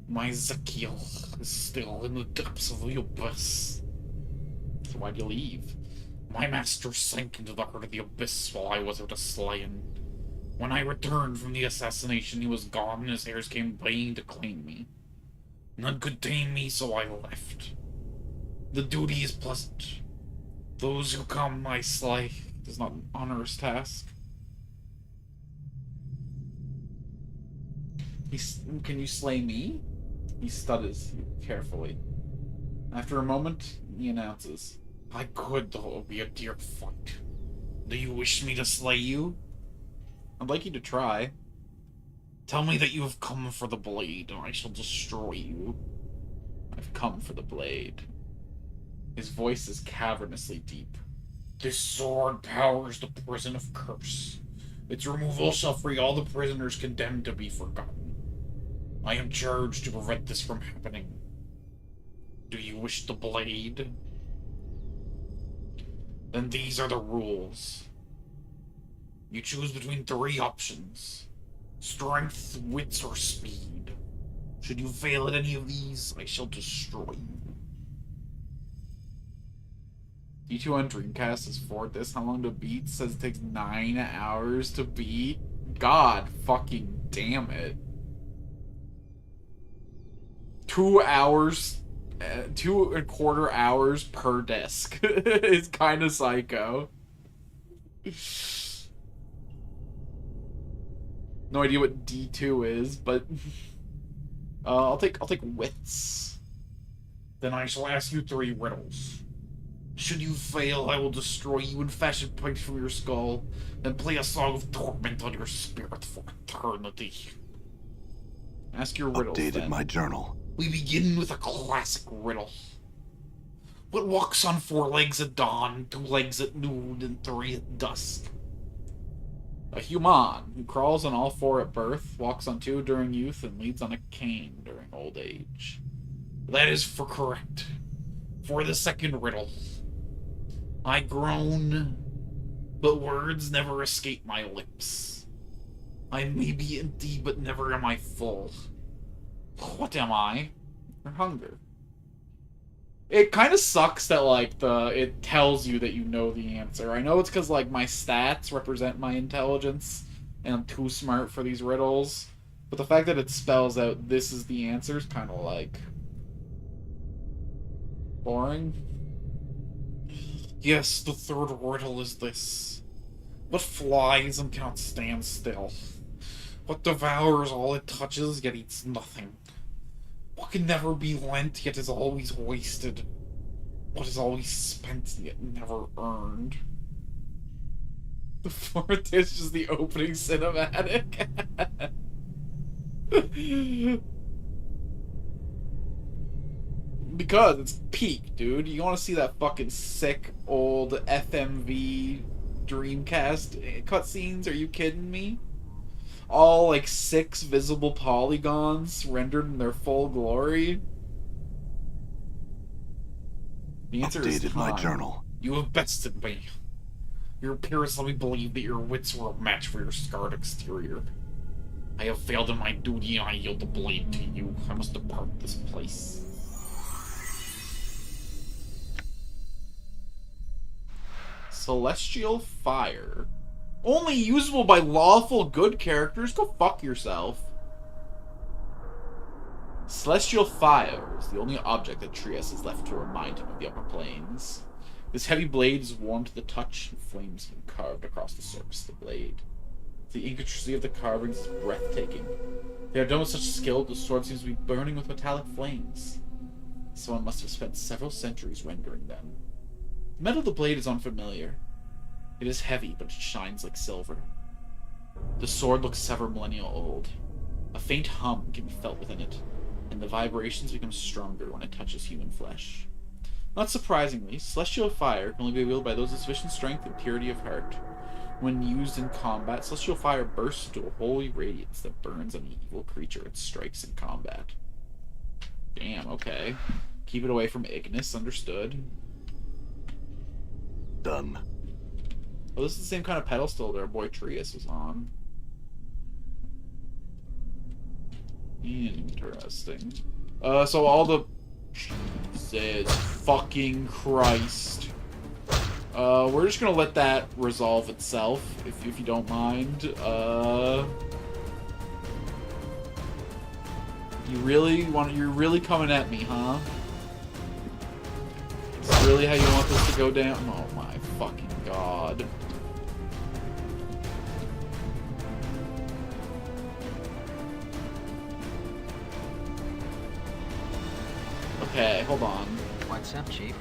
[SPEAKER 1] my Zekiel is still in the depths of the abyss. So why'd you leave? My master sank into the heart of the abyss while I was out a slaying. When I returned from the assassination, he was gone and his heirs came baying to claim me. None could tame me, so I left. The duty is pleasant. Those who come I slay. It is not an onerous task. Can you slay me? He studies you carefully. After a moment, he announces, I could, though, be a dear fight. Do you wish me to slay you? I'd like you to try. Tell me that you have come for the blade, or I shall destroy you. I've come for the blade. His voice is cavernously deep. This sword powers the prison of Curst. Its removal shall free all the prisoners condemned to be forgotten. I am charged to prevent this from happening. Do you wish the blade? Then these are the rules. You choose between 3 options. Strength, wits, or speed. Should you fail at any of these, I shall destroy you. D2 on Dreamcast is for this. How long to beat? Says it takes 9 hours to beat. God fucking damn it. 2 hours, 2.25 hours per disc. It's kind of psycho. No idea what D2 is, but I'll take wits. Then I shall ask you 3 riddles. Should you fail, I will destroy you and fashion pipes from your skull, then play a song of torment on your spirit for eternity. Ask your riddles,
[SPEAKER 2] Updated
[SPEAKER 1] then.
[SPEAKER 2] my journal.
[SPEAKER 1] We begin with a classic riddle. What walks on 4 legs at dawn, 2 legs at noon, and 3 at dusk? A human who crawls on all 4 at birth, walks on 2 during youth, and leads on a cane during old age. That is for correct. For the second riddle. I groan, but words never escape my lips. I may be empty, but never am I full. What am I? Or hunger. It kind of sucks that, like, it tells you that you know the answer. I know it's because, like, my stats represent my intelligence, and I'm too smart for these riddles. But the fact that it spells out this is the answer is kind of, like, boring. Yes, the third riddle is this. What flies and cannot stand still? What devours all it touches, yet eats nothing? What can never be lent, yet is always wasted? What is always spent, yet never earned? The 4th is just the opening cinematic. Because it's peak, dude. You want to see that fucking sick old FMV Dreamcast cutscenes? Are you kidding me? All like 6 visible polygons rendered in their full glory. The answer is
[SPEAKER 2] Updated my journal.
[SPEAKER 1] You have bested me. Your appearance let me believe that your wits were a match for your scarred exterior. I have failed in my duty and I yield the blade to you. I must depart this place. Celestial Fire. Only usable by lawful good characters? Go fuck yourself. Celestial Fire is the only object that Trias has left to remind him of the upper planes. This heavy blade is warm to the touch, and flames have been carved across the surface of the blade. The intricacy of the carvings is breathtaking. They are done with such skill that the sword seems to be burning with metallic flames. Someone must have spent several centuries rendering them. The metal of the blade is unfamiliar. It is heavy, but it shines like silver. The sword looks several millennia old. A faint hum can be felt within it, and the vibrations become stronger when it touches human flesh. Not surprisingly, Celestial Fire can only be wielded by those of sufficient strength and purity of heart. When used in combat, Celestial Fire bursts into a holy radiance that burns any evil creature it strikes in combat. Damn, okay. Keep it away from Ignis, understood.
[SPEAKER 2] Done.
[SPEAKER 1] Oh, this is the same kind of pedestal that our boy Trias was on. Interesting. So all the... Jesus fucking Christ. We're just gonna let that resolve itself, if you don't mind. You're really coming at me, huh? Is this really how you want this to go down? Oh my fucking god. Okay, hold on.
[SPEAKER 5] What's up, Chief?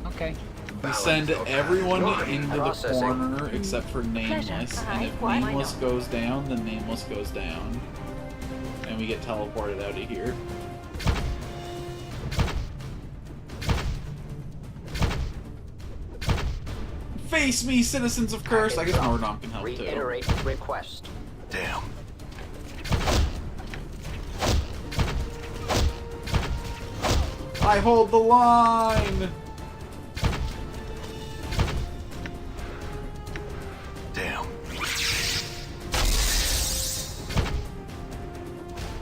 [SPEAKER 5] Okay.
[SPEAKER 1] We send everyone into the
[SPEAKER 3] Processing.
[SPEAKER 1] corner except for Nameless, and if
[SPEAKER 4] What?
[SPEAKER 1] Nameless goes down, then Nameless goes down. And we get teleported out of here. Face me, citizens of Curst! I guess Nordom can help too.
[SPEAKER 3] Reiterate request.
[SPEAKER 2] Damn.
[SPEAKER 1] I hold the line!
[SPEAKER 2] Damn.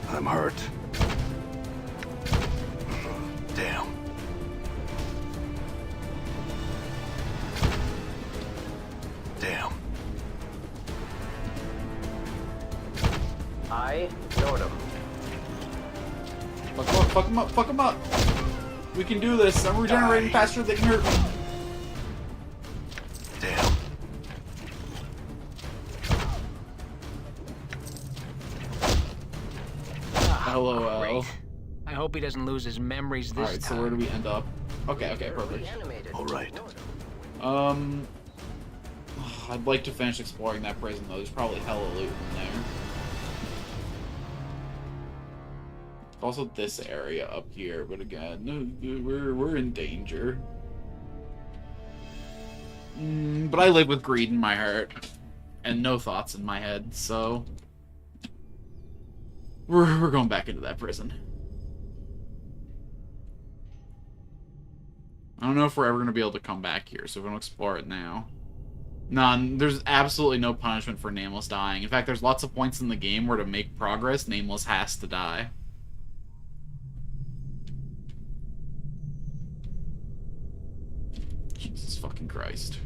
[SPEAKER 2] I'm hurt. Damn. Damn.
[SPEAKER 3] I, Nordum.
[SPEAKER 1] Fuck him up, fuck him up, fuck him up! We can do this. I'm regenerating faster than they can hurt me.
[SPEAKER 2] Damn.
[SPEAKER 1] LOL.
[SPEAKER 5] Great. I hope he doesn't lose his memories this
[SPEAKER 1] Alright, so
[SPEAKER 5] time.
[SPEAKER 1] where do we end up? Okay, perfect.
[SPEAKER 3] Reanimated.
[SPEAKER 2] All right.
[SPEAKER 3] Nordum.
[SPEAKER 1] I'd like to finish exploring that prison though. There's probably hella loot in there. Also this area up here, but again, we're in danger. But I live with greed in my heart and no thoughts in my head, so we're going back into that prison. I don't know if we're ever going to be able to come back here, so we're going to explore it now. None. There's absolutely no punishment for Nameless dying. In fact, there's lots of points in the game where to make progress, Nameless has to die. Jesus fucking Christ.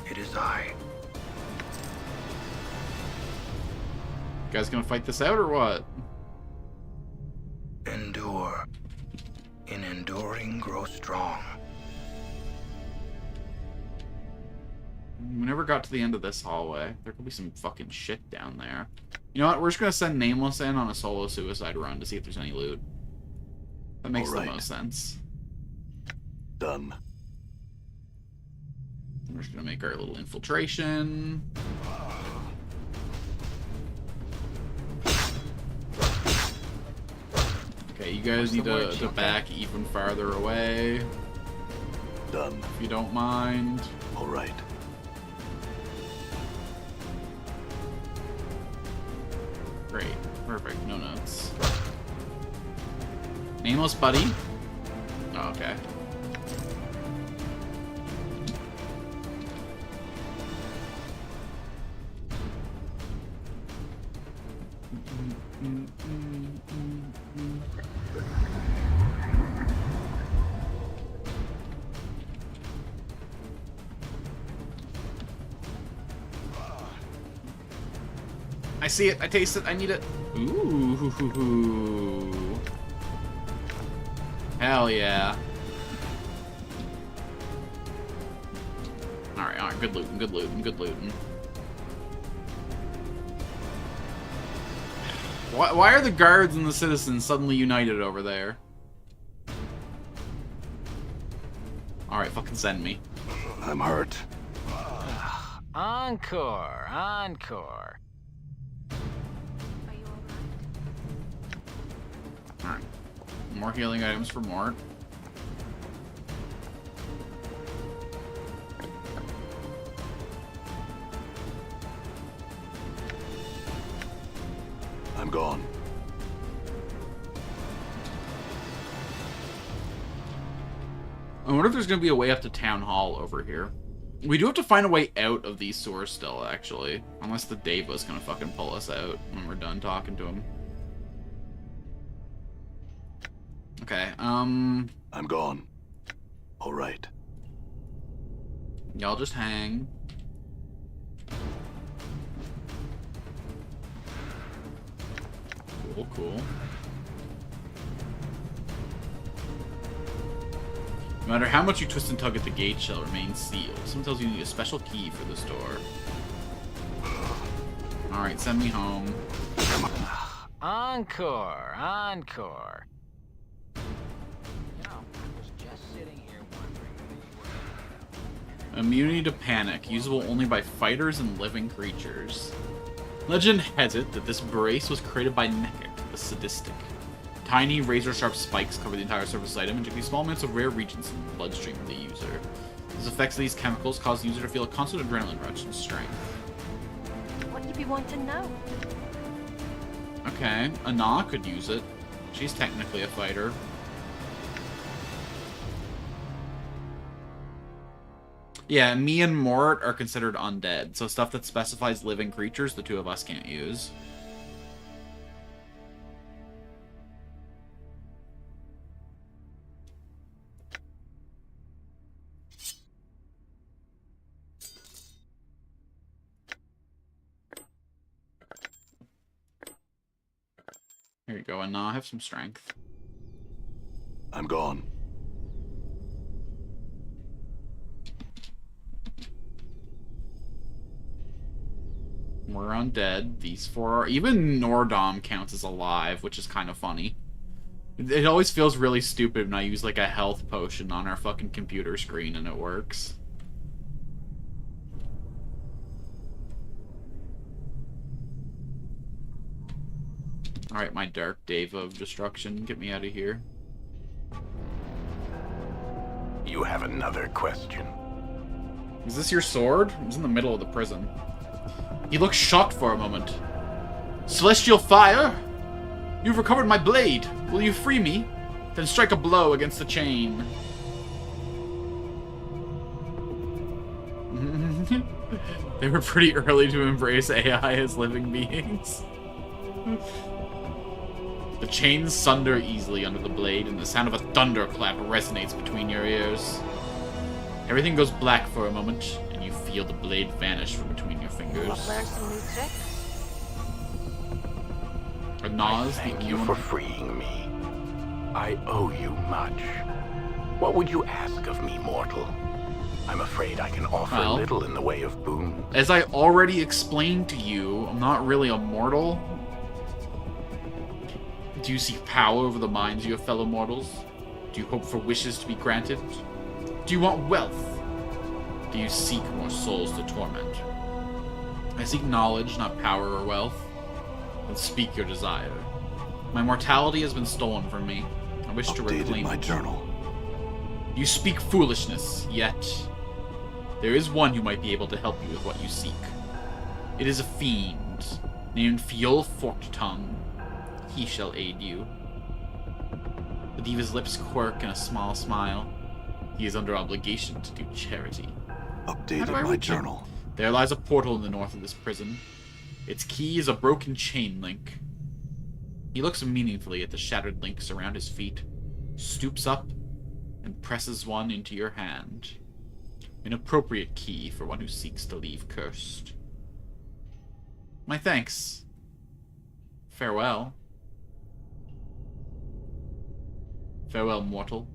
[SPEAKER 2] It is I.
[SPEAKER 1] You guys gonna fight this out or what?
[SPEAKER 2] Endure. In enduring, grow strong.
[SPEAKER 1] We never got to the end of this hallway. There could be some fucking shit down there. You know what? We're just gonna send Nameless in on a solo suicide run to see if there's any loot. That makes the
[SPEAKER 2] Alright.
[SPEAKER 1] most sense.
[SPEAKER 2] Done.
[SPEAKER 1] We're just gonna make our little infiltration. Okay, you guys need to back even farther away,
[SPEAKER 2] Done.
[SPEAKER 1] if you don't mind.
[SPEAKER 2] All right.
[SPEAKER 1] Great. Perfect. No notes. Nameless buddy? Oh, okay. I see it. I taste it. I need it. Ooh. Hell yeah. Alright. Good looting. Good looting. Good looting. Why are the guards and the citizens suddenly united over there? Alright, fucking send me.
[SPEAKER 2] I'm hurt.
[SPEAKER 5] Encore, encore.
[SPEAKER 4] Are you alright?
[SPEAKER 1] Alright. More healing items for Mort.
[SPEAKER 2] I'm gone.
[SPEAKER 1] I wonder if there's going to be a way up to Town Hall over here. We do have to find a way out of these sewers still, actually. Unless the Deva's going to fucking pull us out when we're done talking to him. Okay,
[SPEAKER 2] I'm gone. All right.
[SPEAKER 1] y'all just hang. Cool, cool. No matter how much you twist and tug at the gate shall remain sealed. Someone tells you need a special key for this door. Alright, send me home.
[SPEAKER 5] Encore, encore. You know, I was just sitting here wondering whether you were...
[SPEAKER 1] Immunity to panic, usable only by fighters and living creatures. Legend has it that this brace was created by Nekik, the sadistic. Tiny, razor-sharp spikes cover the entire surface item, injecting small amounts of rare reagents in the bloodstream of the user. The effects of these chemicals cause the user to feel a constant adrenaline rush and strength.
[SPEAKER 4] What do you be wanting to know?
[SPEAKER 1] Okay, Ana could use it. She's technically a fighter. Yeah, me and Mort are considered undead, so stuff that specifies living creatures, the two of us can't use. Here you go, and now I have some strength.
[SPEAKER 2] I'm gone.
[SPEAKER 1] We're undead. These four are... Even Nordom counts as alive, which is kind of funny. It always feels really stupid when I use, like, a health potion on our fucking computer screen and it works. Alright, my Dark Deva of Destruction. Get me out of here.
[SPEAKER 2] You have another question.
[SPEAKER 1] Is this your sword? It's in the middle of the prison. He looks shocked for a moment. Celestial fire? You've recovered my blade. Will you free me? Then strike a blow against the chain. They were pretty early to embrace AI as living beings. The chains sunder easily under the blade, and the sound of a thunderclap resonates between your ears. Everything goes black for a moment, and you feel the blade vanish from between your fingers.
[SPEAKER 4] Learn some new tricks?
[SPEAKER 1] Nas,
[SPEAKER 2] Thank you for freeing me. I owe you much. What would you ask of me, mortal? I'm afraid I can offer little in the way of boon.
[SPEAKER 1] As I already explained to you, I'm not really a mortal. Do you seek power over the minds of your fellow mortals? Do you hope for wishes to be granted? Do you want wealth? Do you seek more souls to torment? I seek knowledge, not power or wealth. Then speak your desire. My mortality has been stolen from me. I wish to reclaim
[SPEAKER 2] my
[SPEAKER 1] it.
[SPEAKER 2] journal.
[SPEAKER 1] You speak foolishness, yet there is one who might be able to help you with what you seek. It is a fiend named Fiol Forked Tongue. He shall aid you. The Diva's lips quirk in a small smile. He is under obligation to do charity.
[SPEAKER 2] Updated my journal.
[SPEAKER 1] There lies a portal in the north of this prison. Its key is a broken chain link. He looks meaningfully at the shattered links around his feet, stoops up, and presses one into your hand. An appropriate key for one who seeks to leave Curst. My thanks. Farewell. Farewell, mortal.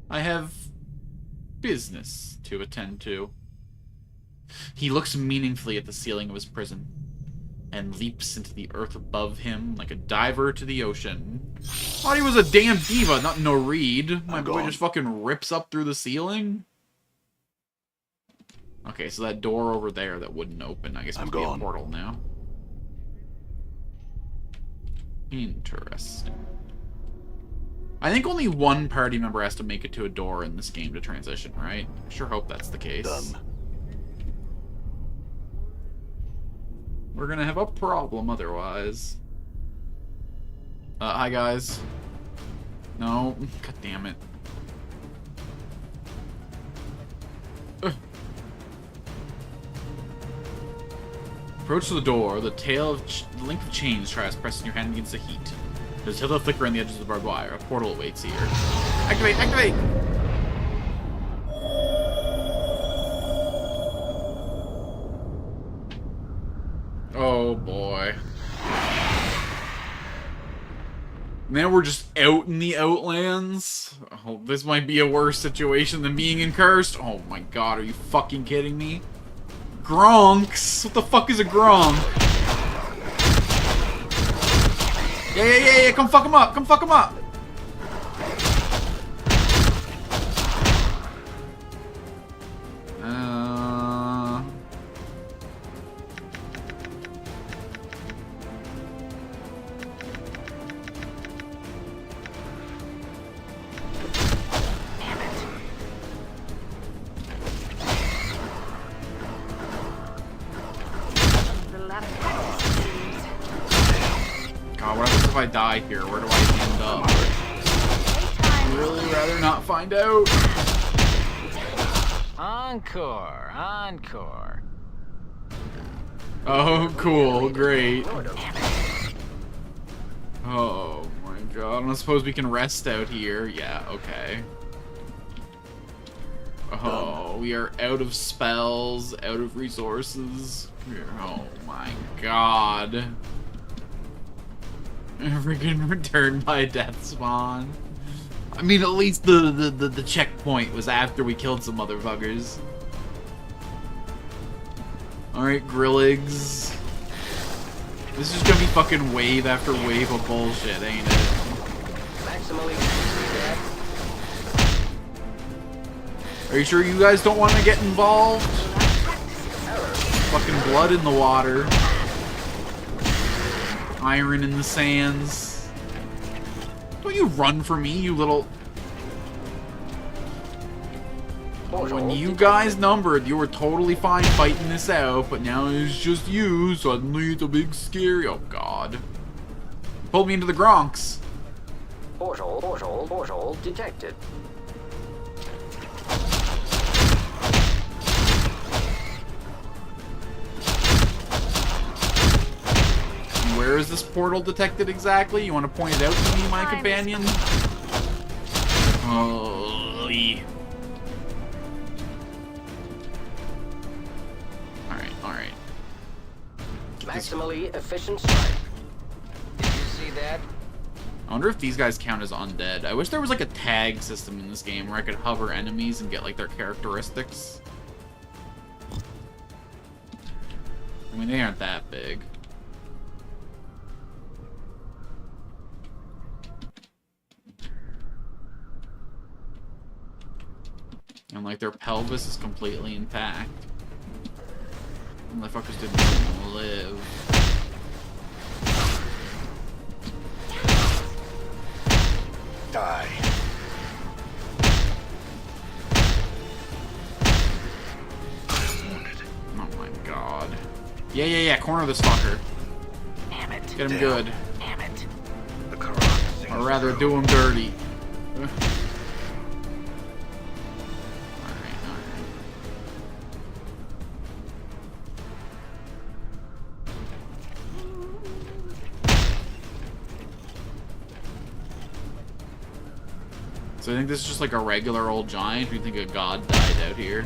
[SPEAKER 1] I have business to attend to. He looks meaningfully at the ceiling of his prison and leaps into the earth above him like a diver to the ocean. Thought he was a damn diva, not no reed. My boy just fucking rips up through the ceiling. Okay, so that door over there that wouldn't open, I guess must be a portal now. Interesting. I think only one party member has to make it to a door in this game to transition, right? I sure hope that's the case.
[SPEAKER 2] Done.
[SPEAKER 1] We're gonna have a problem otherwise. Hi guys. No, god damn it. Approach to the door. The link of chains tries pressing your hand against the heat. There's a hill of flicker on the edges of the barbed wire. A portal awaits here. Activate! Activate! Oh boy. Now we're just out in the Outlands. Oh, this might be a worse situation than being in Curst. Oh my god, are you fucking kidding me? Gronks! What the fuck is a Gronk? Yeah, come fuck him up! Come fuck him up! God, what happens if I die here? Where do I end up? I'd really rather not find out.
[SPEAKER 5] Encore, encore.
[SPEAKER 1] Oh, cool, great. Oh my god, I don't suppose we can rest out here. Yeah, okay. Oh, we are out of spells, out of resources. Oh my god. Freaking returned by a death spawn. I mean, at least the checkpoint was after we killed some motherfuckers. Alright, Grilligs. This is gonna be fucking wave after wave of bullshit, ain't it?
[SPEAKER 3] Maximally.
[SPEAKER 1] Are you sure you guys don't want to get involved? Fucking blood in the water. Iron in the sands. Don't you run for me, you little... When you guys numbered, you were totally fine fighting this out, but now it's just you, suddenly it's a big scary... Oh god. Pulled me into the Gronks.
[SPEAKER 3] Portal detected.
[SPEAKER 1] Where is this portal detected exactly? You want to point it out to me, my companion? Holy. Alright.
[SPEAKER 3] Maximally efficient strike.
[SPEAKER 5] Did you see that?
[SPEAKER 1] I wonder if these guys count as undead. I wish there was like a tag system in this game where I could hover enemies and get like their characteristics. I mean, they aren't that big. And like their pelvis is completely intact. Motherfuckers didn't even live.
[SPEAKER 2] Die.
[SPEAKER 1] Oh my god. Yeah, corner this fucker.
[SPEAKER 5] Damn it.
[SPEAKER 1] Get him good.
[SPEAKER 5] Damn it.
[SPEAKER 2] The Quran
[SPEAKER 1] Or rather, do him dirty. Alright. So I think this is just like a regular old giant. We think a god died out here.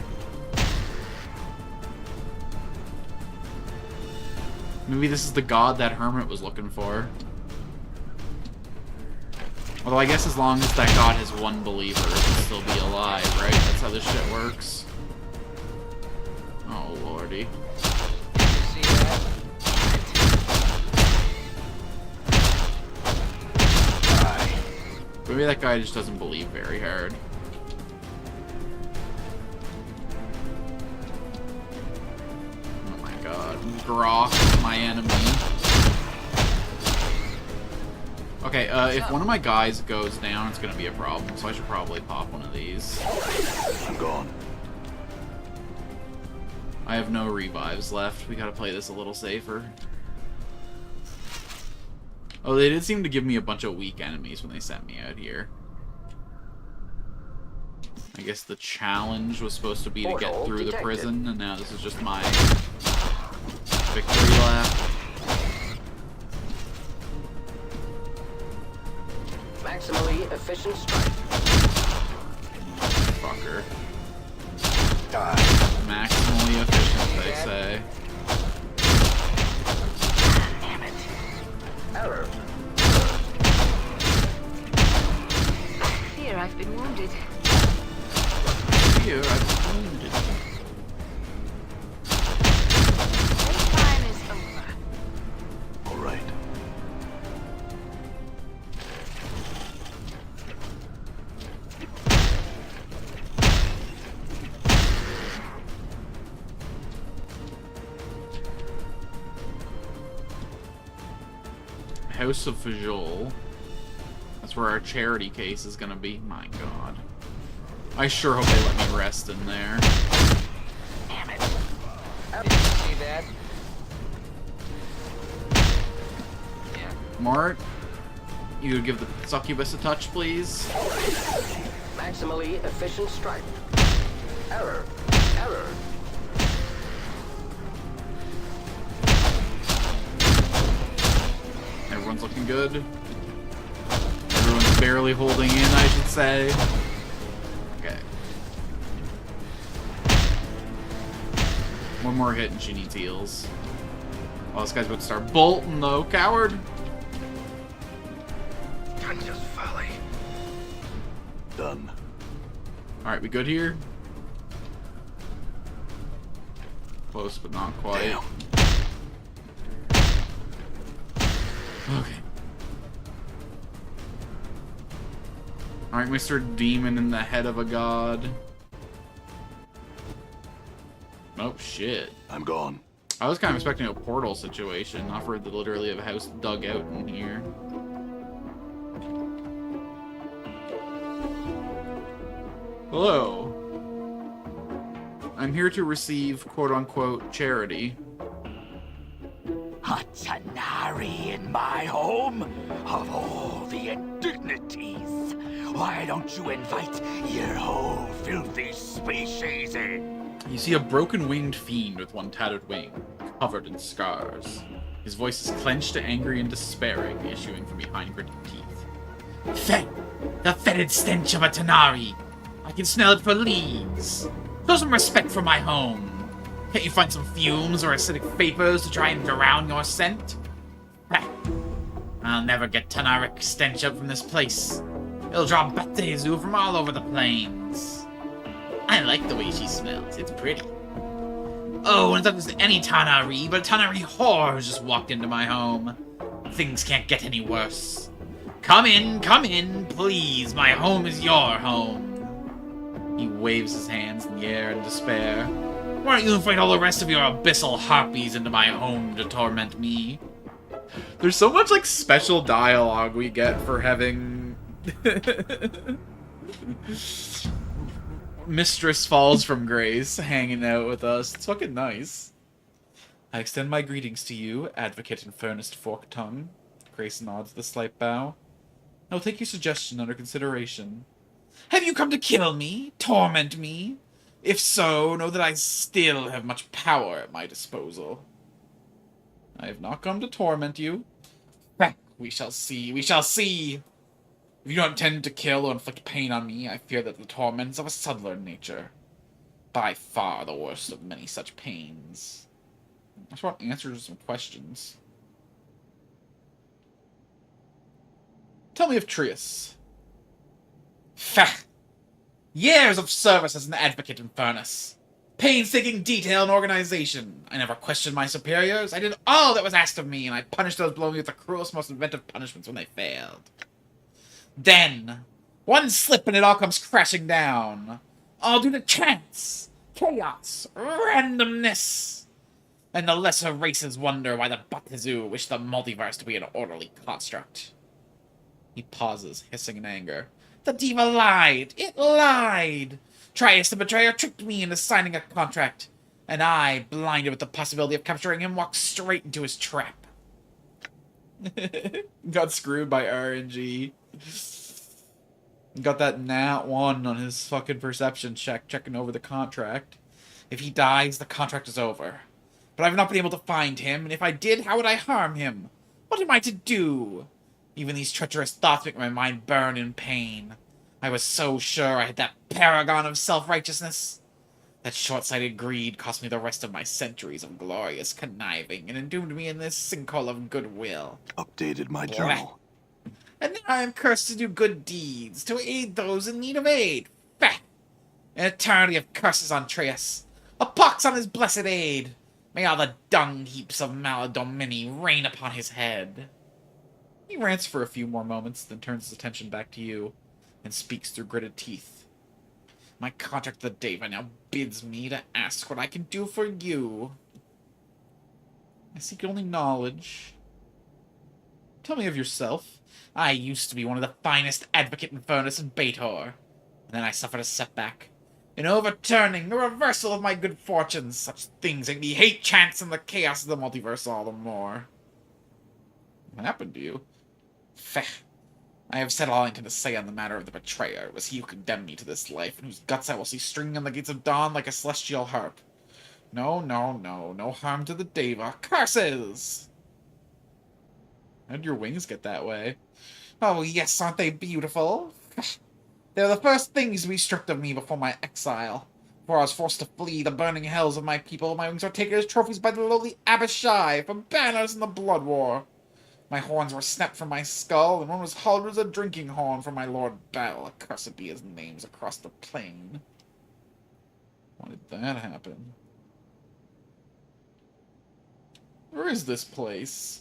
[SPEAKER 1] Maybe this is the god that Hermit was looking for. Although I guess as long as that god has one believer, it can still be alive, right? That's how this shit works. Oh lordy.
[SPEAKER 5] Did you see that?
[SPEAKER 2] Die.
[SPEAKER 1] Maybe that guy just doesn't believe very hard. Oh my god. Grok, my enemy. Okay, if one of my guys goes down, it's gonna be a problem, so I should probably pop one of these.
[SPEAKER 2] I'm gone.
[SPEAKER 1] I have no revives left. We gotta play this a little safer. Oh, they did seem to give me a bunch of weak enemies when they sent me out here. I guess the challenge was supposed to be to get through the prison, and now this is just my victory lap.
[SPEAKER 3] Maximally efficient strike.
[SPEAKER 1] Fucker.
[SPEAKER 2] Die.
[SPEAKER 1] Maximally efficient, they say.
[SPEAKER 3] Error.
[SPEAKER 4] I've been wounded.
[SPEAKER 1] Here, I've been wounded.
[SPEAKER 4] Playtime is over.
[SPEAKER 2] All right.
[SPEAKER 1] House of Fajol. That's where our charity case is gonna be. My god. I sure hope they let me rest in there.
[SPEAKER 5] Damn it. Did you see that? Yeah.
[SPEAKER 1] Mart, you would give the succubus a touch, please?
[SPEAKER 3] Maximally efficient strike. Error. Error.
[SPEAKER 1] Everyone's looking good. Everyone's barely holding in, I should say. Okay. One more hit and she needs heals. Oh, this guy's about to start bolting, though. Coward!
[SPEAKER 2] Just folly. Done.
[SPEAKER 1] Alright, we good here? Close, but not quite.
[SPEAKER 2] Damn.
[SPEAKER 1] Okay. Alright, Mr. Demon in the head of a god. Oh, shit.
[SPEAKER 2] I'm gone.
[SPEAKER 1] I was kind of expecting a portal situation, not for literally have a house dug out in here. Hello. I'm here to receive quote-unquote charity.
[SPEAKER 6] A Tanari in my home? Of all the indignities, why don't you invite your whole filthy species in?
[SPEAKER 1] You see a broken-winged fiend with one tattered wing, covered in scars. His voice is clenched, angry, and despairing, issuing from behind gritted teeth. Fetid! The fetid stench of a Tanari! I can smell it for leagues! Show some respect for my home! Can't you find some fumes or acidic vapors to try and drown your scent? Ha! I'll never get Tanaric stench up from this place. It'll draw Batezu from all over the plains. I like the way she smells. It's pretty. Oh, and it's not just any Tanari, but a Tanari whore has just walked into my home. Things can't get any worse. Come in, please. My home is your home. He waves his hands in the air in despair. Why don't you invite all the rest of your abyssal harpies into my home to torment me? There's so much, like, special dialogue we get for having... Mistress Falls from Grace hanging out with us. It's fucking nice. I extend my greetings to you, Advocate Infernus Forked Tongue. Grace nods with a slight bow. I will take your suggestion under consideration. Have you come to kill me? Torment me? If so, know that I still have much power at my disposal. I have not come to torment you. We shall see, we shall see! If you don't intend to kill or inflict pain on me, I fear that the torment is of a subtler nature. By far the worst of many such pains. I just want answers to some questions. Tell me of Trius. Fah! Years of service as an advocate in Furnace. Painstaking detail and organization. I never questioned my superiors. I did all that was asked of me, and I punished those below me with the cruelest, most inventive punishments when they failed. Then, one slip and it all comes crashing down. All due to chance, chaos, randomness. And the lesser races wonder why the Batazu wish the multiverse to be an orderly construct. He pauses, hissing in anger. The diva lied! It lied! Trius the betrayer tricked me into signing a contract, and I, blinded with the possibility of capturing him, walked straight into his trap. Got screwed by RNG. Got that nat 1 on his fucking perception check, checking over the contract. If he dies, the contract is over. But I've not been able to find him, and if I did, how would I harm him? What am I to do? Even these treacherous thoughts make my mind burn in pain. I was so sure I had that paragon of self-righteousness. That short-sighted greed cost me the rest of my centuries of glorious conniving and entombed me in this sinkhole of goodwill.
[SPEAKER 2] Updated my journal.
[SPEAKER 1] And now I am cursed to do good deeds, to aid those in need of aid. Feh! An eternity of curses on Atreus. A pox on his blessed aid. May all the dung heaps of Maladomini rain upon his head. He rants for a few more moments, then turns his attention back to you, and speaks through gritted teeth. My contract with the Deva now bids me to ask what I can do for you. I seek only knowledge. Tell me of yourself. I used to be one of the finest advocate in Furnace and Bator, and then I suffered a setback. An overturning, the reversal of my good fortunes. Such things make me hate chance and the chaos of the multiverse all the more. What happened to you? Feh. I have said all I intend to say on the matter of the betrayer. It was he who condemned me to this life, and whose guts I will see stringing on the gates of dawn like a celestial harp. No, no, no. No harm to the Deva. Curses! How'd your wings get that way? Oh, yes, aren't they beautiful? They're the first things to be stripped of me before my exile. Before I was forced to flee the burning hells of my people, my wings were taken as trophies by the lowly Abishai for banners in the blood war. My horns were snapped from my skull, and one was hollowed as a drinking horn for my Lord Bel, accursed be his names across the plain. Why did that happen? Where is this place?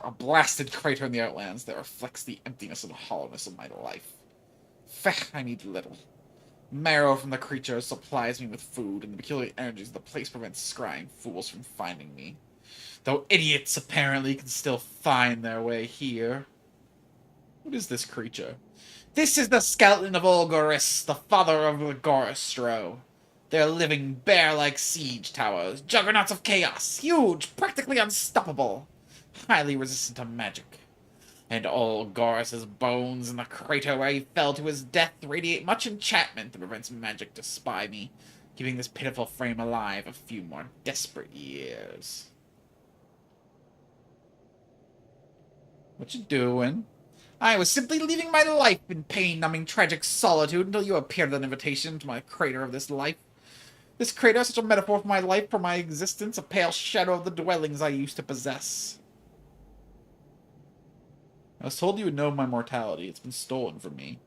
[SPEAKER 1] A blasted crater in the Outlands that reflects the emptiness and hollowness of my life. Feh, I need little. Marrow from the creature supplies me with food, and the peculiar energies of the place prevents scrying fools from finding me. Though idiots apparently can still find their way here. What is this creature? This is the skeleton of Olgoris, the father of the Goristro. They're living bear-like siege towers, juggernauts of chaos, huge, practically unstoppable, highly resistant to magic. And Olgoris' bones in the crater where he fell to his death radiate much enchantment that prevents magic to spy me, keeping this pitiful frame alive a few more desperate years. What you doing? I was simply leaving my life in pain-numbing tragic solitude until you appeared with an invitation to my crater of this life. This crater is such a metaphor for my life, for my existence, a pale shadow of the dwellings I used to possess. I was told you would know my mortality. It's been stolen from me.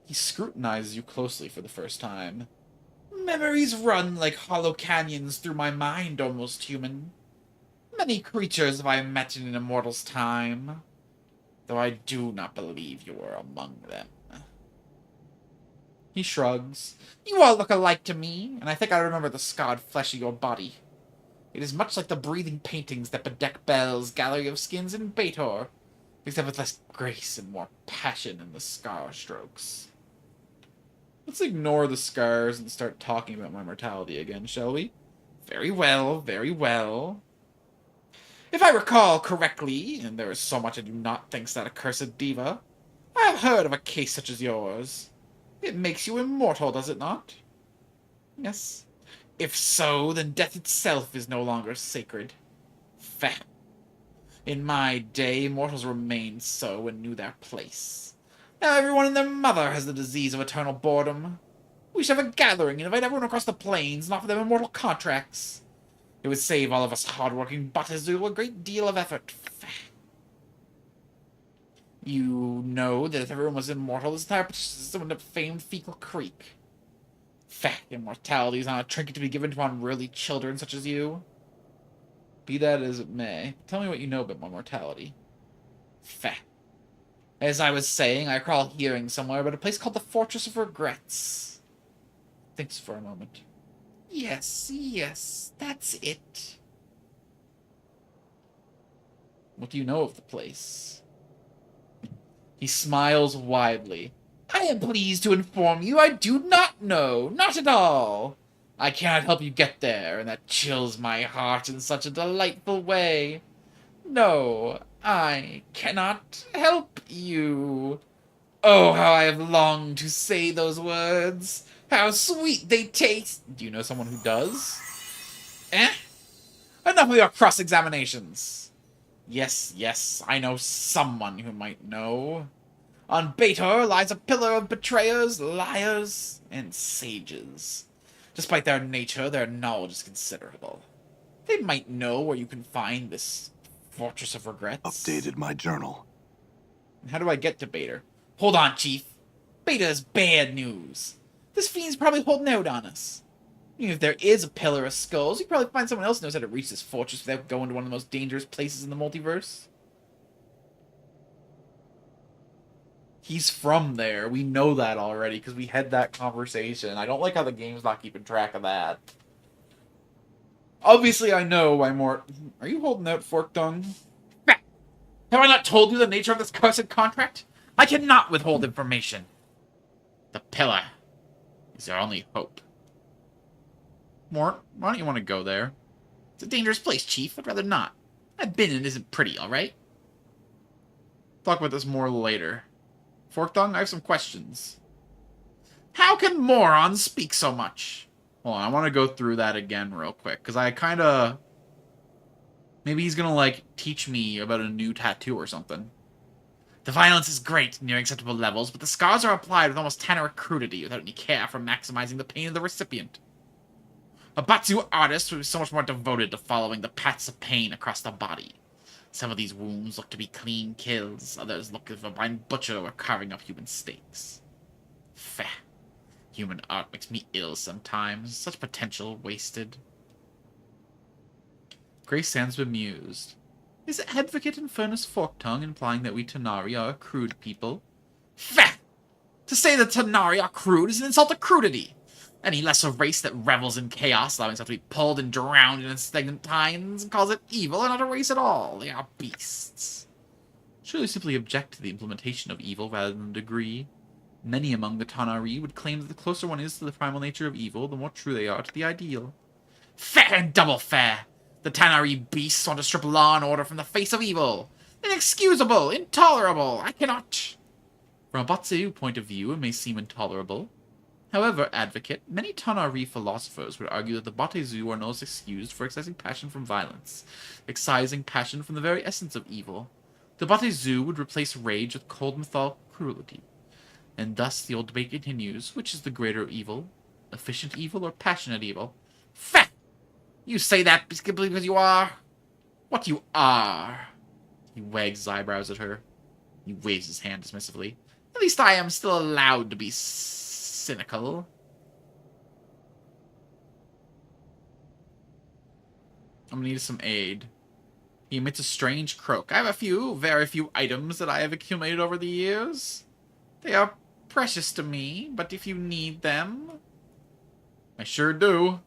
[SPEAKER 1] He scrutinizes you closely for the first time. Memories run like hollow canyons through my mind, almost human. Many creatures have I met in an immortal's time, though I do not believe you were among them. He shrugs. You all look alike to me, and I think I remember the scarred flesh of your body. It is much like the breathing paintings that bedeck Bel's gallery of skins in Bator, except with less grace and more passion in the scar strokes. Let's ignore the scars and start talking about my mortality again, shall we? Very well, very well. If I recall correctly, and there is so much I do not think that accursed diva, I have heard of a case such as yours. It makes you immortal, does it not? Yes. If so, then death itself is no longer sacred. Feh. In my day, mortals remained so and knew their place. Now everyone and their mother has the disease of eternal boredom. We should have a gathering and invite everyone across the plains and offer them immortal contracts. It would save all of us hard-working Batazu a great deal of effort. You know that if everyone was immortal, this entire system would have famed Fecal Creek. Immortality is not a trinket to be given to unruly children such as you. Be that as it may, tell me what you know about my mortality. As I was saying, I recall hearing somewhere about a place called the Fortress of Regrets. Thinks for a moment. Yes, yes, that's it. What do you know of the place? He smiles widely. I am pleased to inform you I do not know, not at all. I cannot help you get there, and that chills my heart in such a delightful way. No, I cannot help you. Oh, how I have longed to say those words. How sweet they taste. Do you know someone who does? Enough of your cross-examinations. Yes, yes, I know someone who might know. On Bator lies a pillar of betrayers, liars, and sages. Despite their nature, their knowledge is considerable. They might know where you can find this Fortress of Regrets.
[SPEAKER 2] Updated my journal.
[SPEAKER 7] How do I get to Beta? Hold on, Chief. Beta is bad news. This fiend's probably holding out on us. Even if there is a Pillar of Skulls, you can probably find someone else who knows how to reach this fortress without going to one of the most dangerous places in the multiverse. He's from there. We know that already, because we had that conversation. I don't like how the game's not keeping track of that. Obviously, I know why more... Are you holding out, Fork Tongue? Have I not told you the nature of this cursed contract? I cannot withhold information. The Pillar is our only hope. Mort, why don't you want to go there? It's a dangerous place, Chief. I'd rather not. I've been and it isn't pretty, alright? Talk about this more later. Fork Tongue, I have some questions. How can morons speak so much? Hold on, I want to go through that again real quick, because I kind of... Maybe he's going to, like, teach me about a new tattoo or something. The violence is great, near acceptable levels, but the scars are applied with almost tenor crudity without any care for maximizing the pain of the recipient. A Batsu artist who is so much more devoted to following the paths of pain across the body. Some of these wounds look to be clean kills, others look as if a blind butcher were carving up human steaks. Feh. Human art makes me ill sometimes. Such potential wasted. Grace stands bemused. Is Advocate Infernus Forktongue implying that we Tanari are a crude people? Feh! To say that Tanari are crude is an insult to crudity. Any lesser race that revels in chaos, allowing itself to be pulled and drowned in stagnant times, and calls it evil, are not a race at all. They are beasts. Surely simply object to the implementation of evil rather than the degree. Many among the Tanari would claim that the closer one is to the primal nature of evil, the more true they are to the ideal. Fair and double fair! The Tanari beasts want to strip law and order from the face of evil. Inexcusable! Intolerable! I cannot! From a Batsu point of view, it may seem intolerable. However, Advocate, many Tanari philosophers would argue that the Batezu are not excused for excising passion from violence, excising passion from the very essence of evil. The Batezu would replace rage with cold mythological cruelty. And thus the old debate continues, which is the greater evil? Efficient evil or passionate evil? Feh! You say that simply because you are what you are. He wags his eyebrows at her. He waves his hand dismissively. At least I am still allowed to be cynical. I'm gonna need some aid. He emits a strange croak. I have a few, very few items that I have accumulated over the years. They are precious to me, but if you need them... I sure do.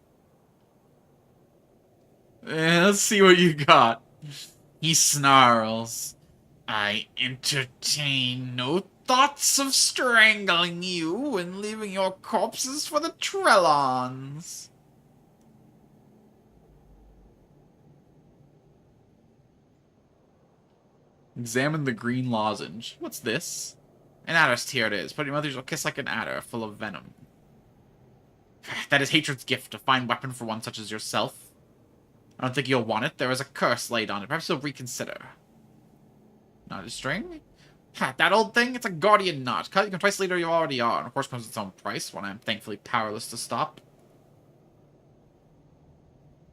[SPEAKER 7] Let's see what you got. He snarls. I entertain no thoughts of strangling you and leaving your corpses for the Trellons. Examine the green lozenge. What's this? An adder's tear it is. Put your mother shall kiss like an adder, full of venom. That is hatred's gift, a fine weapon for one such as yourself. I don't think you'll want it. There is a curse laid on it. Perhaps you'll reconsider. Not a string? Ha, that old thing? It's a guardian knot. Cut you can twice later you already are. And of course comes with its own price, one I am thankfully powerless to stop.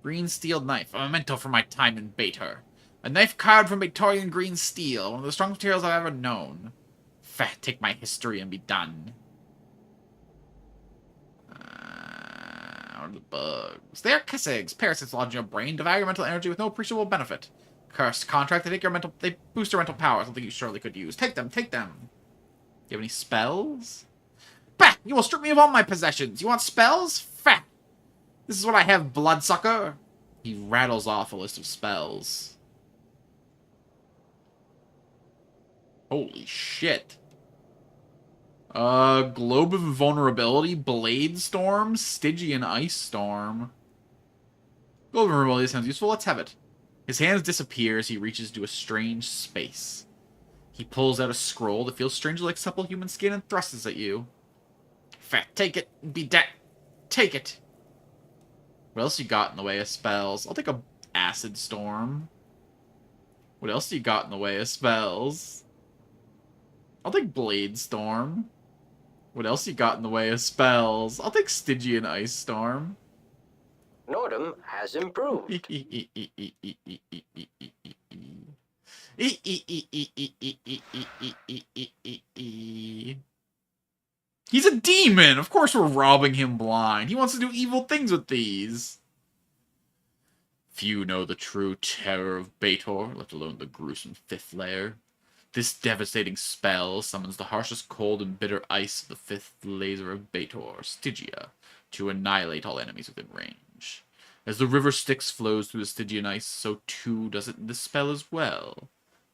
[SPEAKER 7] Green steel knife. A memento from my time in Bater. A knife carved from Batorian green steel. One of the strongest materials I've ever known. Feh, take my history and be done. The bugs. They are Kessigs, parasites lodged in your brain, devour your mental energy with no appreciable benefit. Cursed contract, they boost your mental power, something you surely could use. Take them, take them. Do you have any spells? Bah! You will strip me of all my possessions. You want spells? Feh! This is what I have, bloodsucker. He rattles off a list of spells. Holy shit. Globe of Invulnerability, Blade Storm, Stygian Ice Storm. Globe of Invulnerability sounds useful, let's have it. His hands disappear as he reaches to a strange space. He pulls out a scroll that feels strangely like supple human skin and thrusts it at you. Feh, take it, be dead. Take it. What else you got in the way of spells? I'll take a Acid Storm. What else you got in the way of spells? I'll take Blade Storm. What else you got in the way of spells? I'll take Stygian Ice Storm.
[SPEAKER 3] Nordum has improved.
[SPEAKER 7] He's a demon! Of course we're robbing him blind. He wants to do evil things with these. Few know the true terror of Baator, let alone the gruesome fifth layer. This devastating spell summons the harshest cold and bitter ice of the fifth laser of Baator, Stygia, to annihilate all enemies within range. As the river Styx flows through the Stygian ice, so too does it in this spell as well.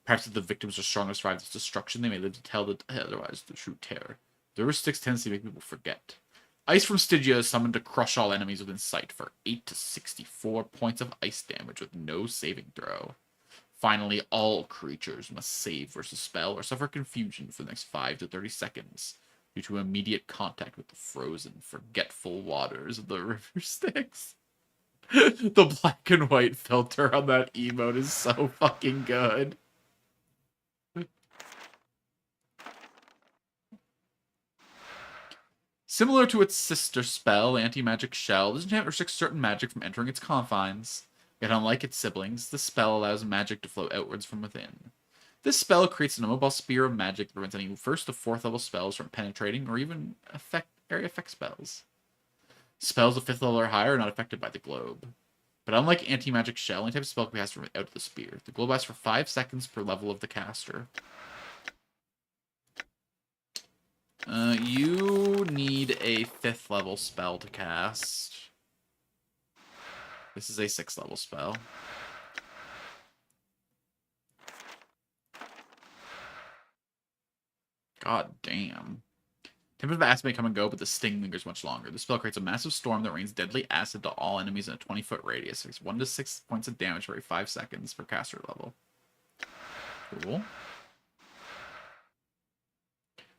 [SPEAKER 7] Perhaps if the victims are strong enough to survive this destruction, they may live to tell otherwise the true terror. The river Styx tends to make people forget. Ice from Stygia is summoned to crush all enemies within sight for 8 to 64 points of ice damage with no saving throw. Finally, all creatures must save versus spell or suffer confusion for the next 5 to 30 seconds due to immediate contact with the frozen, forgetful waters of the river Styx. The black and white filter on that emote is so fucking good. Similar to its sister spell, Anti-Magic Shell, this enchantment restricts certain magic from entering its confines. Yet unlike its siblings, this spell allows magic to flow outwards from within. This spell creates an immobile sphere of magic that prevents any 1st to 4th level spells from penetrating or even area effect spells. Spells of 5th level or higher are not affected by the globe. But unlike Anti-Magic Shell, any type of spell can be cast from out of the sphere. The globe lasts for 5 seconds per level of the caster. You need a 5th level spell to cast. This is a 6th level spell. God damn. Tempest of Acid may come and go, but the sting lingers much longer. The spell creates a massive storm that rains deadly acid to all enemies in a 20-foot radius. It takes 1 to 6 points of damage for every 5 seconds per caster level. Cool.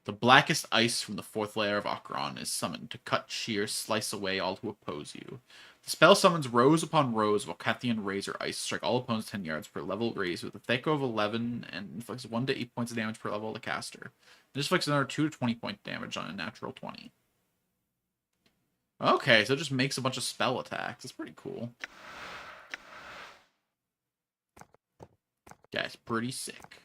[SPEAKER 7] The blackest ice from the 4th layer of Akron is summoned to cut, shear, slice away all who oppose you. The spell summons rows upon rows of Volcathian Razor Ice, strike all opponents 10 yards per level raise with a THAC0 of 11 and inflicts 1 to 8 points of damage per level of the caster. This inflicts another 2 to 20 point damage on a natural 20. Okay, so it just makes a bunch of spell attacks. It's pretty cool. Yeah, it's pretty sick.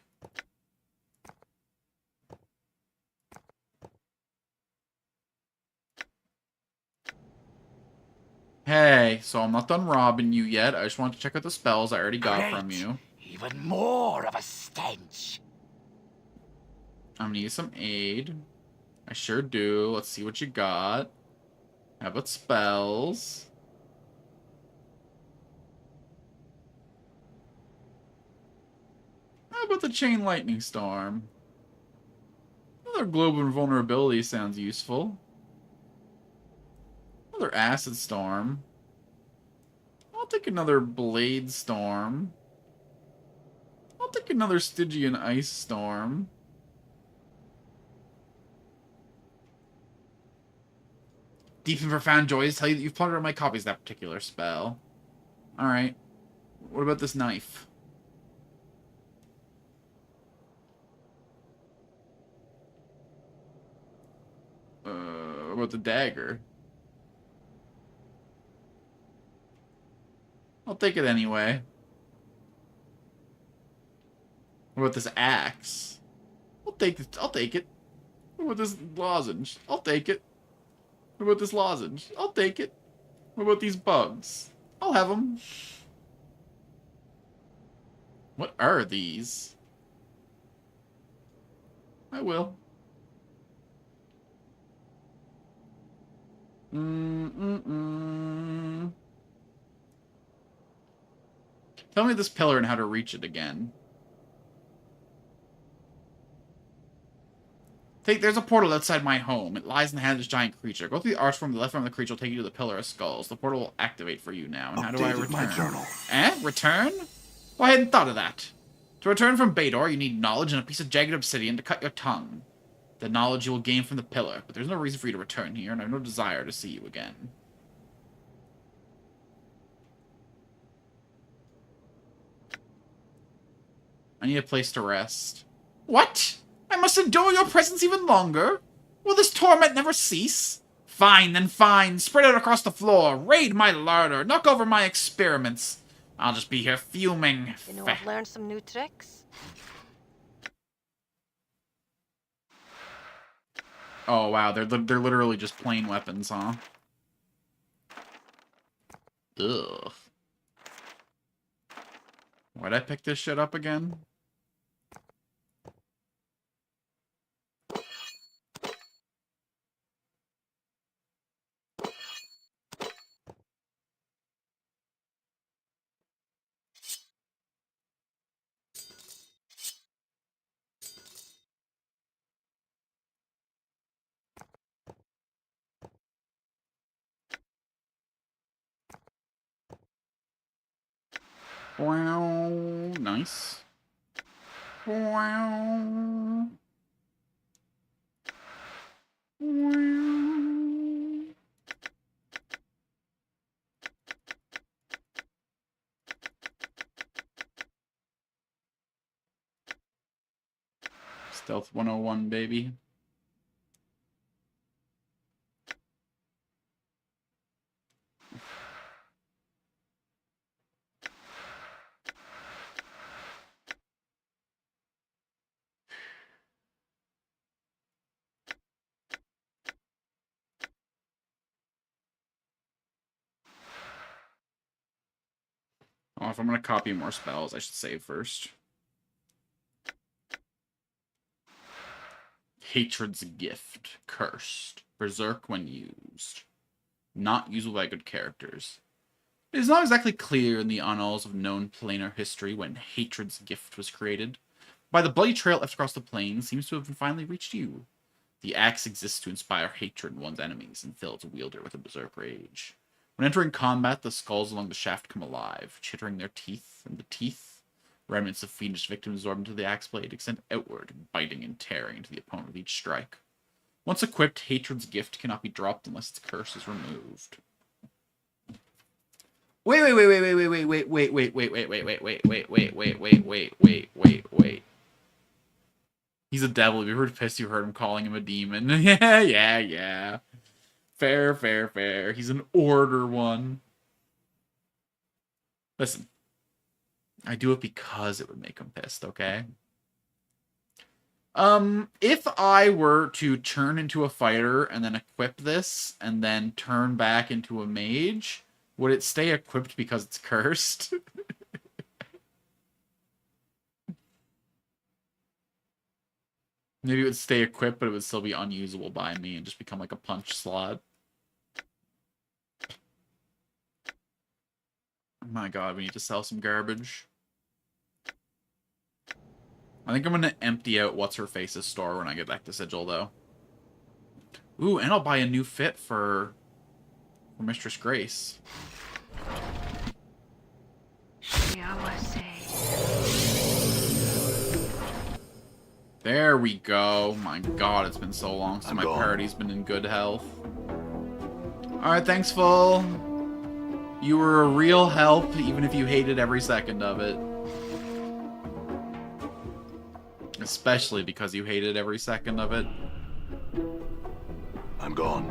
[SPEAKER 7] Hey, so I'm not done robbing you yet. I just wanted to check out the spells I already got from you.
[SPEAKER 6] Even more of a stench.
[SPEAKER 7] I'm gonna need some aid. I sure do. Let's see what you got. How about spells? How about the Chain Lightning Storm? Another Globe of Invulnerability sounds useful. Another Acid Storm. I'll take another Blade Storm. I'll take another Stygian Ice Storm. Deep and Profound Joys tell you that you've plundered my copies of that particular spell. Alright. What about this knife? What about the dagger? I'll take it anyway. What about this axe? I'll take it. I'll take it. What about this lozenge? I'll take it. What about this lozenge? I'll take it. What about these bugs? I'll have them. What are these? I will. Tell me this pillar and how to reach it again. There's a portal outside my home. It lies in the hand of this giant creature. Go through the archway from the left arm of the creature will take you to the Pillar of Skulls. The portal will activate for you now. And how do I return?
[SPEAKER 2] My journal.
[SPEAKER 7] Return? Well, I hadn't thought of that. To return from Baator, you need knowledge and a piece of jagged obsidian to cut your tongue. The knowledge you will gain from the pillar, but there's no reason for you to return here, and I have no desire to see you again. I need a place to rest. What? I must endure your presence even longer? Will this torment never cease? Fine, then fine. Spread out across the floor. Raid my larder. Knock over my experiments. I'll just be here fuming.
[SPEAKER 4] You know, I've learned some new tricks.
[SPEAKER 7] Oh wow, they're literally just plain weapons, huh? Ugh. Why'd I pick this shit up again? Wow, nice. Wow. Wow. Stealth 101, baby. Oh, if I'm gonna copy more spells, I should save first. Hatred's Gift. Cursed. Berserk when used. Not usable by good characters. It is not exactly clear in the annals of known planar history when Hatred's Gift was created. By the bloody trail left across the plains seems to have finally reached you. The axe exists to inspire hatred in one's enemies and fill its wielder with a berserk rage. When entering combat, the skulls along the shaft come alive, chittering their teeth, and the teeth, remnants of fiendish victims absorbed into the axe blade, extend outward, biting and tearing into the opponent with each strike. Once equipped, Hatred's Gift cannot be dropped unless its curse is removed. Wait. He's a devil. If you heard pissed, you heard him calling him a demon. Yeah. Fair. He's an order one. Listen. I do it because it would make him pissed, okay? If I were to turn into a fighter and then equip this and then turn back into a mage, would it stay equipped because it's cursed? Maybe it would stay equipped, but it would still be unusable by me and just become like a punch slot. Oh my god, we need to sell some garbage. I think I'm gonna empty out What's-Her-Face's store when I get back to Sigil, though. Ooh, and I'll buy a new fit for Mistress Grace. There we go. My god, it's been so long since my party's been in good health. Alright, thanks, Full. You were a real help, even if you hated every second of it. Especially because you hated every second of it.
[SPEAKER 2] I'm gone.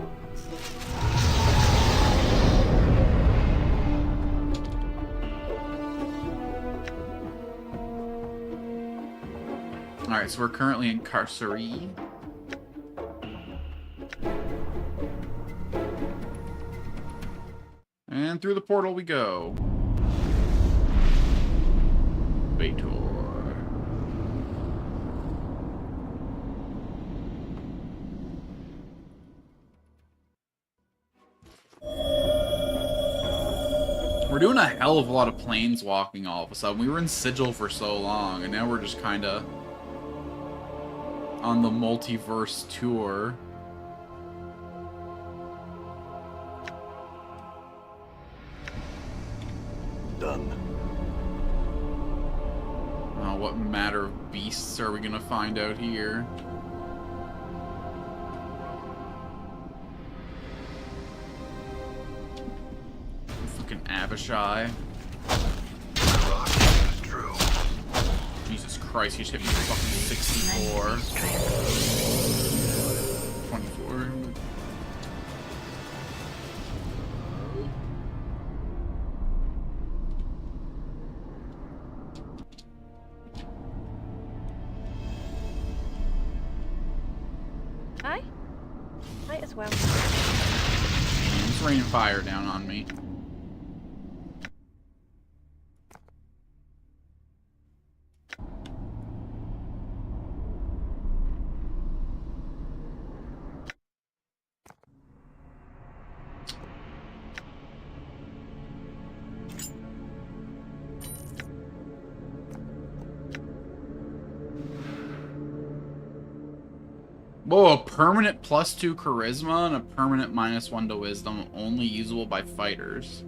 [SPEAKER 7] Alright, so we're currently in Carcery. And through the portal we go. Baitor. We're doing a hell of a lot of planeswalking all of a sudden. We were in Sigil for so long, and now we're just kind of on the multiverse tour.
[SPEAKER 2] Done.
[SPEAKER 7] What matter of beasts are we gonna find out here? Fucking Abishai.
[SPEAKER 2] True.
[SPEAKER 7] Jesus Christ, he just hit me with fucking 64. 24.
[SPEAKER 4] Aye? Might as well.
[SPEAKER 7] It's raining fire down on me. Whoa, a permanent +2 charisma and a permanent -1 to wisdom, only usable by fighters.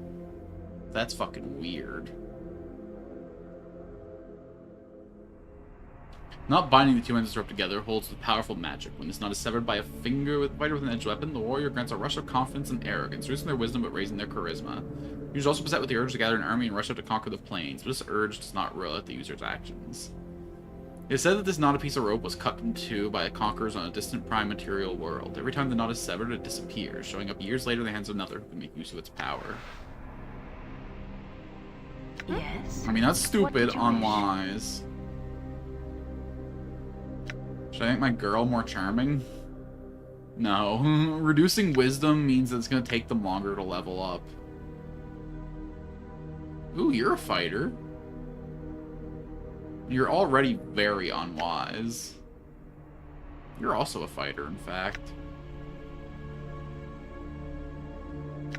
[SPEAKER 7] That's fucking weird. Not binding the two ends of rope together holds the powerful magic. When this knot is severed by a finger with fighter with an edged weapon, the warrior grants a rush of confidence and arrogance, reducing their wisdom but raising their charisma. The user is also beset with the urge to gather an army and rush out to conquer the plains, but this urge does not rule out the user's actions. It is said that this knot of piece of rope was cut in two by conquerors on a distant prime material world. Every time the knot is severed, it disappears, showing up years later in the hands of another who can make use of its power.
[SPEAKER 4] Yes.
[SPEAKER 7] I mean, that's stupid,
[SPEAKER 4] What did you
[SPEAKER 7] unwise. Should I make my girl more charming? No. Reducing wisdom means that it's going to take them longer to level up. Ooh, you're a fighter. You're already very unwise. You're also a fighter, in fact.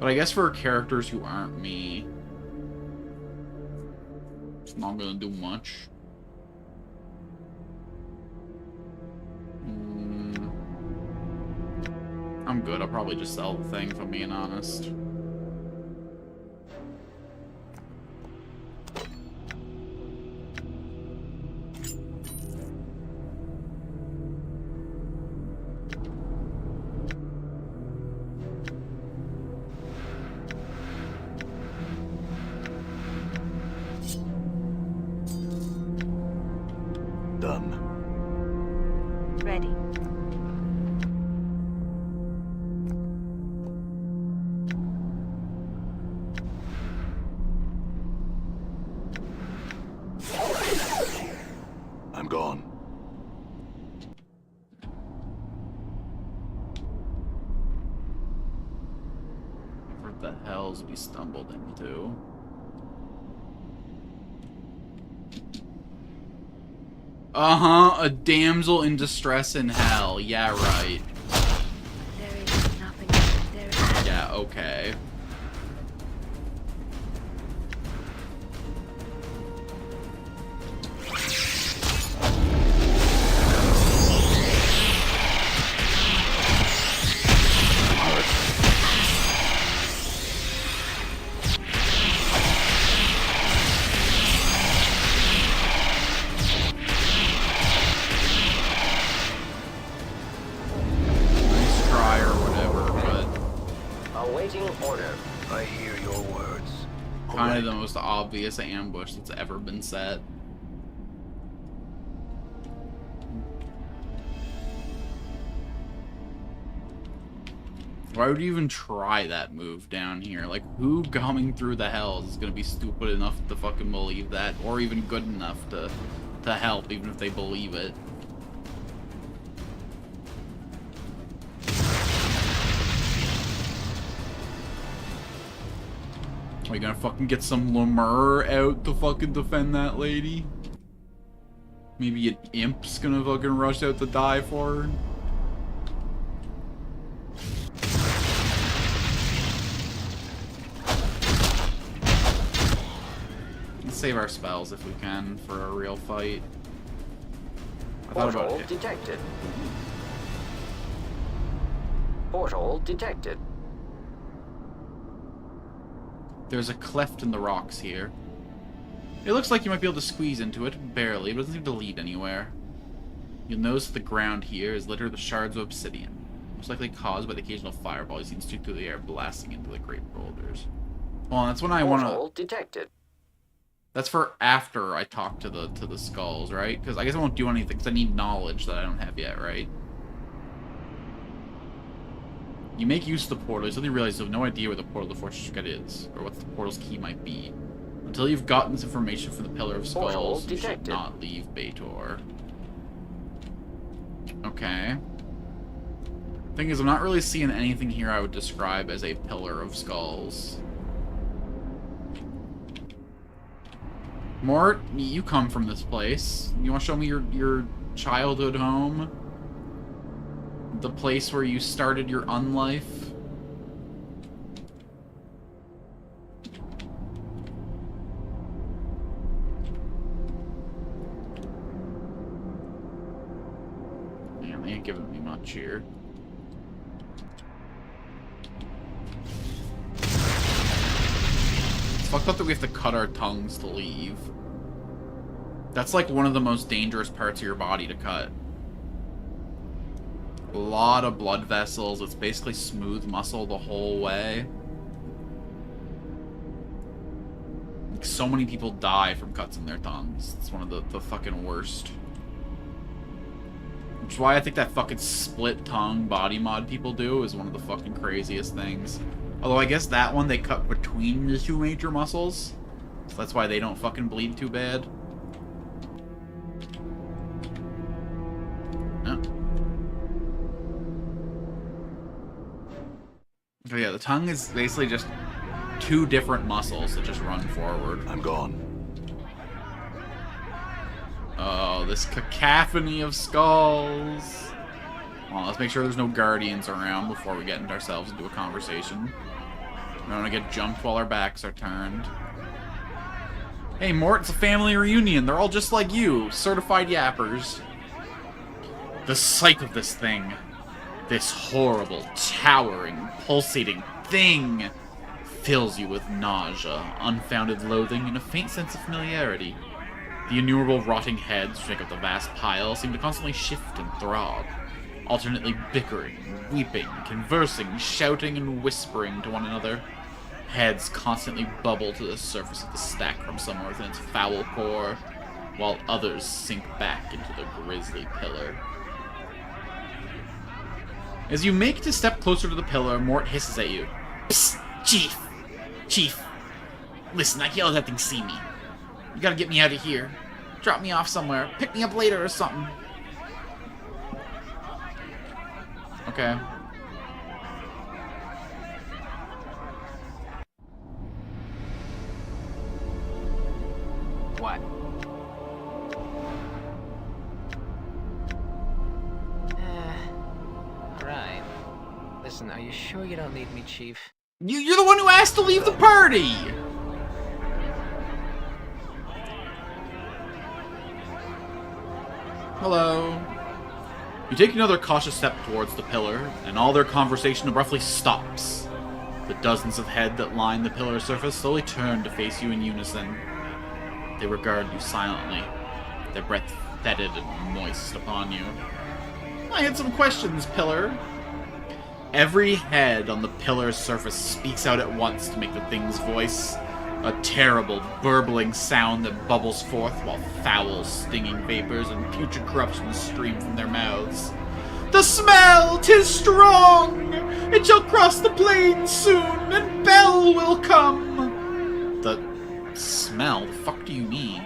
[SPEAKER 7] But I guess for characters who aren't me, it's not gonna do much. I'm good. I'll probably just sell the thing, if I'm being honest.
[SPEAKER 4] Ready.
[SPEAKER 2] I'm gone.
[SPEAKER 7] What the hell's we stumbled into? Uh-huh, a damsel in distress in hell. Yeah, right.
[SPEAKER 4] There is nothing. There is.
[SPEAKER 7] Yeah, okay.
[SPEAKER 3] Order.
[SPEAKER 2] I hear your words.
[SPEAKER 7] Kind of the most obvious ambush that's ever been set. Why would you even try that move down here? Like, who coming through the hells is gonna be stupid enough to fucking believe that, or even good enough to help, even if they believe it? Are you gonna fucking get some Lemur out to fucking defend that lady? Maybe an imp's gonna fucking rush out to die for her? Let's save our spells if we can for a real fight. I thought about
[SPEAKER 3] Portal
[SPEAKER 7] it.
[SPEAKER 3] detected. Portal detected.
[SPEAKER 7] There's a cleft in the rocks here. It looks like you might be able to squeeze into it, barely, but it doesn't seem to lead anywhere. You'll notice that the ground here is littered with shards of obsidian, most likely caused by the occasional fireball you see shoot through the air, blasting into the great boulders. Well, that's when I want
[SPEAKER 3] Portal
[SPEAKER 7] to.
[SPEAKER 3] detected.
[SPEAKER 7] That's for after I talk to the skulls, right? Because I guess I won't do anything because I need knowledge that I don't have yet, right? You make use of the portal, you suddenly realize you have no idea where the portal to the Fortress Shred is, or what the portal's key might be. Until you've gotten this information from the Pillar of Skulls, you should
[SPEAKER 3] detected.
[SPEAKER 7] not leave Baator. Okay.
[SPEAKER 1] Thing is, I'm not really seeing anything here I would describe as a pillar of skulls. Mort, you come from this place. You want to show me your childhood home? The place where you started your unlife? Man, they ain't giving me much here. It's fucked up that we have to cut our tongues to leave. That's like one of the most dangerous parts of your body to cut. A lot of blood vessels. It's basically smooth muscle the whole way. Like, so many people die from cuts in their tongues. It's one of the fucking worst. Which is why I think that fucking split tongue body mod people do is one of the fucking craziest things. Although I guess that one they cut between the two major muscles. So that's why they don't fucking bleed too bad. Oh. So yeah, the tongue is basically just two different muscles that just run forward.
[SPEAKER 2] I'm gone.
[SPEAKER 1] Oh, this cacophony of skulls. Well, let's make sure there's no guardians around before we get ourselves into a conversation. We don't want to get jumped while our backs are turned. Hey, Mort, it's a family reunion. They're all just like you, certified yappers. The sight of this thing, this horrible, towering, pulsating thing, fills you with nausea, unfounded loathing, and a faint sense of familiarity. The innumerable rotting heads which make up the vast pile seem to constantly shift and throb, alternately bickering, weeping, conversing, shouting, and whispering to one another. Heads constantly bubble to the surface of the stack from somewhere within its foul core, while others sink back into the grisly pillar. As you make to step closer to the pillar, Mort hisses at you. Psst! Chief! Chief! Listen, I can't let that thing see me. You gotta get me out of here. Drop me off somewhere. Pick me up later or something. Okay.
[SPEAKER 5] What? Alright. Listen, are you sure you don't need me, Chief?
[SPEAKER 1] You're the one who asked to leave the party! Hello. You take another cautious step towards the pillar, and all their conversation abruptly stops. The dozens of heads that line the pillar's surface slowly turn to face you in unison. They regard you silently, their breath fetid and moist upon you. I had some questions, Pillar. Every head on the pillar's surface speaks out at once to make the thing's voice a terrible, burbling sound that bubbles forth while foul, stinging vapors and putrid corruption stream from their mouths. The smell, 'tis strong! It shall cross the plains soon, and Bel will come! The smell? The fuck do you mean?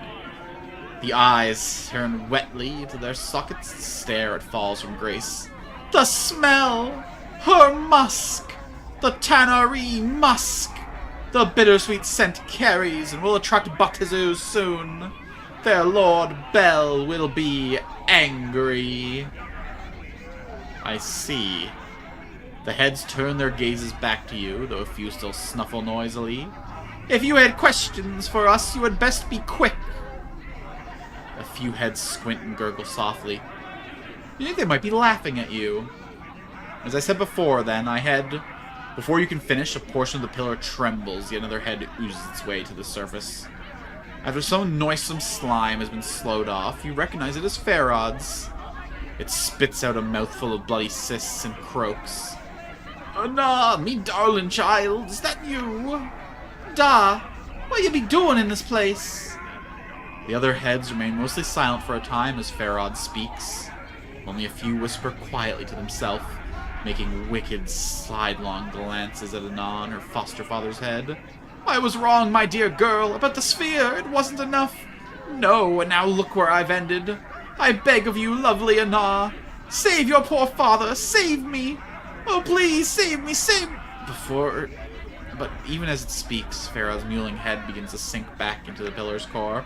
[SPEAKER 1] The eyes turn wetly to their sockets and stare at Falls from Grace. The smell! Her musk! The tannery musk! The bittersweet scent carries and will attract Batizu soon. Their Lord Bel will be angry. I see. The heads turn their gazes back to you, though a few still snuffle noisily. If you had questions for us, you had best be quick. A few heads squint and gurgle softly. You think they might be laughing at you. As I said before, then, before you can finish, a portion of the pillar trembles, yet another head oozes its way to the surface. After some noisome slime has been slowed off, you recognize it as Farod's. It spits out a mouthful of bloody cysts and croaks. "Nah, me darling child, is that you? Da, what you be doing in this place?" The other heads remain mostly silent for a time as Farod speaks. Only a few whisper quietly to themselves, making wicked, sidelong glances at Anon, her foster father's head. "I was wrong, my dear girl, about the sphere. It wasn't enough. No, and now look where I've ended. I beg of you, lovely Ana, save your poor father, save me.
[SPEAKER 7] Oh, please, save me, save me! But even as it speaks, Pharaoh's mewling head begins to sink back into the pillar's core.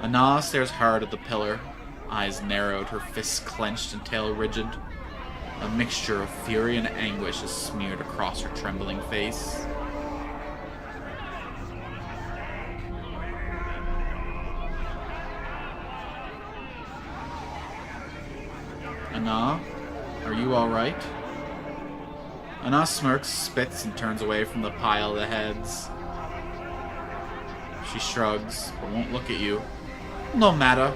[SPEAKER 7] Ana stares hard at the pillar, eyes narrowed, her fists clenched and tail rigid. A mixture of fury and anguish is smeared across her trembling face. Ana, are you alright? Ana smirks, spits, and turns away from the pile of heads. She shrugs, but won't look at you. No matter.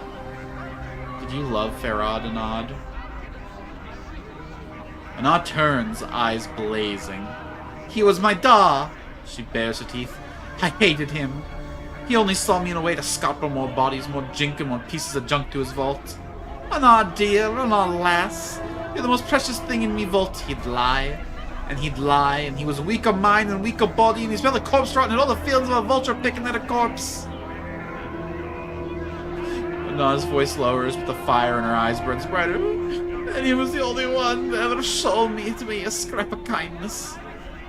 [SPEAKER 7] Did you love Farad, Anad? Anad turns, eyes blazing. He was my da! She bares her teeth. I hated him. He only saw me in a way to scalpel more bodies, more jink, and more pieces of junk to his vault. Anad, dear, Anad, lass. You're the most precious thing in me vault. He'd lie. And he'd lie, and he was weak of mind and weak of body, and he smelled a corpse rotten in all the fields of a vulture picking at a corpse. Anad's voice lowers, but the fire in her eyes burns brighter. And he was the only one that ever showed me a scrap of kindness.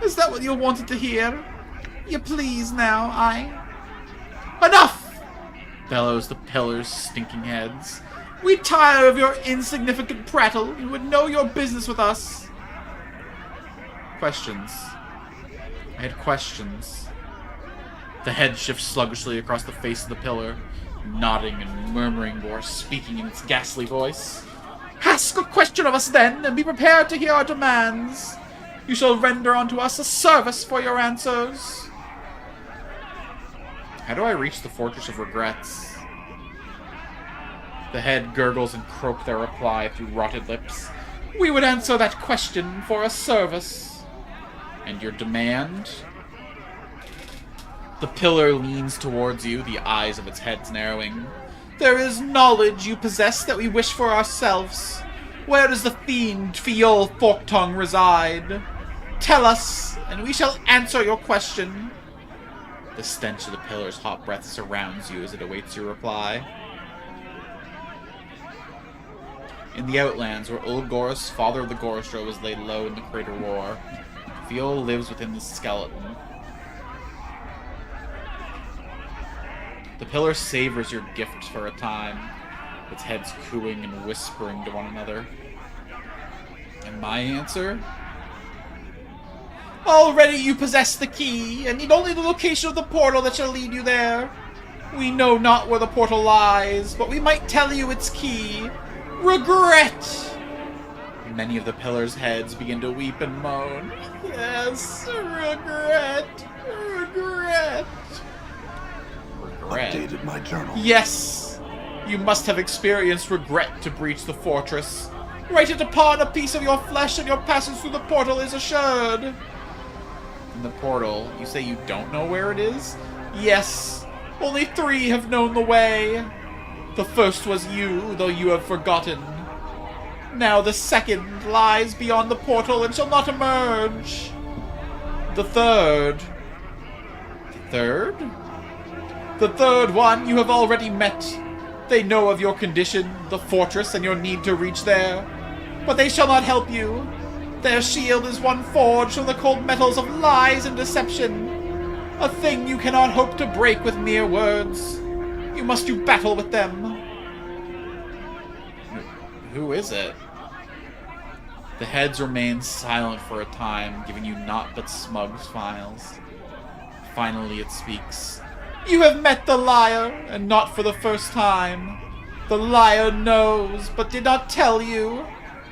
[SPEAKER 7] Is that what you wanted to hear? You please now, Enough! Bellows the pillar's stinking heads. We tire of your insignificant prattle. You would know your business with us. Questions. I had questions. The head shifts sluggishly across the face of the pillar, nodding and murmuring or speaking in its ghastly voice. Ask a question of us then, and be prepared to hear our demands. You shall render unto us a service for your answers. How do I reach the Fortress of Regrets? The head gurgles and croak their reply through rotted lips. We would answer that question for a service. And your demand? The pillar leans towards you, the eyes of its head narrowing. There is knowledge you possess that we wish for ourselves. Where does the fiend Fiol Forktongue reside? Tell us, and we shall answer your question. The stench of the pillar's hot breath surrounds you as it awaits your reply. In the Outlands, where Ulgoras, father of the Gorostra, was laid low in the Crater War, Fiol lives within the skeleton. The pillar savors your gift for a time, its heads cooing and whispering to one another. And my answer? Already you possess the key, and need only the location of the portal that shall lead you there. We know not where the portal lies, but we might tell you its key. Regret! Many of the pillar's heads begin to weep and moan. Yes, regret. Regret. Regret.
[SPEAKER 2] Updated my journal.
[SPEAKER 7] Yes, you must have experienced regret to breach the fortress. Write it upon a piece of your flesh, and your passage through the portal is assured. In the portal, you say you don't know where it is? Yes, only 3 have known the way. The first was you, though you have forgotten. Now the second lies beyond the portal and shall not emerge. The third... The third? The third one you have already met. They know of your condition, the fortress, and your need to reach there. But they shall not help you. Their shield is one forged from the cold metals of lies and deception. A thing you cannot hope to break with mere words. You must do battle with them. Who is it? The heads remain silent for a time, giving you naught but smug smiles. Finally it speaks. You have met the liar, and not for the first time. The liar knows, but did not tell you.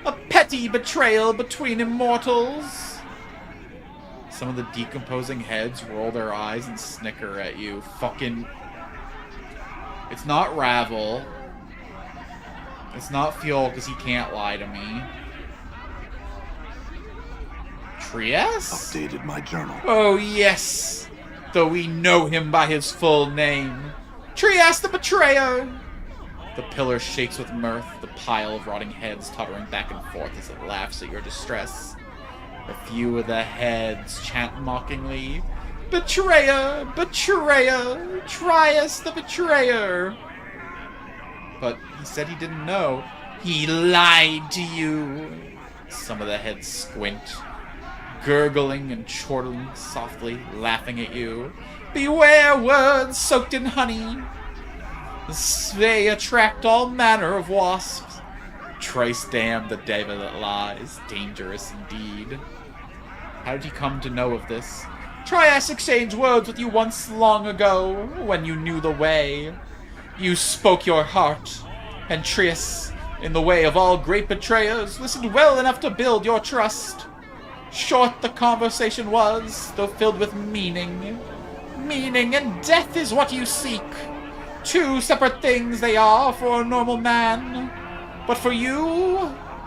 [SPEAKER 7] A petty betrayal between immortals. Some of the decomposing heads roll their eyes and snicker at you. Fucking... It's not Ravel. It's not Fiol, because he can't lie to me. Trias?
[SPEAKER 2] Updated my journal.
[SPEAKER 7] Oh, yes. Though we know him by his full name. Trias the Betrayer! The pillar shakes with mirth, the pile of rotting heads tottering back and forth as it laughs at your distress. A few of the heads chant mockingly, Betrayer! Betrayer! Trias the Betrayer! But he said he didn't know. He lied to you. Some of the heads squint, gurgling and chortling softly, laughing at you. Beware words soaked in honey. They attract all manner of wasps. Thrice damned the devil that lies, dangerous indeed. How did you come to know of this? Trias exchanged words with you once long ago, when you knew the way. You spoke your heart, and Trias, in the way of all great betrayers, listened well enough to build your trust. Short the conversation was, though filled with meaning. Meaning and death is what you seek. Two separate things they are for a normal man. But for you,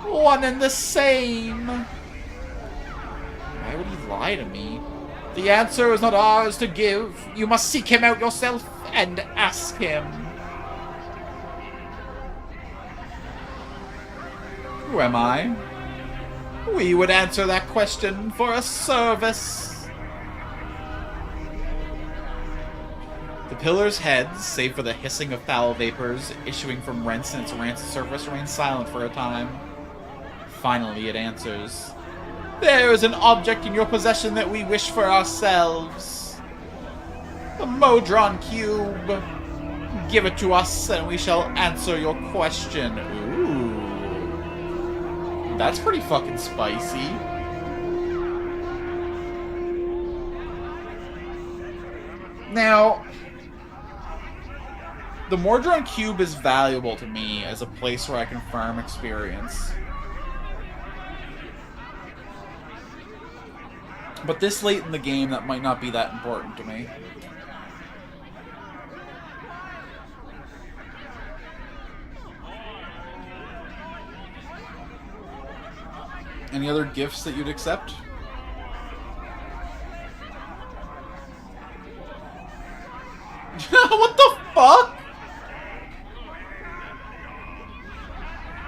[SPEAKER 7] one and the same. Why would he lie to me? The answer is not ours to give. You must seek him out yourself and ask him. Who am I? We would answer that question for a service. The pillar's heads, save for the hissing of foul vapors issuing from rents in its rancid surface, remain silent for a time. Finally, it answers. There is an object in your possession that we wish for ourselves. A Modron cube. Give it to us, and we shall answer your question. Ooh. That's pretty fucking spicy. Now, the Mordron Cube is valuable to me as a place where I can farm experience. But this late in the game, that might not be that important to me. Any other gifts that you'd accept? What the fuck?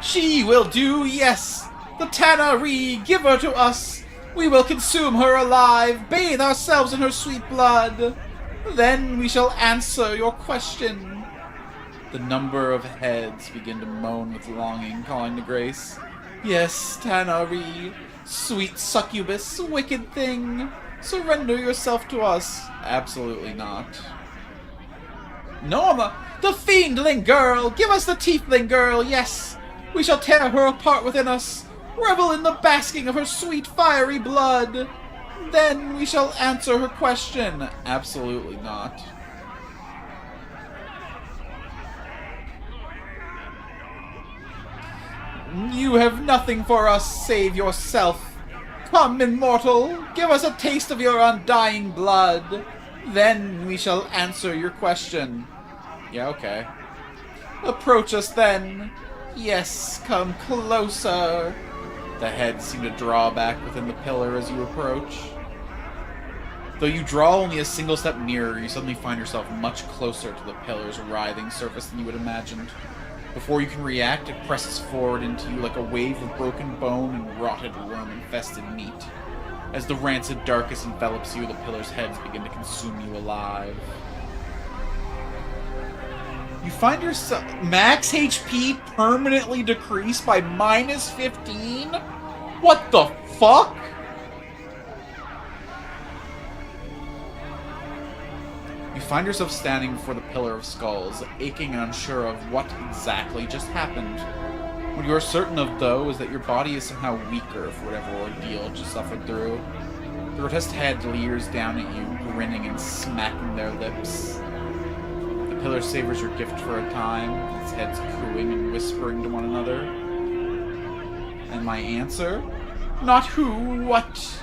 [SPEAKER 7] She will do, yes. The Tannery, give her to us. We will consume her alive, bathe ourselves in her sweet blood. Then we shall answer your question. The number of heads begin to moan with longing, calling to grace. Yes, Tannery, sweet succubus, wicked thing. Surrender yourself to us. Absolutely not. Norma, the fiendling girl! Give us the tiefling girl, yes! We shall tear her apart within us. Revel in the basking of her sweet fiery blood. Then we shall answer her question. Absolutely not. You have nothing for us save yourself. Come, immortal, give us a taste of your undying blood. Then we shall answer your question. Yeah, okay. Approach us then. Yes, come closer. The heads seem to draw back within the pillar as you approach. Though you draw only a single step nearer, you suddenly find yourself much closer to the pillar's writhing surface than you would imagined. Before you can react, it presses forward into you like a wave of broken bone and rotted worm-infested meat. As the rancid darkness envelops you, the pillar's heads begin to consume you alive. You find yourself... Max HP permanently decreased by -15? What the fuck? You find yourself standing before the Pillar of Skulls, aching and unsure of what exactly just happened. What you are certain of, though, is that your body is somehow weaker for whatever ordeal you suffered through. The grotesque head leers down at you, grinning and smacking their lips. The pillar savors your gift for a time, its heads cooing and whispering to one another. And my answer? Not who, what?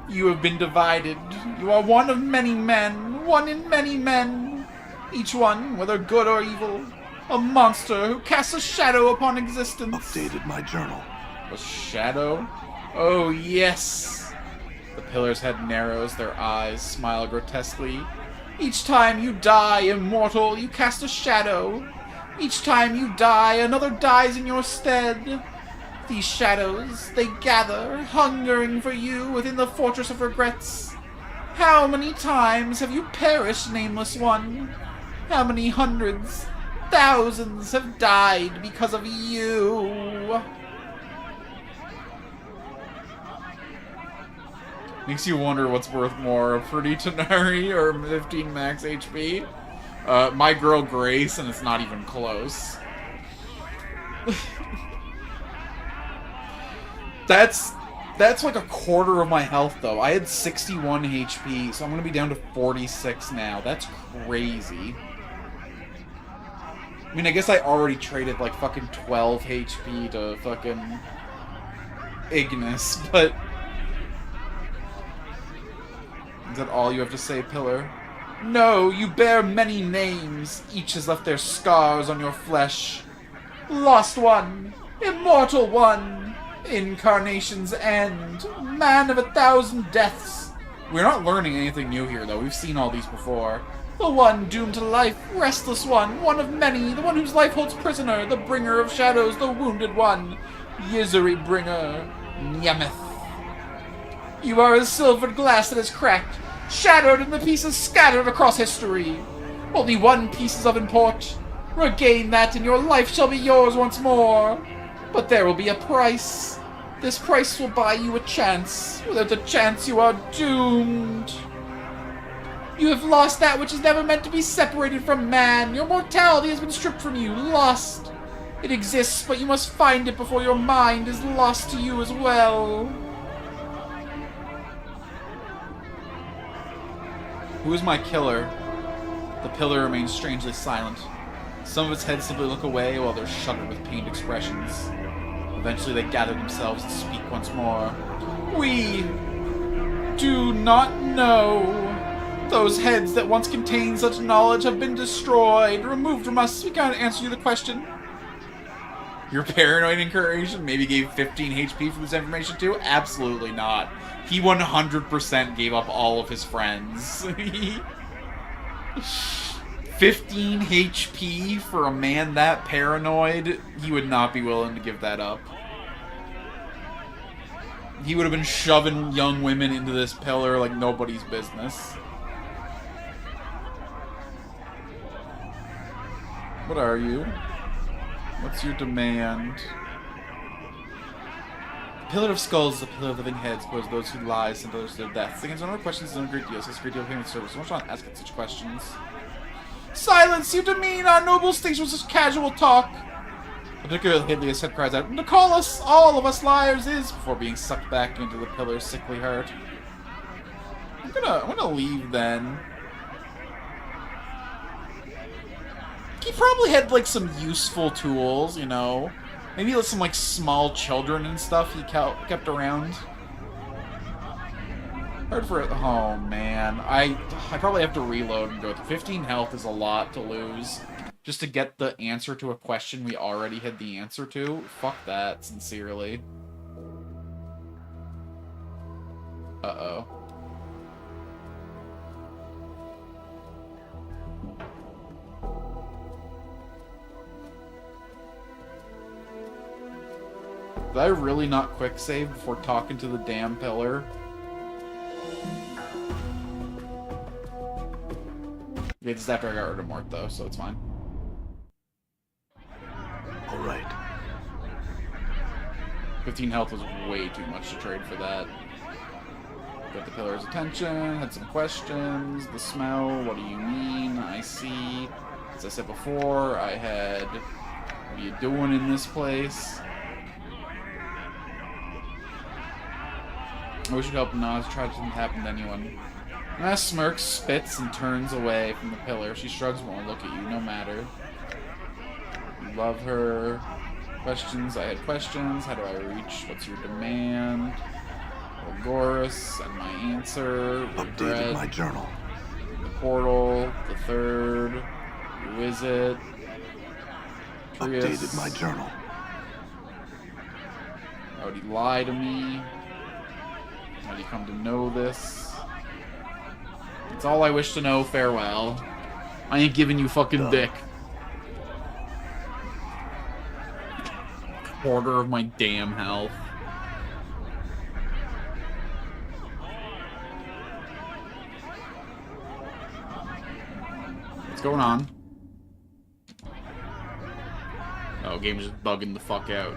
[SPEAKER 7] You have been divided. You are one of many men, one in many men. Each one, whether good or evil, a monster who casts a shadow upon existence.
[SPEAKER 2] Updated my journal.
[SPEAKER 7] A shadow? Oh, yes. The pillar's head narrows, their eyes smile grotesquely. Each time you die, immortal, you cast a shadow. Each time you die, another dies in your stead. These shadows, they gather, hungering for you within the fortress of regrets. How many times have you perished, nameless one? How many hundreds, thousands have died because of you? Makes you wonder what's worth more, a pretty Tanari or 15 max HP? My girl Grace, and it's not even close. That's like a quarter of my health, though. I had 61 HP, so I'm gonna be down to 46 now. That's crazy. I mean, I guess I already traded like fucking 12 HP to fucking Ignis, but... Is that all you have to say, Pillar? No, you bear many names. Each has left their scars on your flesh. Lost one, immortal one, incarnation's end, man of 1,000 deaths. We're not learning anything new here, though. We've seen all these before. The one doomed to life, restless one of many, the one whose life holds prisoner, the bringer of shadows, the wounded one, Yizuri bringer, Nyameth. You are as silvered glass that is cracked, shattered and the pieces scattered across history. Only one piece is of import. Regain that and your life shall be yours once more. But there will be a price. This price will buy you a chance. Without the chance you are doomed. You have lost that which is never meant to be separated from man. Your mortality has been stripped from you, lost. It exists, but you must find it before your mind is lost to you as well. Who is my killer? The pillar remains strangely silent. Some of its heads simply look away while they're shuttered with pained expressions. Eventually they gather themselves and speak once more. We do not know. Those heads that once contained such knowledge have been destroyed, removed from us. We can't answer you the question. Your paranoid incarnation maybe gave 15 HP for this information too? Absolutely not. He 100% gave up all of his friends. 15 HP for a man that paranoid? He would not be willing to give that up. He would have been shoving young women into this pillar like nobody's business. What are you? What's your demand? The Pillar of Skulls, the Pillar of Living Heads, suppose those who lie send others to their deaths. Against one of our questions is a great deal, so it's a great deal of payment service. Don't want to ask such questions. Silence! You demean our noble station with such casual talk! A particular hideous head cries out, to call us, all of us liars is, before being sucked back into the pillar's sickly heart. I'm gonna leave then. He probably had, like, some useful tools, you know? Maybe some, like, small children and stuff he kept around. Hard for it. Oh, man. I probably have to reload and go through. 15 health is a lot to lose. Just to get the answer to a question we already had the answer to. Fuck that, sincerely. Uh-oh. Did I really not quick save before talking to the damn pillar? Yeah, this is after I got rid of Mort, though, so it's fine.
[SPEAKER 2] Alright.
[SPEAKER 7] 15 health was way too much to trade for that. Got the pillar's attention, had some questions. The smell, what do you mean? I see. As I said before, I had... What are you doing in this place? I wish you'd help Nas. Tragedy didn't happen to anyone. Nas smirks, spits, and turns away from the pillar. She shrugs, won't look at you, no matter. You love her. Questions, I had questions. How do I reach? What's your demand? Algoris, and my answer.
[SPEAKER 2] Updated my journal.
[SPEAKER 7] The portal, the third. Who is it? Trius.
[SPEAKER 2] Updated my journal.
[SPEAKER 7] How would he lie to me? How do you come to know this? It's all I wish to know, farewell. I ain't giving you fucking dick. Quarter of my damn health. What's going on? Oh, game's just bugging the fuck out.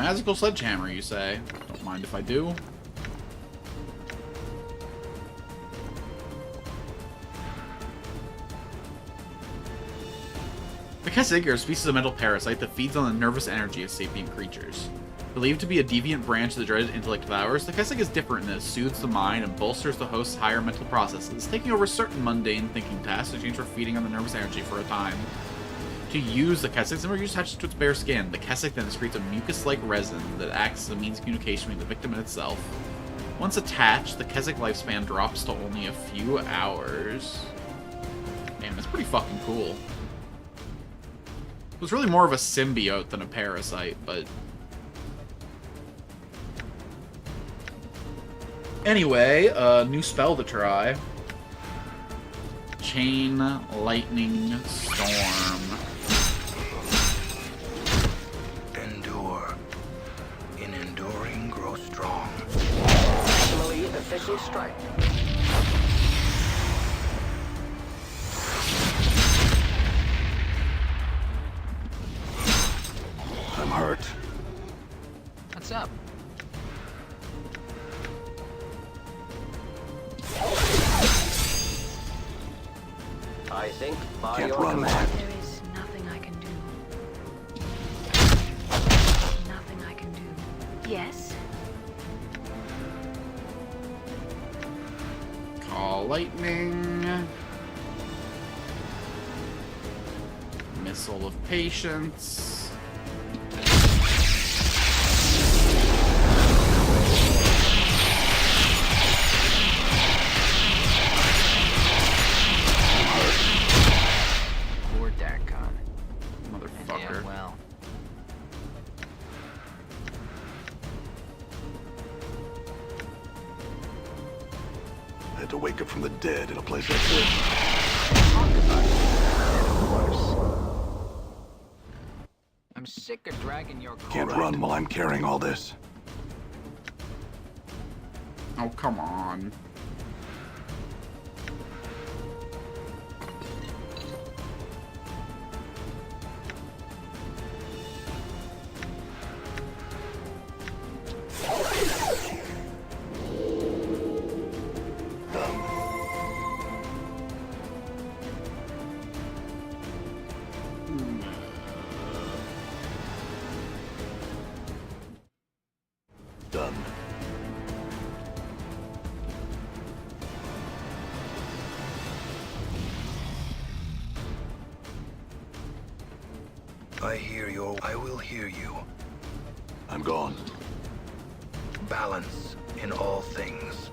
[SPEAKER 7] magical sledgehammer, you say? Don't mind if I do. The Kesig are a species of mental parasite that feeds on the nervous energy of sapient creatures. Believed to be a deviant branch of the dreaded intellect of ours, the Kesig is different in that it soothes the mind and bolsters the host's higher mental processes, taking over certain mundane thinking tasks in exchange for feeding on the nervous energy for a time. To use the Kesig, some are used attached to its bare skin. The Kesig then secretes a mucus-like resin that acts as a means of communication between the victim and itself. Once attached, the Kesig lifespan drops to only a few hours. Damn, that's pretty fucking cool. It was really more of a symbiote than a parasite, but... Anyway, a new spell to try. Chain Lightning Storm.
[SPEAKER 2] Endure. In enduring, grow strong.
[SPEAKER 3] Maximally efficient strike.
[SPEAKER 2] I'm hurt.
[SPEAKER 5] What's up?
[SPEAKER 3] I think by
[SPEAKER 2] Can't
[SPEAKER 3] your
[SPEAKER 2] run
[SPEAKER 3] command.
[SPEAKER 4] There is nothing I can do. Nothing I can do. Yes?
[SPEAKER 7] Call Lightning. Missile of Patience.
[SPEAKER 5] Poor Darkon.
[SPEAKER 7] Motherfucker.
[SPEAKER 5] Yeah, well.
[SPEAKER 2] I had to wake up from the dead in a place like this.
[SPEAKER 5] I'm sick of dragging your car.
[SPEAKER 2] Can't run while I'm carrying all this.
[SPEAKER 7] Oh, come on.
[SPEAKER 2] Done.
[SPEAKER 8] I hear you. I will hear you.
[SPEAKER 2] I'm gone.
[SPEAKER 8] Balance in all things.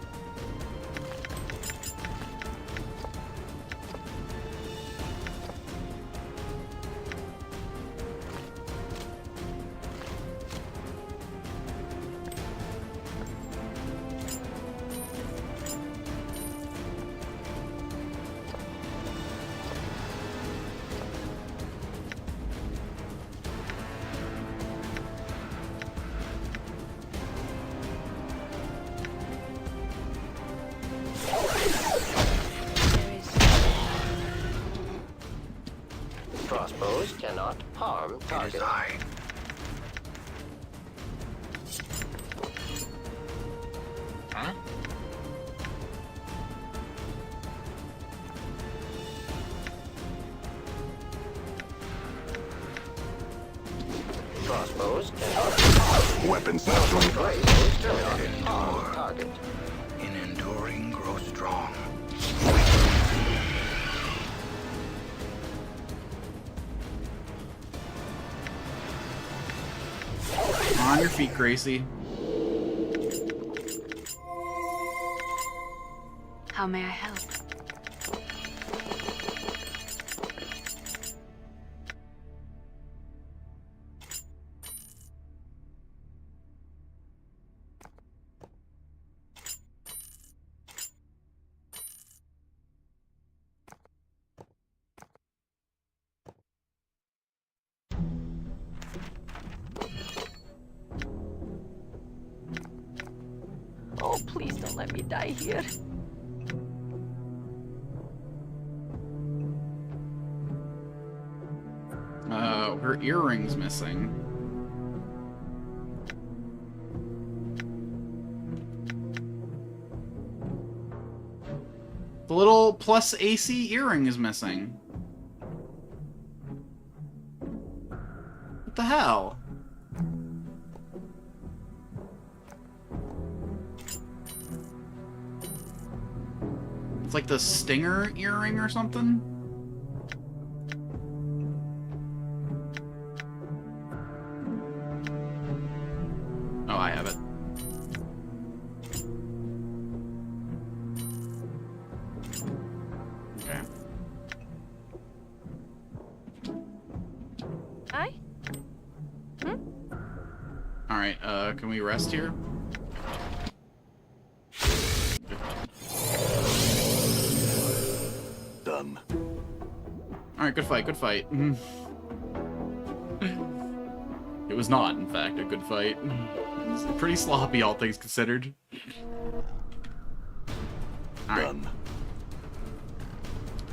[SPEAKER 4] There is...
[SPEAKER 3] Crossbows cannot harm
[SPEAKER 8] It
[SPEAKER 3] target.
[SPEAKER 8] is I.
[SPEAKER 5] Huh?
[SPEAKER 3] Crossbows cannot
[SPEAKER 2] Weapons now.
[SPEAKER 3] Crossbows cannot harm target.
[SPEAKER 8] In enduring, grow strong.
[SPEAKER 7] On your feet, Gracie.
[SPEAKER 4] How may I help? Oh, please don't let me die here.
[SPEAKER 7] Her earring's missing.
[SPEAKER 1] The little plus AC earring is missing. What the hell? It's like the stinger earring or something? Oh, I have it. Okay.
[SPEAKER 4] Aye?
[SPEAKER 1] Alright, can we rest here?
[SPEAKER 2] Done.
[SPEAKER 1] Alright, good fight, good fight. It was not, in fact, a good fight. It was pretty sloppy, all things considered. Alright.
[SPEAKER 2] Done.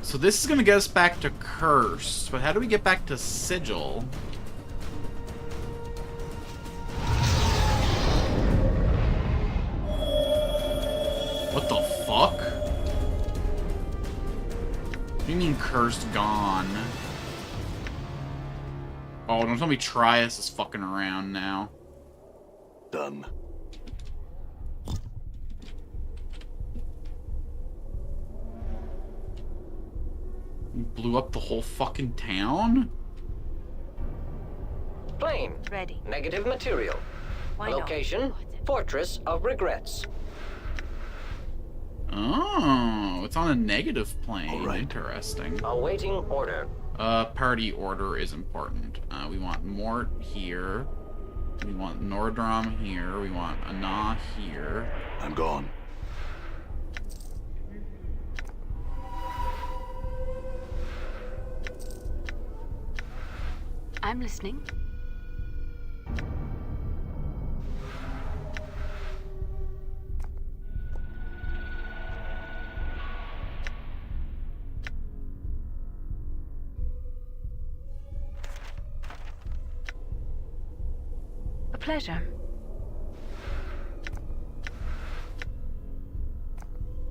[SPEAKER 1] So this is gonna get us back to Curst, but how do we get back to Sigil? What the fuck? What do you mean Curst gone? Oh, don't tell me Trias is fucking around now.
[SPEAKER 2] Done.
[SPEAKER 1] You blew up the whole fucking town?
[SPEAKER 3] Plane.
[SPEAKER 4] Ready.
[SPEAKER 3] Negative material.
[SPEAKER 4] Why not?
[SPEAKER 3] Location, Fortress of Regrets.
[SPEAKER 1] Oh, it's on a negative plane.
[SPEAKER 2] All right.
[SPEAKER 1] Interesting.
[SPEAKER 3] Awaiting order.
[SPEAKER 1] Party order is important. We want Mort here. We want Nordrom here. We want Anna here.
[SPEAKER 2] I'm gone.
[SPEAKER 4] I'm listening. A pleasure.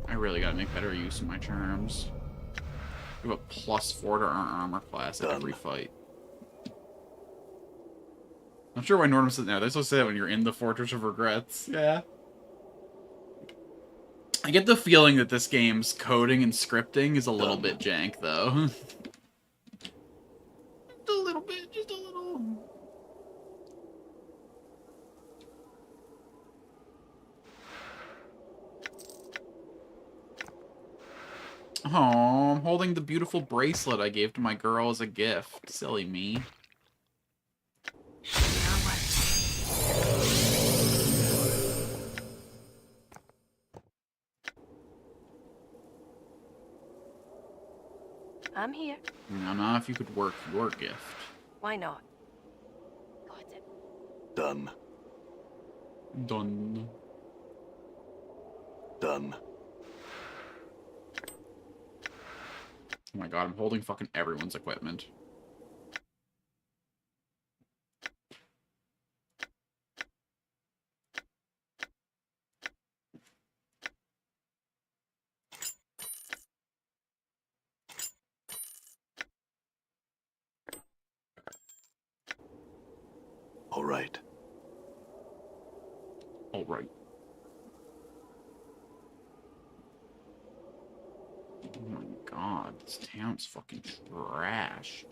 [SPEAKER 1] I really gotta make better use of my charms. We have a +4 to our armor class at every fight. I'm sure why Nordrom said no. They're supposed to say that when you're in the Fortress of Regrets. Yeah. I get the feeling that this game's coding and scripting is a little bit jank, though. Just a little bit, just a little. Oh, I'm holding the beautiful bracelet I gave to my girl as a gift. Silly me.
[SPEAKER 4] I'm here.
[SPEAKER 1] Now, if you could work your gift.
[SPEAKER 4] Why not? Got it.
[SPEAKER 2] Done.
[SPEAKER 1] Done.
[SPEAKER 2] Done.
[SPEAKER 1] Oh my god, I'm holding fucking everyone's equipment.
[SPEAKER 2] All right.
[SPEAKER 1] All right. Oh my god, this town's fucking trash.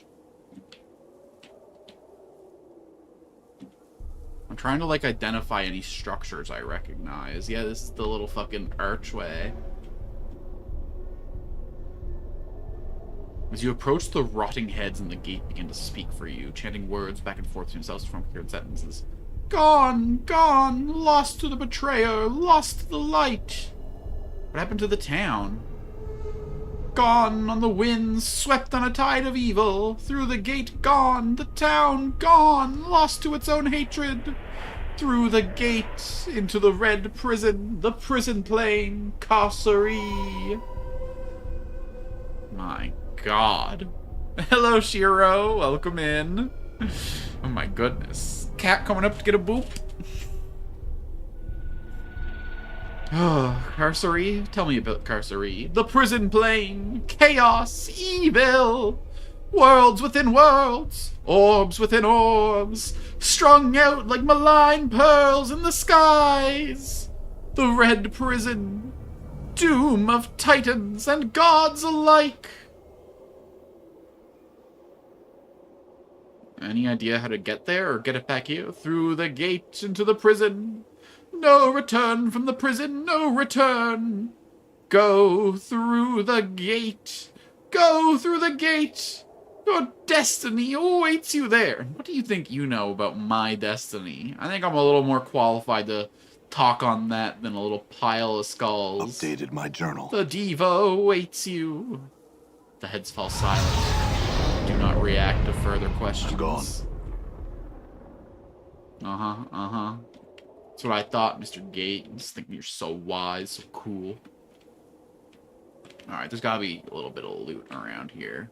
[SPEAKER 1] I'm trying to, like, identify any structures I recognize. Yeah, this is the little fucking archway. As you approach, the rotting heads in the gate begin to speak for you, chanting words back and forth to themselves from coherent sentences. Gone! Gone! Lost to the betrayer! Lost to the light! What happened to the town? Gone on the winds, swept on a tide of evil. Through the gate gone, the town gone, lost to its own hatred. Through the gate, into the red prison, the prison plane, carcery. My god. Hello, Shiro. Welcome in. Oh my goodness. Cat coming up to get a boop.
[SPEAKER 7] Carcery? Tell me about Carcery. The prison plane! Chaos! Evil! Worlds within worlds! Orbs within orbs! Strung out like malign pearls in the skies! The red prison! Doom of titans and gods alike! Any idea how to get there or get it back here? Through the gate into the prison. No return from the prison, no return. Go through the gate. Go through the gate. Your destiny awaits you there. What do you think you know about my destiny? I think I'm a little more qualified to talk on that than a little pile of skulls.
[SPEAKER 2] Updated my journal.
[SPEAKER 7] The diva awaits you. The heads fall silent. Do not react to further questions.
[SPEAKER 2] I'm gone.
[SPEAKER 7] Uh-huh. That's what I thought, Mr. Gate. I just think you're so wise, so cool. Alright, there's gotta be a little bit of loot around here.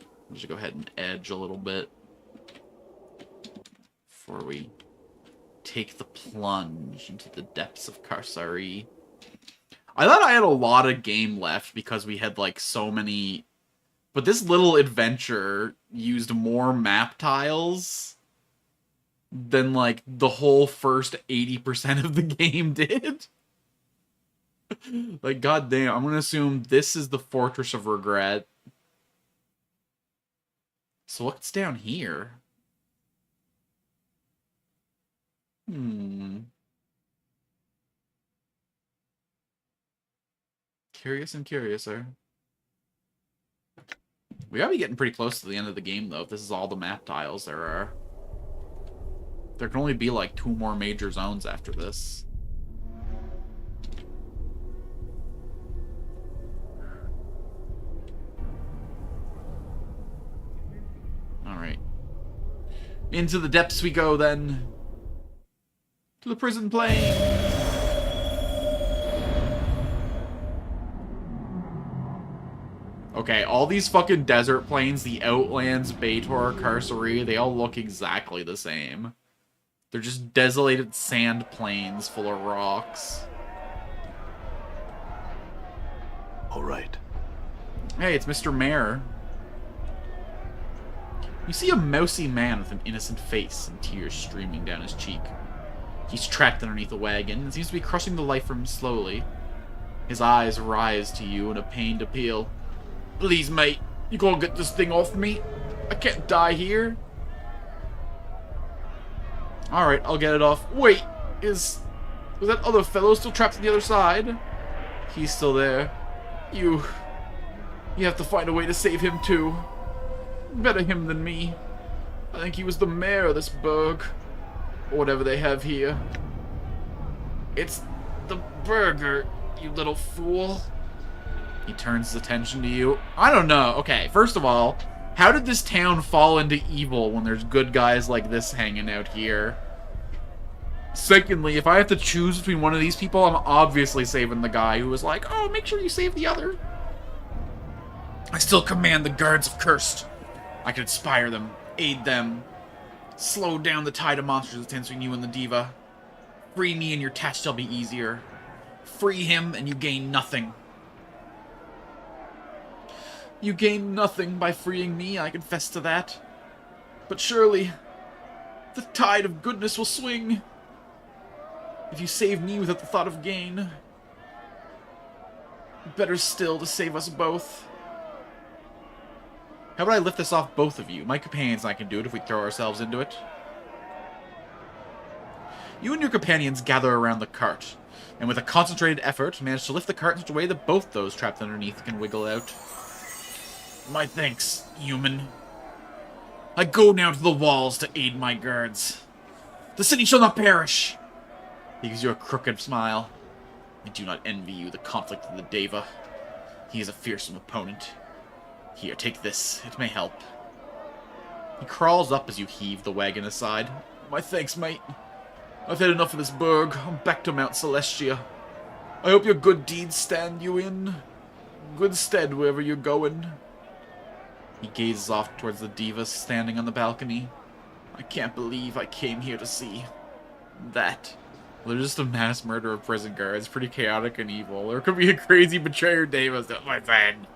[SPEAKER 7] I'll just go ahead and edge a little bit before we take the plunge into the depths of Carcery. I thought I had a lot of game left because we had, like, so many... But this little adventure used more map tiles than, like, the whole first 80% of the game did. Like, goddamn, I'm gonna assume this is the Fortress of Regret. So what's down here? Curious and curiouser. We gotta be getting pretty close to the end of the game, though, if this is all the map tiles there are. There can only be, like, 2 more major zones after this. Alright. Into the depths we go, then. To the prison plane! Okay, all these fucking desert plains, the Outlands, Baitor, Carcery, they all look exactly the same. They're just desolated sand plains full of rocks.
[SPEAKER 2] All right.
[SPEAKER 7] Hey, it's Mr. Mayor. You see a mousy man with an innocent face and tears streaming down his cheek. He's trapped underneath a wagon and seems to be crushing the life from him slowly. His eyes rise to you in a pained appeal. Please, mate, you gotta get this thing off me. I can't die here. Alright, I'll get it off. Wait, was that other fellow still trapped on the other side? He's still there. You have to find a way to save him too. Better him than me. I think he was the mayor of this burg. Or whatever they have here. It's the burger, you little fool. He turns his attention to you. I don't know. Okay, first of all, how did this town fall into evil when there's good guys like this hanging out here? Secondly, if I have to choose between one of these people, I'm obviously saving the guy who was like, oh, make sure you save the other. I still command the guards of Curst. I can inspire them, aid them, slow down the tide of monsters that stands between you and the diva. Free me and your task shall be easier. Free him and you gain nothing. You gain nothing by freeing me, I confess to that. But surely, the tide of goodness will swing. If you save me without the thought of gain. Better still to save us both. How about I lift this off both of you? My companions and I can do it if we throw ourselves into it. You and your companions gather around the cart, and with a concentrated effort, manage to lift the cart in such a way that both those trapped underneath can wiggle out. My thanks, human. I go now to the walls to aid my guards. The city shall not perish! He gives you a crooked smile. I do not envy you the conflict of the Deva. He is a fearsome opponent. Here, take this. It may help. He crawls up as you heave the wagon aside. My thanks, mate. I've had enough of this burg. I'm back to Mount Celestia. I hope your good deeds stand you in good stead wherever you're going. He gazes off towards the diva standing on the balcony. I can't believe I came here to see that. They're just a mass murder of prison guards, pretty chaotic and evil. Or it could be a crazy betrayer Davis. My friend.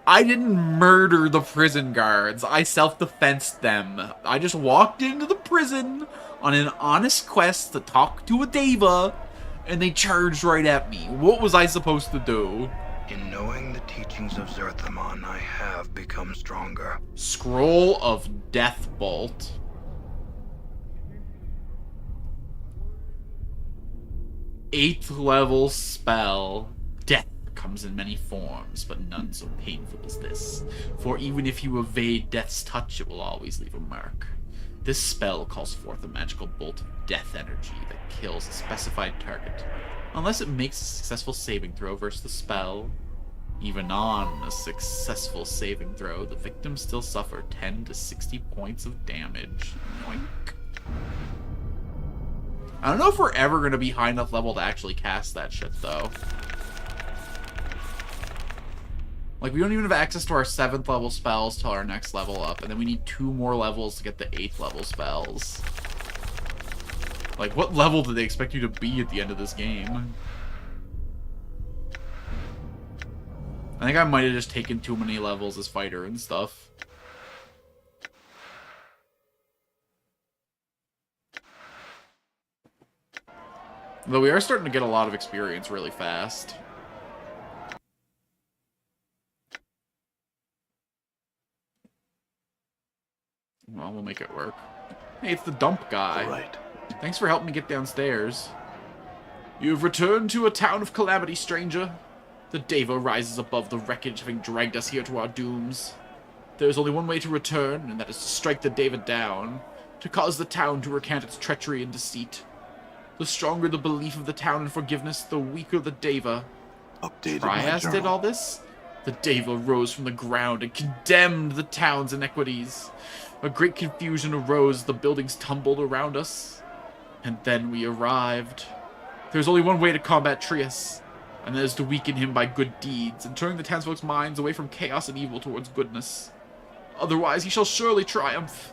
[SPEAKER 7] I didn't murder the prison guards. I self-defensed them. I just walked into the prison on an honest quest to talk to a Deva, and they charged right at me. What was I supposed to do?
[SPEAKER 8] In knowing the teachings of Zerthamon, I have become stronger.
[SPEAKER 7] Scroll of Deathbolt. Eighth level spell. Death comes in many forms, but none so painful as this. For even if you evade death's touch, it will always leave a mark. This spell calls forth a magical bolt of death energy that kills a specified target, unless it makes a successful saving throw versus the spell. Even on a successful saving throw, the victims still suffer 10 to 60 points of damage. Yoink. I don't know if we're ever going to be high enough level to actually cast that shit, though. Like, we don't even have access to our 7th level spells till our next level up, and then we need 2 more levels to get the 8th level spells. Like, what level do they expect you to be at the end of this game? I think I might have just taken too many levels as fighter and stuff. Though we are starting to get a lot of experience really fast. Well, we'll make it work. Hey, it's the dump guy.
[SPEAKER 2] All right.
[SPEAKER 7] Thanks for helping me get downstairs. You've returned to a town of calamity, stranger. The Deva rises above the wreckage, having dragged us here to our dooms. There is only one way to return, and that is to strike the Deva down, to cause the town to recant its treachery and deceit. The stronger the belief of the town in forgiveness, the weaker the Deva. Trias did all this? The Deva rose from the ground and condemned the town's iniquities. A great confusion arose, the buildings tumbled around us. And then we arrived. There's only one way to combat Trias, and that is to weaken him by good deeds, and turning the townsfolk's minds away from chaos and evil towards goodness. Otherwise, he shall surely triumph.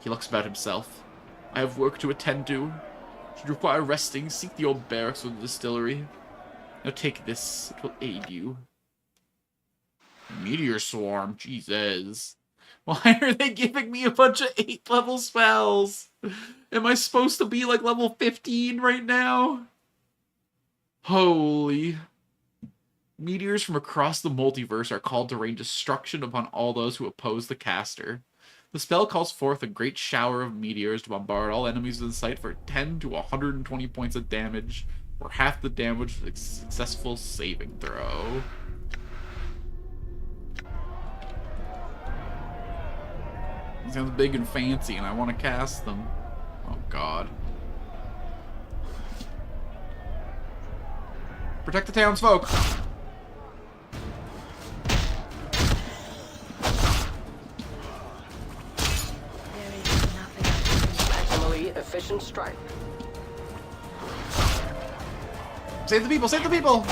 [SPEAKER 7] He looks about himself. I have work to attend to. Should you require resting, seek the old barracks or the distillery. Now take this, it will aid you. Meteor Swarm, Jesus. Why are they giving me a bunch of 8th level spells? Am I supposed to be like level 15 right now? Holy. Meteors from across the multiverse are called to rain destruction upon all those who oppose the caster. The spell calls forth a great shower of meteors to bombard all enemies in sight for 10 to 120 points of damage, or half the damage of a successful saving throw. It sounds big and fancy, and I want to cast them. Oh, God. Protect the townsfolk!
[SPEAKER 3] Maximally efficient strike.
[SPEAKER 7] Save the people! Save the people!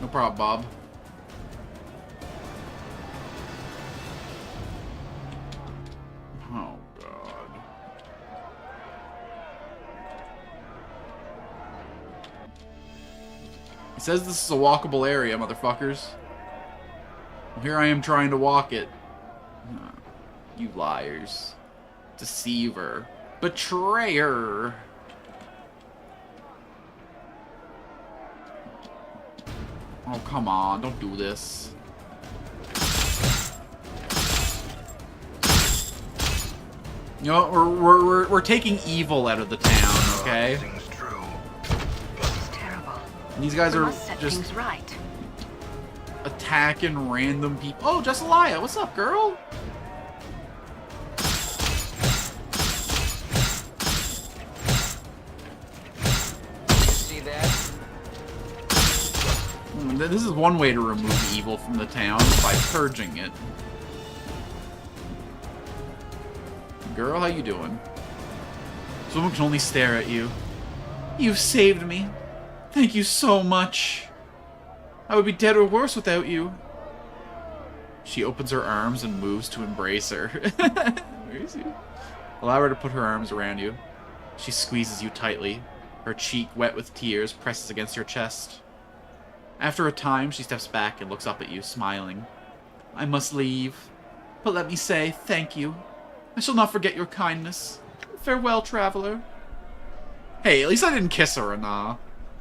[SPEAKER 7] No problem, Bob. Oh, God. He says this is a walkable area, motherfuckers. Well, here I am trying to walk it. You liars. Deceiver. Betrayer. Oh, come on. Don't do this. You know, we're taking evil out of the town, okay?
[SPEAKER 4] It's terrible.
[SPEAKER 7] And these guys
[SPEAKER 4] We
[SPEAKER 7] are
[SPEAKER 4] must set
[SPEAKER 7] just
[SPEAKER 4] things right.
[SPEAKER 7] attacking random people. Oh, Jessalaya, what's up, girl?
[SPEAKER 5] See that?
[SPEAKER 7] This is one way to remove evil from the town, by purging it. Girl, how you doing? Someone can only stare at you. You've saved me. Thank you so much. I would be dead or worse without you. She opens her arms and moves to embrace her. Where is he? Allow her to put her arms around you. She squeezes you tightly. Her cheek, wet with tears, presses against your chest. After a time, she steps back and looks up at you, smiling. I must leave, but let me say thank you. I shall not forget your kindness. Farewell, traveler. Hey, at least I didn't kiss her, Anna.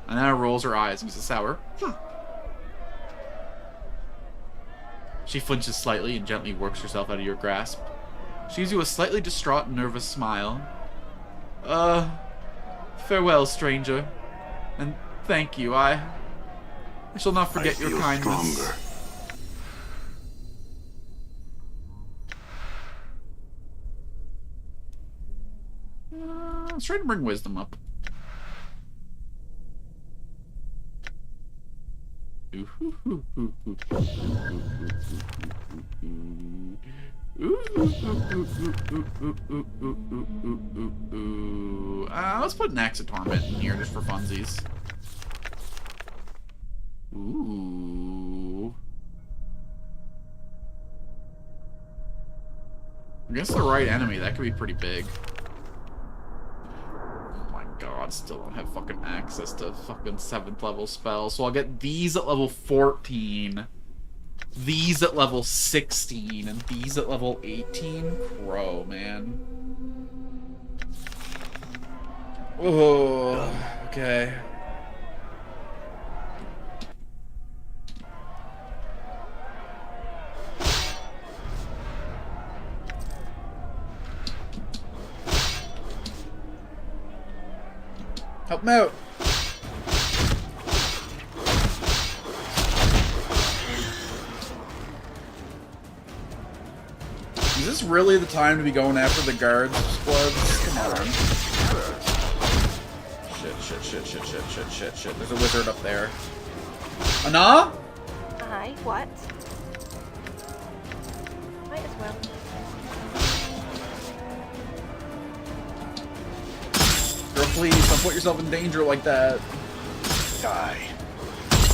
[SPEAKER 7] Anna rolls her eyes and gives a sour. She flinches slightly and gently works herself out of your grasp. She gives you a slightly distraught and nervous smile. Farewell, stranger. And thank you, I shall not forget your kindness.
[SPEAKER 2] Stronger.
[SPEAKER 7] Let's try to bring wisdom up. Let's put an axe of Torment in here just for funsies. Ooh. Against the right enemy, that could be pretty big. Oh my god, still don't have fucking access to fucking 7th level spells. So I'll get these at level 14, these at level 16, and these at level 18. Pro, man. Oh, okay. Help him out. Is this really the time to be going after the guards squads? Come on. Shit. There's a wizard up there. Anna?
[SPEAKER 4] Aye, what? Might as well.
[SPEAKER 7] Girl, please, don't put yourself in danger like that.
[SPEAKER 2] Die.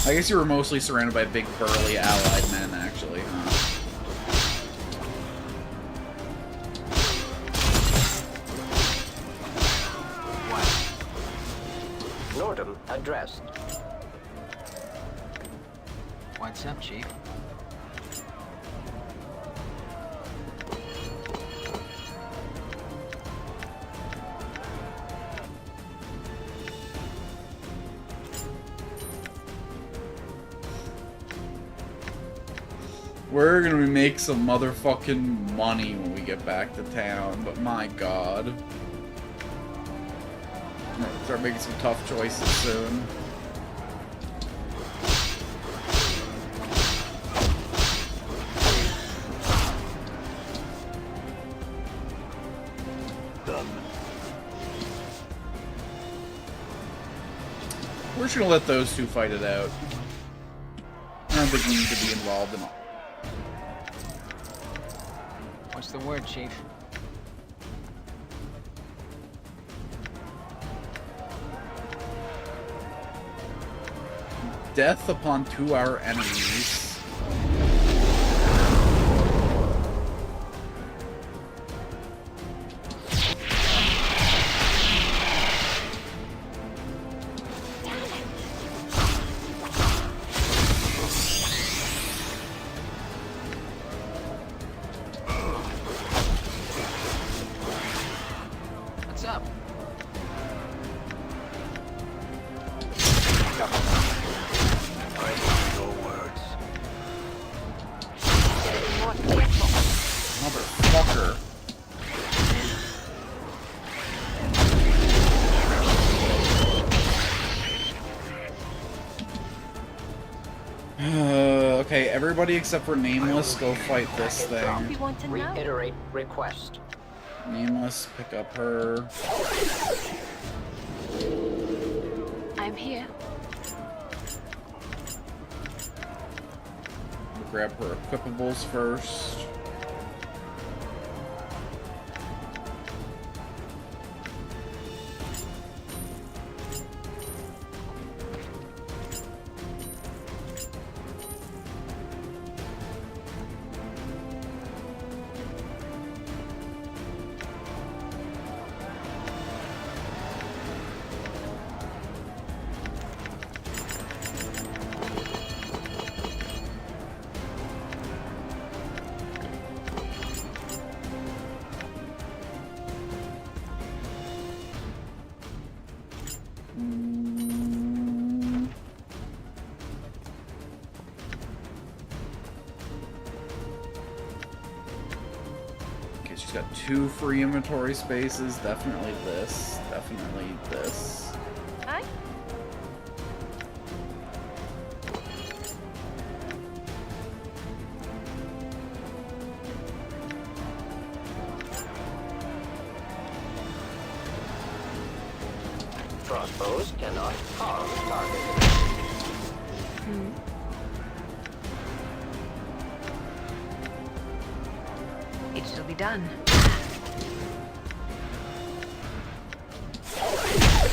[SPEAKER 7] I guess you were mostly surrounded by big, burly allied men, actually, huh?
[SPEAKER 3] Nordum addressed.
[SPEAKER 5] What's up, Chief?
[SPEAKER 7] We're gonna make some motherfucking money when we get back to town, but my god. I'm gonna start making some tough choices soon. We're just gonna let those two fight it out. I don't think we need to be involved in all.
[SPEAKER 5] What's the word, Chief?
[SPEAKER 7] Death upon 2 our enemies.
[SPEAKER 5] What's up?
[SPEAKER 4] More careful.
[SPEAKER 7] Motherfucker. Okay, everybody except for Nameless, go fight this thing.
[SPEAKER 4] You want to know?
[SPEAKER 3] Reiterate request.
[SPEAKER 7] Nameless, pick up her.
[SPEAKER 4] I'm here.
[SPEAKER 7] Grab her equipables first.
[SPEAKER 1] It's got 2 free inventory spaces. Definitely this. Definitely this.
[SPEAKER 4] Hi.
[SPEAKER 3] Crossbows cannot harm target.
[SPEAKER 4] It shall be done.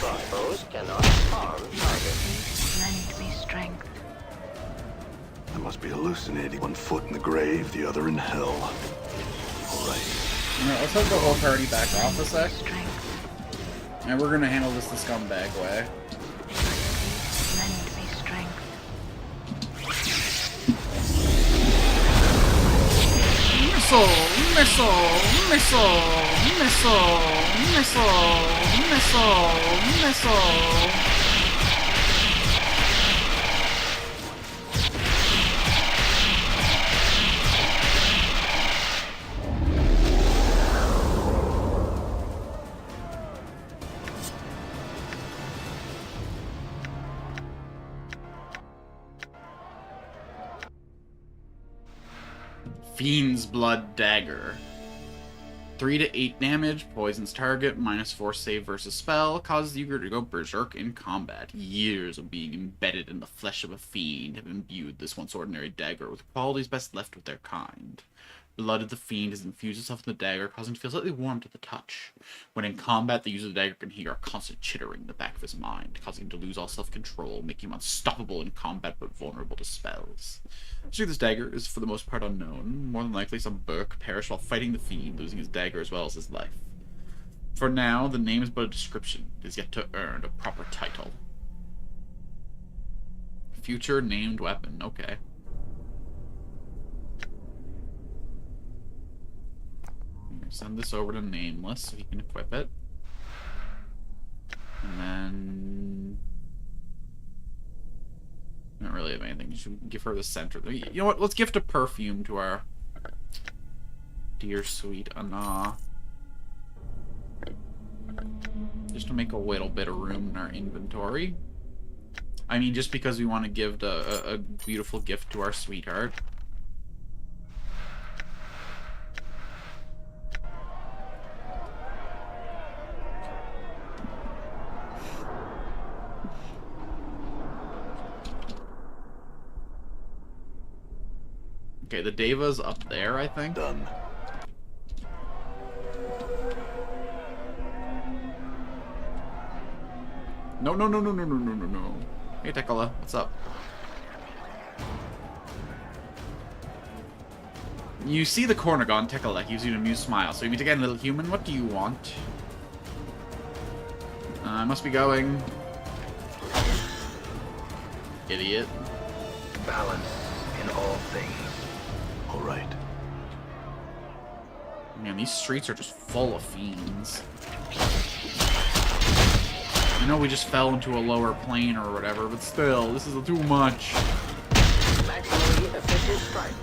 [SPEAKER 3] Crossbows cannot harm target.
[SPEAKER 4] Lend me strength.
[SPEAKER 8] I must be hallucinating. One foot in the grave, the other in hell. All right.
[SPEAKER 1] Alright, let's have the whole party back off a sec.
[SPEAKER 4] Strength.
[SPEAKER 1] And we're gonna handle this the scumbag way.
[SPEAKER 4] Lend me strength.
[SPEAKER 1] Missile! Missile! Missile! Missile! Missile! Missile! Missile! Fiend's Blood Dagger. 3 to 8 damage, poisons target, -4 save versus spell, causes the user to go berserk in combat. Years of being embedded in the flesh of a fiend have imbued this once ordinary dagger with qualities best left with their kind. Blood of the fiend has infused itself in the dagger, causing it to feel slightly warm to the touch. When in combat, the user of the dagger can hear a constant chittering in the back of his mind, causing him to lose all self-control, making him unstoppable in combat but vulnerable to spells. The this dagger is for the most part unknown. More than likely, some Burke perished while fighting the fiend, losing his dagger as well as his life. For now, the name is but a description. It is yet to earn a proper title. Future named weapon. Okay. Send this over to Nameless so he can equip it. And then... I don't really have anything. Should we give her the center? You know what? Let's gift a perfume to our dear sweet Anna. Just to make a little bit of room in our inventory. I mean, just because we want to give a beautiful gift to our sweetheart. Okay, the Deva's up there, I think.
[SPEAKER 8] Done.
[SPEAKER 1] No, no, no, no, no, no, no, no, no. Hey, Tekla, what's up? You see the Cornagon, Tekla gives you an amused smile. So you meet again, little human. What do you want? I must be going. Idiot.
[SPEAKER 8] Balance in all things. All right.
[SPEAKER 1] Man, these streets are just full of fiends. I know we just fell into a lower plane or whatever, but still, this is too much.
[SPEAKER 3] Maximally efficient strike.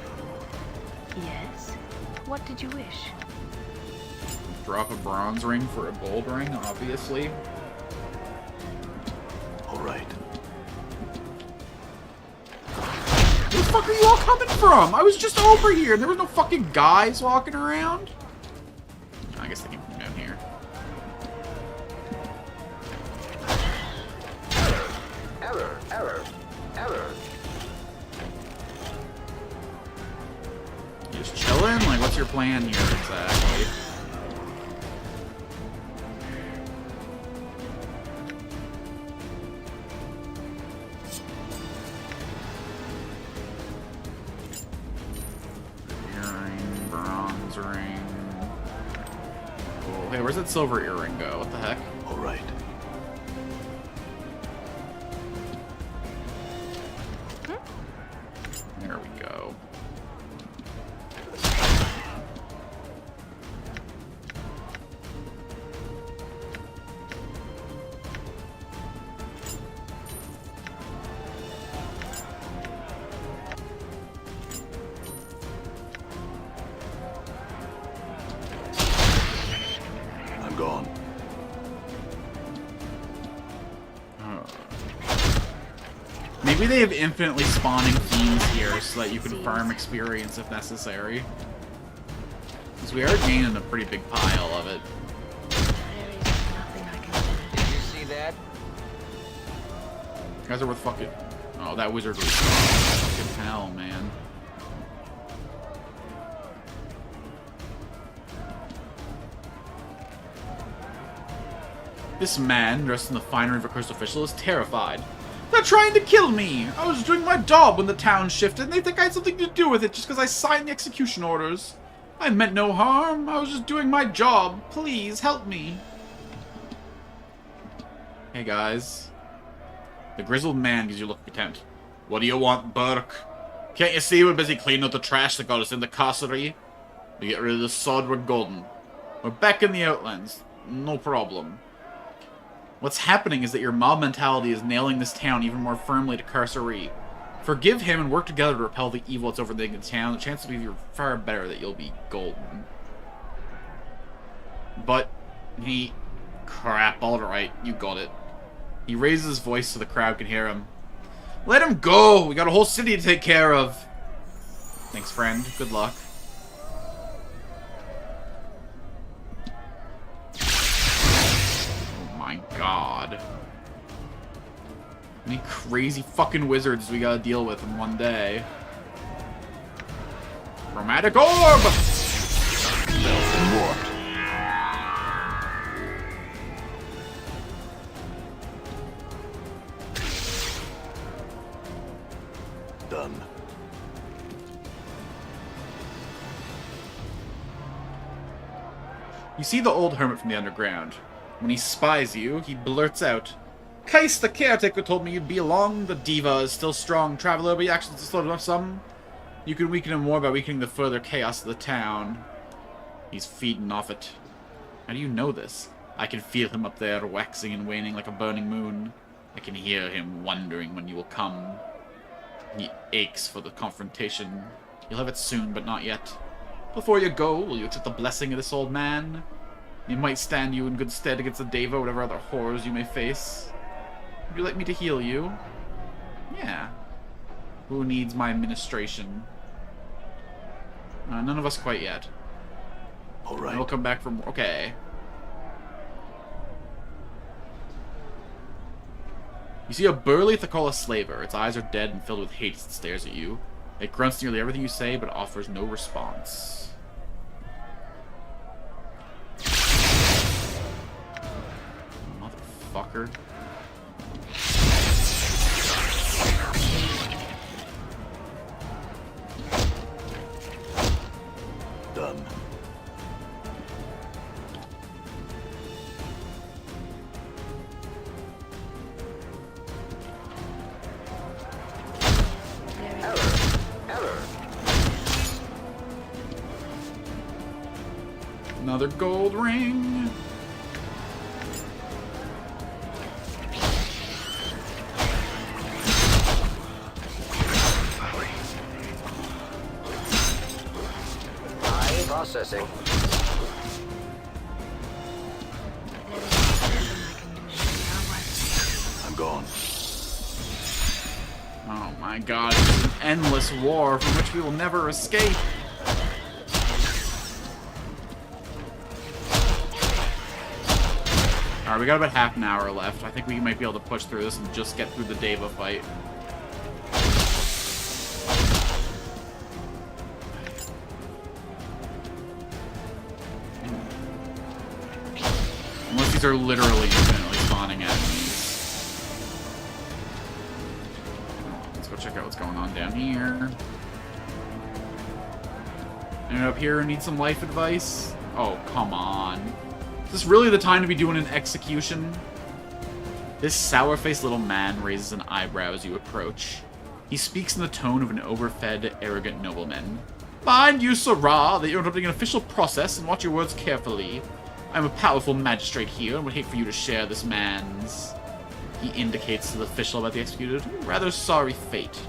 [SPEAKER 4] Yes? What did you wish?
[SPEAKER 1] Drop a bronze ring for a gold ring, obviously.
[SPEAKER 8] All right.
[SPEAKER 1] Where the fuck are you all coming from? I was just over here and there was no fucking guys walking around. I guess they came from down here.
[SPEAKER 3] Error, error, error.
[SPEAKER 1] You just chilling? Like, what's your plan here exactly? Earring, bronze ring. Cool. Hey, where's that silver earring go? What the heck?
[SPEAKER 8] All right.
[SPEAKER 1] There we go.
[SPEAKER 7] Maybe they have infinitely spawning themes here so that you can farm experience if necessary. Because we are gaining a pretty big pile of it.
[SPEAKER 4] There is nothing I can do.
[SPEAKER 5] Did you see that?
[SPEAKER 7] You guys are worth fucking... Oh, that wizard was strong. Fucking hell, man. This man, dressed in the finery of a cursed official, is terrified. They're trying to kill me! I was doing my job when the town shifted, and they think I had something to do with it just because I signed the execution orders. I meant no harm. I was just doing my job. Please, help me. Hey, guys. The grizzled man gives you a look of contempt. What do you want, Burke? Can't you see we're busy cleaning up the trash that got us in the carcery? We get rid of the sod, we're golden. We're back in the Outlands. No problem. What's happening is that your mob mentality is nailing this town even more firmly to carcery. Forgive him and work together to repel the evil that's overtaking the town. The chances will be far better that you'll be golden. But he... Crap, alright, you got it. He raises his voice so the crowd can hear him. Let him go! We got a whole city to take care of. Thanks, friend. Good luck. Oh my god. How many crazy fucking wizards we gotta deal with in one day? Chromatic orb!
[SPEAKER 8] Melting warped. Done.
[SPEAKER 7] You see the old hermit from the underground. When he spies you, he blurts out, Curst, the caretaker told me you'd be along. The diva is still strong, traveler, but he actually slowed him up some. You can weaken him more by weakening the further chaos of the town. He's feeding off it. How do you know this? I can feel him up there, waxing and waning like a burning moon. I can hear him wondering when you will come. He aches for the confrontation. You'll have it soon, but not yet. Before you go, will you accept the blessing of this old man? He might stand you in good stead against the Deva or whatever other horrors you may face. Would you like me to heal you? Yeah. Who needs my administration? None of us quite yet.
[SPEAKER 8] All right.
[SPEAKER 7] We'll come back from... Okay. You see a burly Thakola slaver. Its eyes are dead and filled with hate as it stares at you. It grunts nearly everything you say, but offers no response. Motherfucker.
[SPEAKER 8] Done.
[SPEAKER 7] Another gold ring.
[SPEAKER 3] Processing.
[SPEAKER 8] I'm gone.
[SPEAKER 7] Oh my god, it's an endless war from which we will never escape. Alright, we got about half an hour left. I think we might be able to push through this and just get through the Deva fight. Unless these are literally infinitely spawning enemies. Let's go check out what's going on down here. Anyone up here need some life advice? Oh, come on. Is this really the time to be doing an execution? This sour-faced little man raises an eyebrow as you approach. He speaks in the tone of an overfed, arrogant nobleman. Mind you, Sirrah, that you're interrupting an official process and watch your words carefully. I'm a powerful magistrate here and would hate for you to share this man's... He indicates to the official about the executed rather sorry fate.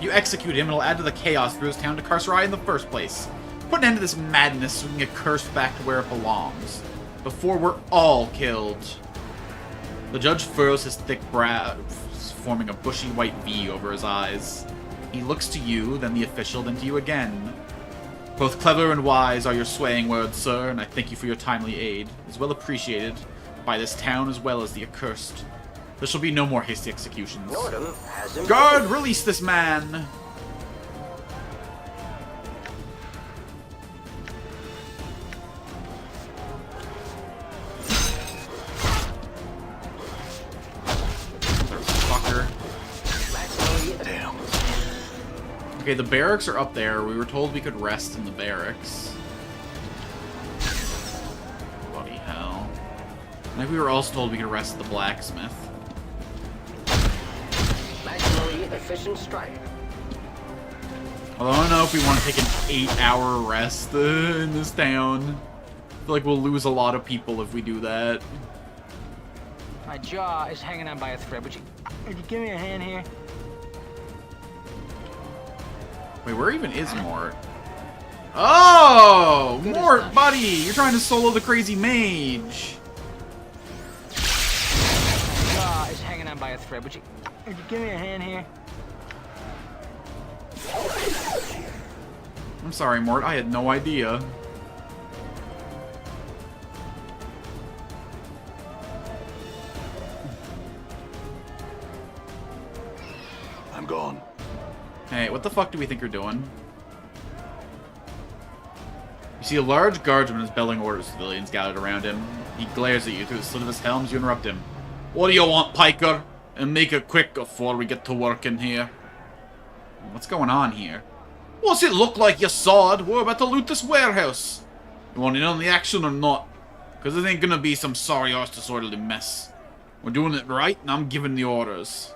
[SPEAKER 7] You execute him, it'll add to the chaos through his town to carcerate in the first place. Put an end to this madness so we can get Curst back to where it belongs. before we're all killed. The judge furrows his thick brow, forming a bushy white V over his eyes. He looks to you, then the official, then to you again. Both clever and wise are your swaying words, sir, and I thank you for your timely aid. It is well appreciated by this town as well as the accursed. There shall be no more hasty executions.
[SPEAKER 3] Nordum has him.
[SPEAKER 7] Guard, release this man! Motherfucker.
[SPEAKER 8] Damn.
[SPEAKER 7] Okay, the barracks are up there. We were told we could rest in the barracks. Bloody hell. I think we were also told we could rest at the blacksmith.
[SPEAKER 3] Maximally efficient strike.
[SPEAKER 7] Although I don't know if we want to take an 8-hour rest in this town. I feel like we'll lose a lot of people if we do that.
[SPEAKER 5] My jaw is hanging on by a thread. Would you give me a hand here?
[SPEAKER 7] Wait, where even is Mort? Oh! Mort, buddy! You're trying to solo the crazy mage!
[SPEAKER 5] My jaw is hanging on by a thread. Would you give me a hand here?
[SPEAKER 7] I'm sorry, Mort. I had no idea.
[SPEAKER 8] I'm gone.
[SPEAKER 7] Hey, what the fuck do we think you're doing? You see a large guardsman is belling orders to civilians gathered around him. He glares at you through the slit of his helm as you interrupt him. What do you want, piker? And make it quick before we get to work in here. What's going on here? What's it look like, you sod? We're about to loot this warehouse. You want in on the action or not? Because it ain't gonna be some sorry-ass disorderly mess. We're doing it right, and I'm giving the orders.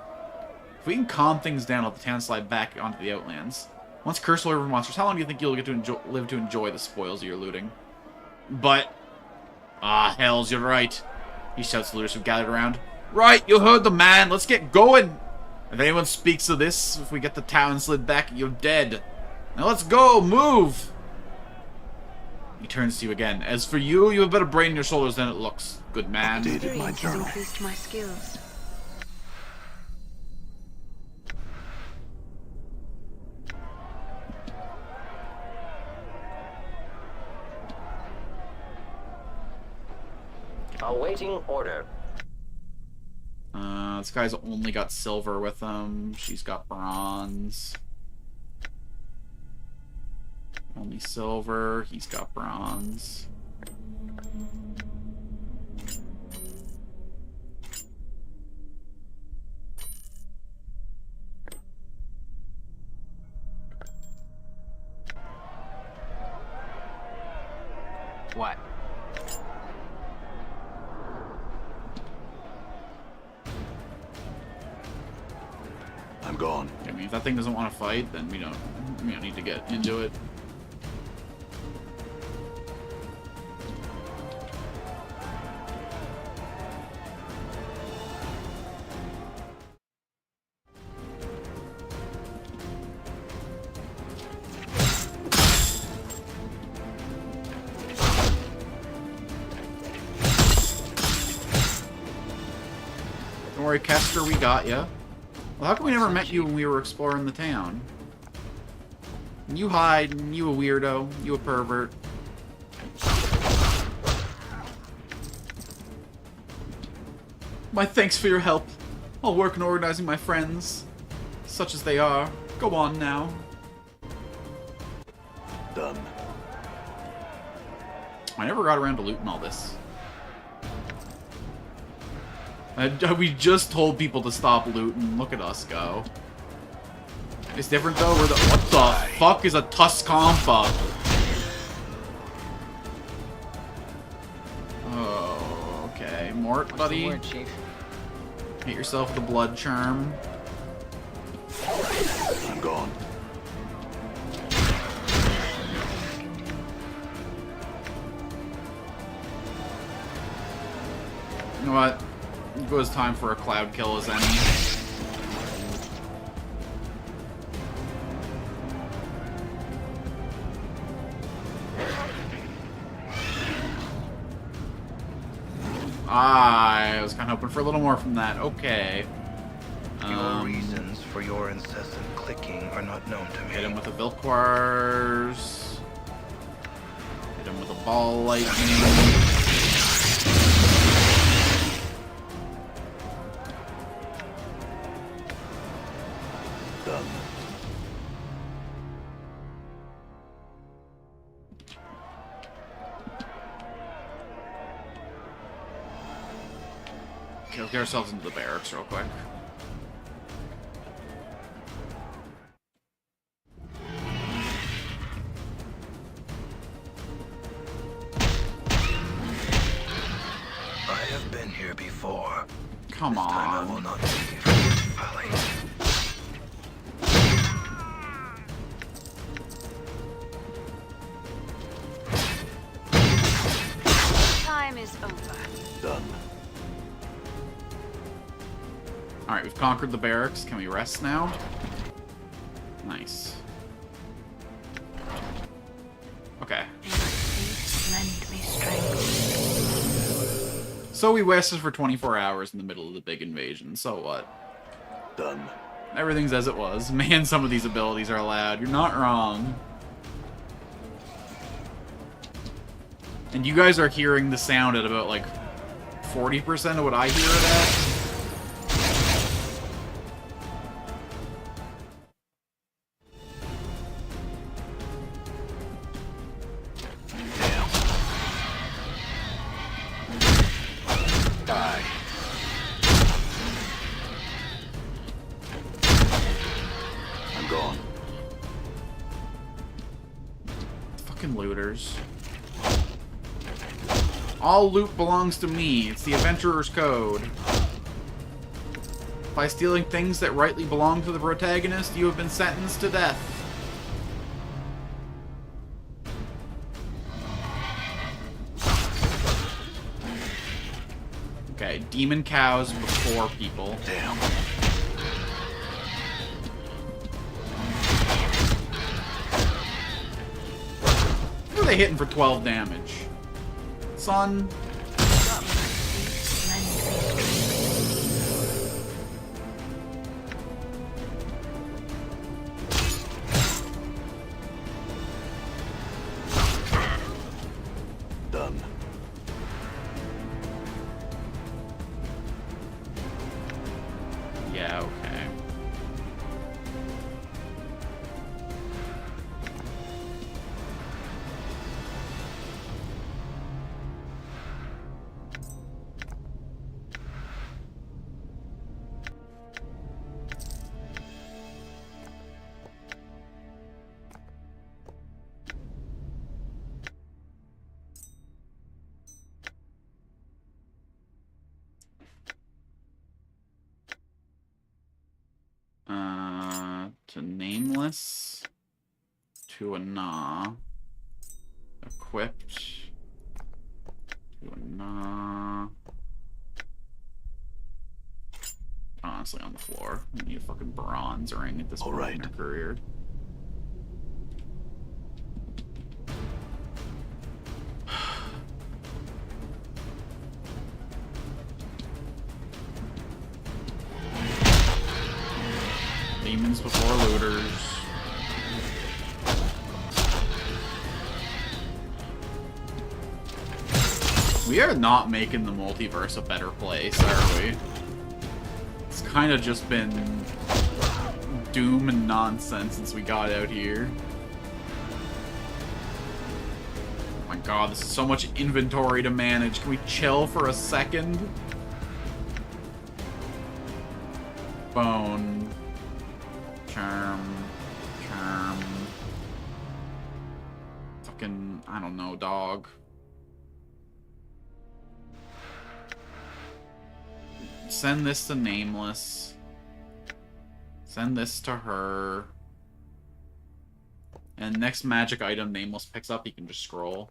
[SPEAKER 7] If we can calm things down, let the town slide back onto the Outlands. Once Curst will over monsters, how long do you think you'll get to live to enjoy the spoils of your looting? But... ah, hells, you're right. He shouts to the looters who've gathered around. Right, you heard the man. Let's get going. If anyone speaks of this, if we get the town slid back, you're dead. Now let's go, move! He turns to you again. As for you, you have a better brain in your shoulders than it looks. Good man.
[SPEAKER 8] Updated my
[SPEAKER 4] Experience has
[SPEAKER 8] journal.
[SPEAKER 4] increased my skills.
[SPEAKER 3] Awaiting order.
[SPEAKER 7] This guy's only got silver with him. She's got bronze. Only silver. He's got bronze.
[SPEAKER 5] What?
[SPEAKER 8] I'm gone.
[SPEAKER 7] I mean, if that thing doesn't want to fight, then we don't need to get into it. Don't worry, Kester, we got ya. Well, how come we never met you when we were exploring the town? You hide, and you a weirdo, you a pervert. My thanks for your help. I'll work in organizing my friends, such as they are. Go on now.
[SPEAKER 8] Done.
[SPEAKER 7] I never got around to looting all this. We just told people to stop looting. Look at us go. It's different though. We're the what the fuck is a Tuscompa? Oh, okay. Mort,
[SPEAKER 5] What's
[SPEAKER 7] buddy.
[SPEAKER 5] the word, Chief?
[SPEAKER 7] Hit yourself with a blood charm.
[SPEAKER 8] I'm gone.
[SPEAKER 7] You know what? It was time for a cloud kill as any.
[SPEAKER 1] I was kind of hoping for a little more from that. Okay.
[SPEAKER 9] Your reasons for your incessant clicking are not known to me.
[SPEAKER 1] Hit him with a Vilquars. Hit him with a ball lightning.
[SPEAKER 8] Done.
[SPEAKER 1] Okay, we'll get ourselves into the barracks real quick.
[SPEAKER 9] I have been here before.
[SPEAKER 1] Come
[SPEAKER 9] This time I will
[SPEAKER 1] on.
[SPEAKER 9] not leave this valley.
[SPEAKER 4] Time is over.
[SPEAKER 8] Done.
[SPEAKER 1] Alright, we've conquered the barracks. Can we rest now? Nice. Okay.
[SPEAKER 4] Please lend me strength.
[SPEAKER 1] So we rested for 24 hours in the middle of the big invasion. So what?
[SPEAKER 8] Done.
[SPEAKER 1] Everything's as it was. Man, some of these abilities are loud. You're not wrong. And you guys are hearing the sound at about, like, 40% of what I hear it at.
[SPEAKER 2] Die.
[SPEAKER 8] I'm gone.
[SPEAKER 1] Fucking looters. All loot belongs to me. It's the Adventurer's Code. By stealing things that rightly belong to the protagonist, you have been sentenced to death. Okay, demon cows before people.
[SPEAKER 8] Damn.
[SPEAKER 1] Who are they hitting for 12 damage? Son.
[SPEAKER 4] Please lend me strength.
[SPEAKER 8] Done.
[SPEAKER 1] Yeah, okay. To nameless, to a nah, equipped, to a nah. Honestly, on the floor. I need a fucking bronze ring at this point in your career. Demons before looters. We are not making the multiverse a better place, are we? It's kind of just been doom and nonsense since we got out here. Oh my god, this is so much inventory to manage. Can we chill for a second? Bone. Charm. Fucking, I don't know, dog. Send this to Nameless. Send this to her. And next magic item Nameless picks up, he can just scroll.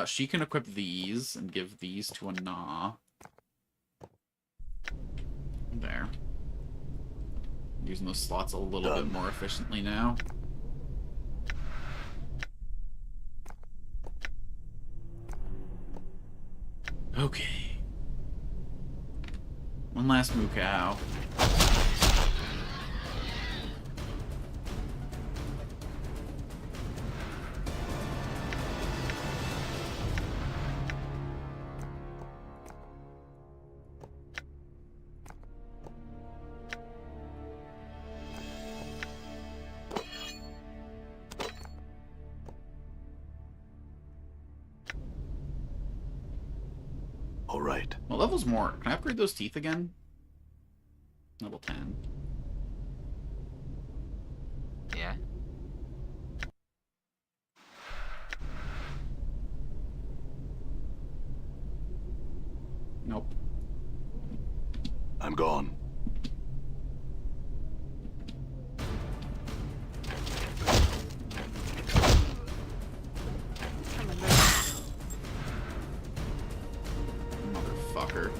[SPEAKER 1] She can equip these and give these to a Nah. There. Using those slots a little bit more efficiently now. Okay. One last moo cow.
[SPEAKER 8] All right.
[SPEAKER 1] What level's more? Can I upgrade those teeth again? Level 10.
[SPEAKER 5] Yeah?
[SPEAKER 1] Nope.
[SPEAKER 8] I'm gone.
[SPEAKER 1] Motherfucker.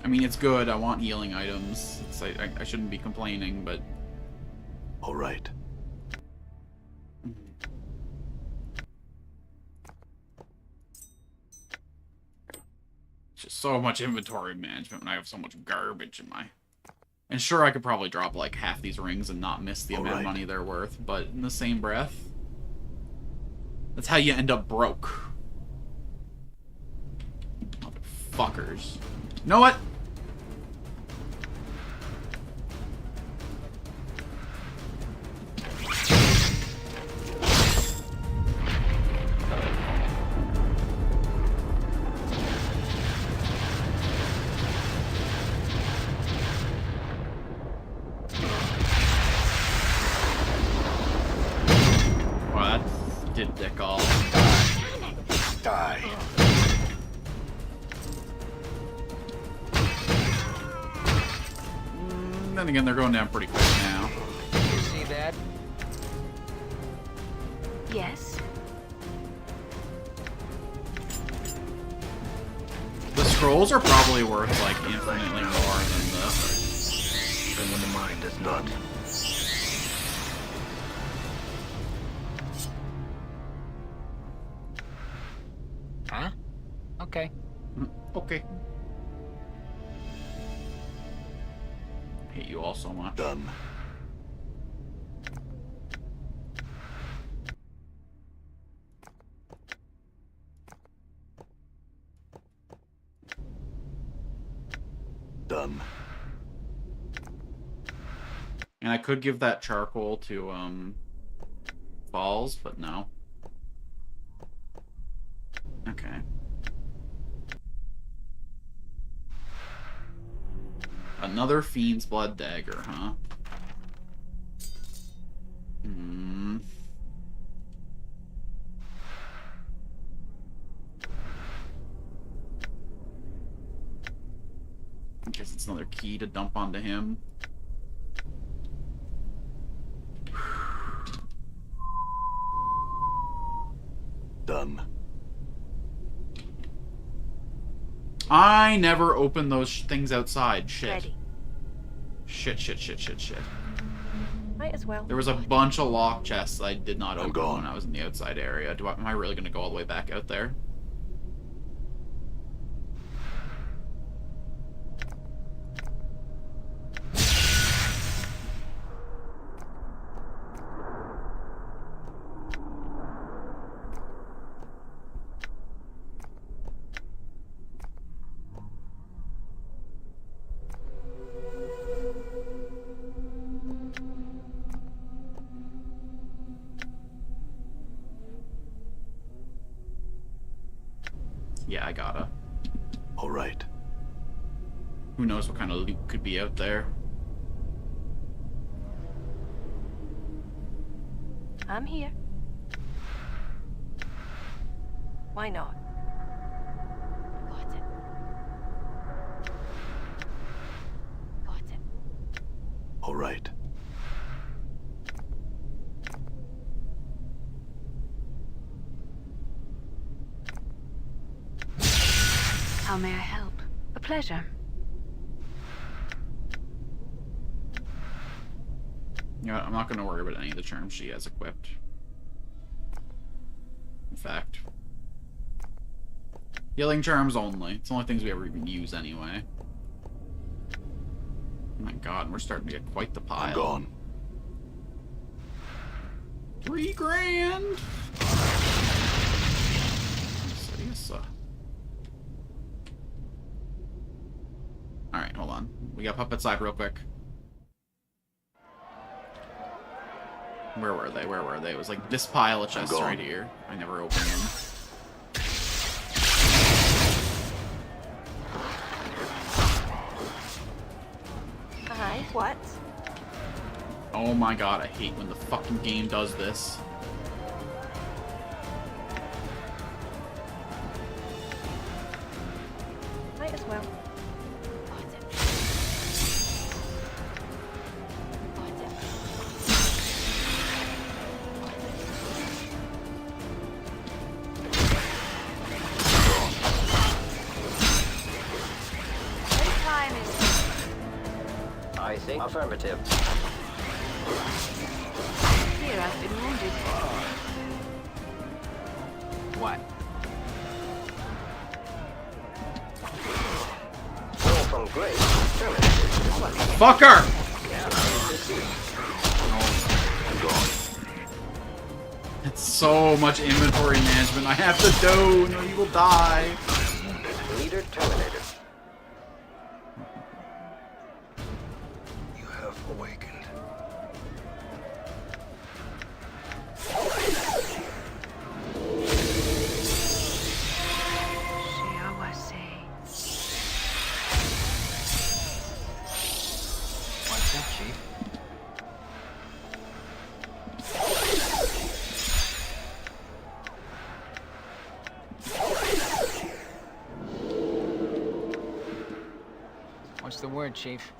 [SPEAKER 1] I mean, it's good. I want healing items. It's like, I shouldn't be complaining, but...
[SPEAKER 8] All right.
[SPEAKER 1] It's just so much inventory management when I have so much garbage in my... And sure, I could probably drop like half these rings and not miss the amount of money they're worth, but in the same breath... That's how you end up broke. Motherfuckers. You know what? Well, that did dick all.
[SPEAKER 8] Die.
[SPEAKER 1] Then again, they're going down pretty quick now.
[SPEAKER 5] You see that?
[SPEAKER 4] Yes.
[SPEAKER 1] The scrolls are probably worth like infinitely more
[SPEAKER 9] Even when the mind is not.
[SPEAKER 5] Huh? Okay.
[SPEAKER 1] than the... Okay. Hate you all so much.
[SPEAKER 8] Done. Done.
[SPEAKER 1] And I could give that charcoal to, Balls, but no. Okay. Another Fiend's Blood Dagger, huh? Hmm. I guess it's another key to dump onto him.
[SPEAKER 8] Done.
[SPEAKER 1] I never opened those things outside. Shit.
[SPEAKER 4] Ready.
[SPEAKER 1] Shit.
[SPEAKER 4] Might as well.
[SPEAKER 1] There was a bunch of lock chests I did not
[SPEAKER 8] I'm
[SPEAKER 1] open
[SPEAKER 8] gone.
[SPEAKER 1] when I was in the outside area. Am I really going to go all the way back out there? Yeah, I gotta.
[SPEAKER 8] All right.
[SPEAKER 1] Who knows what kind of loot could be out there.
[SPEAKER 4] I'm here. Why not? Got it. Got it.
[SPEAKER 8] All right.
[SPEAKER 4] How may I help? A pleasure.
[SPEAKER 1] You know what, I'm not going to worry about any of the charms she has equipped. In fact, healing charms only. It's the only things we ever even use anyway. Oh my god, we're starting to get quite the pile.
[SPEAKER 8] I'm gone.
[SPEAKER 1] 3 grand! Yes, Alright, hold on. We got Puppet Side real quick. Where were they? Where were they? It was like this pile of chests right here. I never opened them.
[SPEAKER 4] What?
[SPEAKER 1] Oh my god, I hate when the fucking game does this.
[SPEAKER 4] Might as well.
[SPEAKER 3] I think affirmative.
[SPEAKER 4] Here, I've been wounded.
[SPEAKER 5] What?
[SPEAKER 3] Fall from grace. Terminated.
[SPEAKER 1] Fucker! It's so much inventory management. I have to do. No, you will die.
[SPEAKER 3] Leader terminated.
[SPEAKER 9] You have awakened.
[SPEAKER 5] What's that, Chief? What's the word, Chief?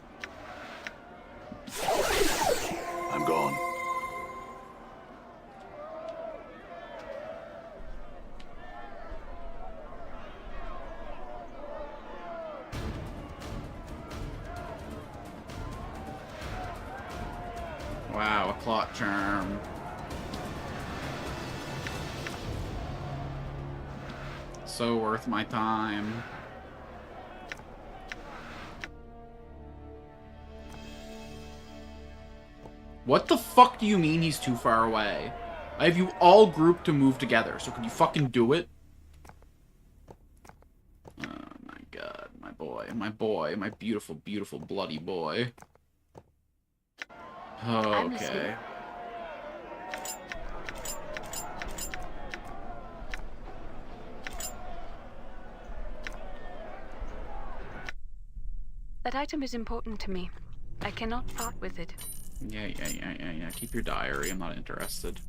[SPEAKER 8] I'm gone.
[SPEAKER 1] Wow, a clot charm. So worth my time. What the fuck do you mean he's too far away? I have you all grouped to move together, so can you fucking do it? Oh my god, my boy, my beautiful, beautiful bloody boy. Okay.
[SPEAKER 4] That item is important to me. I cannot part with it.
[SPEAKER 1] Yeah. Keep your diary. I'm not interested.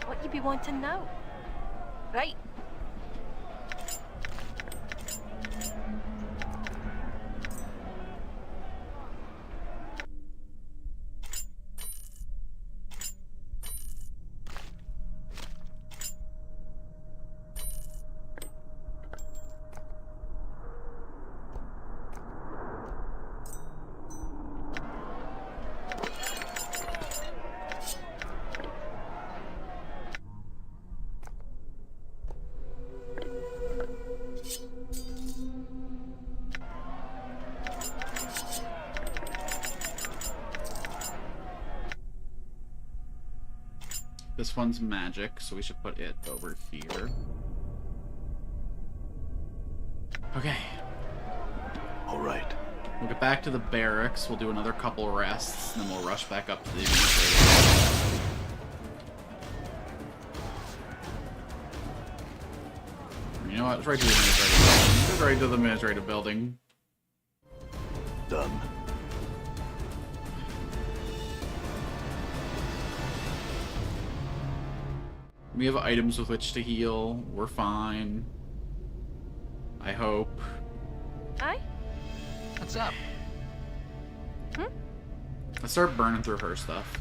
[SPEAKER 4] What you be wanting now? Right.
[SPEAKER 1] This one's magic, so we should put it over here. Okay.
[SPEAKER 8] All right.
[SPEAKER 1] We'll get back to the barracks, we'll do another couple rests, and then we'll rush back up to the administrative. You know what? It's right to the administrative building. It's right to the administrative building.
[SPEAKER 8] Done.
[SPEAKER 7] We have items with which to heal. We're fine. I hope.
[SPEAKER 4] Aye?
[SPEAKER 5] What's up?
[SPEAKER 7] Let's start burning through her stuff.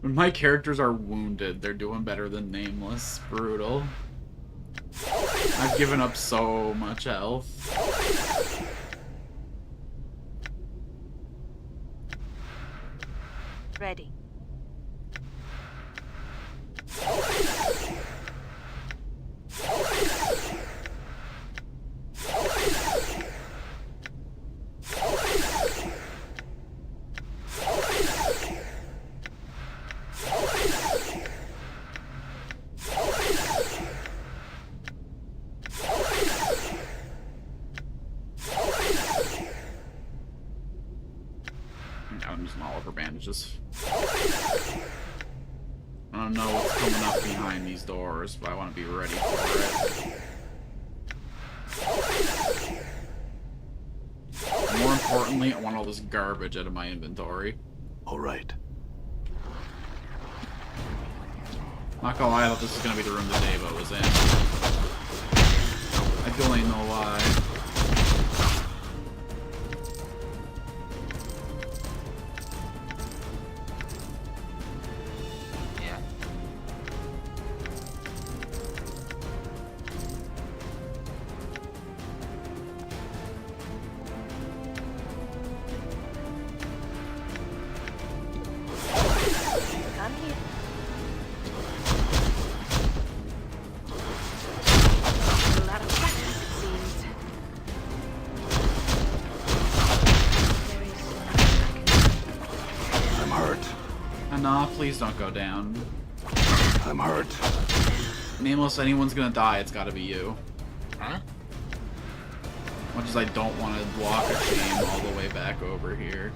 [SPEAKER 7] When my characters are wounded, they're doing better than Nameless. Brutal. I've given up so much health.
[SPEAKER 4] Ready.
[SPEAKER 7] I'm using all of her bandages. I don't know what's coming up behind these doors, but I want to be ready for it. More importantly, I want all this garbage out of my inventory.
[SPEAKER 8] All right.
[SPEAKER 7] Not gonna lie, I thought this was gonna be the room that Deva was in. I don't even know why.
[SPEAKER 5] Yeah.
[SPEAKER 4] Come here. A lot of practice, it seems. There is nothing I can do.
[SPEAKER 8] I'm hurt.
[SPEAKER 7] Nah, please don't go down.
[SPEAKER 8] I'm hurt.
[SPEAKER 7] Nameless, anyone's gonna die, it's gotta be you.
[SPEAKER 5] Huh?
[SPEAKER 7] Much as I don't want to walk a shame all the way back over here.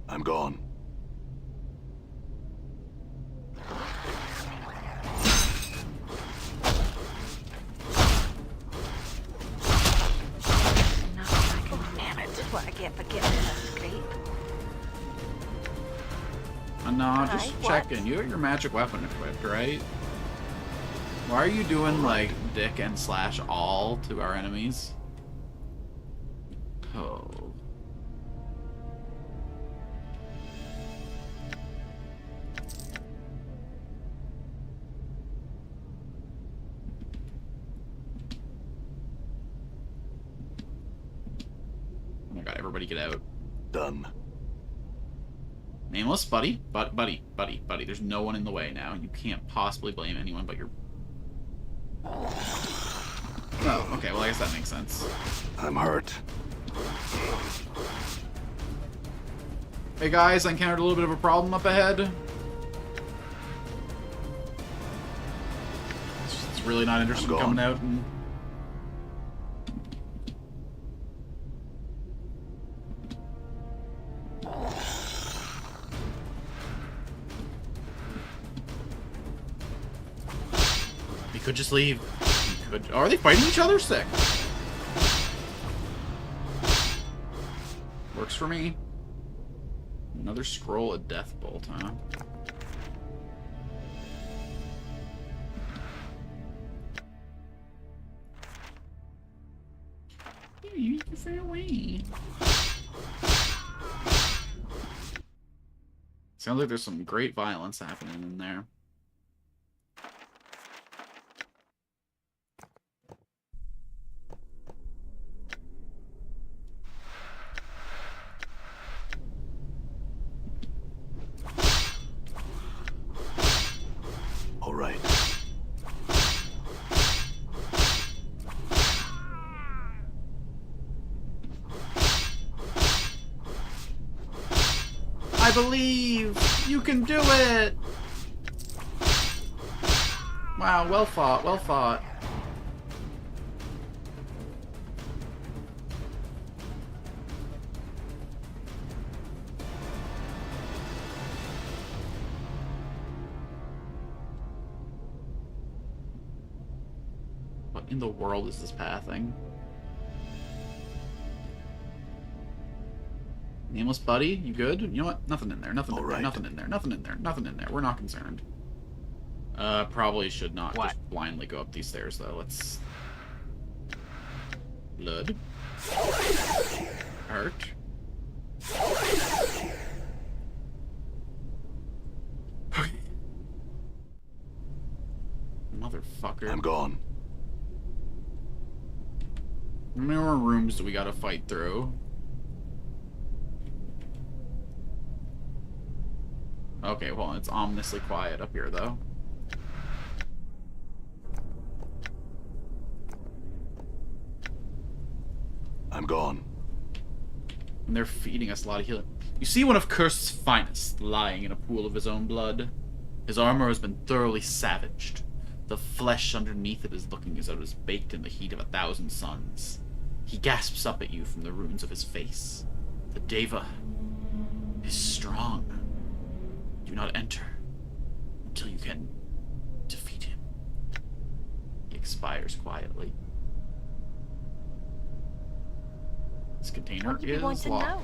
[SPEAKER 8] I'm gone.
[SPEAKER 4] Nothing I can do. Damn it. That's what I get for getting in a scrape.
[SPEAKER 7] No, just
[SPEAKER 4] Hi, what?
[SPEAKER 7] checking. You have your magic weapon equipped, right? Why are you doing, like, dick and slash all to our enemies? Oh. Oh my god, everybody get out.
[SPEAKER 8] Done.
[SPEAKER 7] Nameless, buddy. Buddy. There's no one in the way now. You can't possibly blame anyone but your... Oh, okay, well I guess that makes sense.
[SPEAKER 8] I'm hurt.
[SPEAKER 7] Hey guys, I encountered a little bit of a problem up ahead. It's really not interested in
[SPEAKER 8] I'm
[SPEAKER 7] coming
[SPEAKER 8] gone.
[SPEAKER 7] out and... He could just leave. He could... Oh, are they fighting each other? Sick. Works for me. Another scroll of death bolt, huh? You need to fade away. Sounds like there's some great violence happening in there.
[SPEAKER 8] All right.
[SPEAKER 7] I believe! You can do it! Wow, well fought, well fought. What in the world is this pathing? Nameless buddy, you good? You know what? Nothing in there, nothing in there, nothing in there, nothing in there, nothing in there. We're not concerned. Probably should not just blindly go up these stairs, though. Let's... Blood. Hurt. Motherfucker.
[SPEAKER 8] I'm gone.
[SPEAKER 7] How many more rooms do we gotta fight through? Okay, well, it's ominously quiet up here, though.
[SPEAKER 8] I'm gone.
[SPEAKER 7] And they're feeding us a lot of healing. You see one of Curst's finest lying in a pool of his own blood. His armor has been thoroughly savaged. The flesh underneath it is looking as though it is baked in the heat of 1,000 suns. He gasps up at you from the ruins of his face. The Deva is strong. Do not enter until you can defeat him. He expires quietly. This container
[SPEAKER 4] What do you
[SPEAKER 7] is
[SPEAKER 4] want to
[SPEAKER 7] locked.
[SPEAKER 4] note?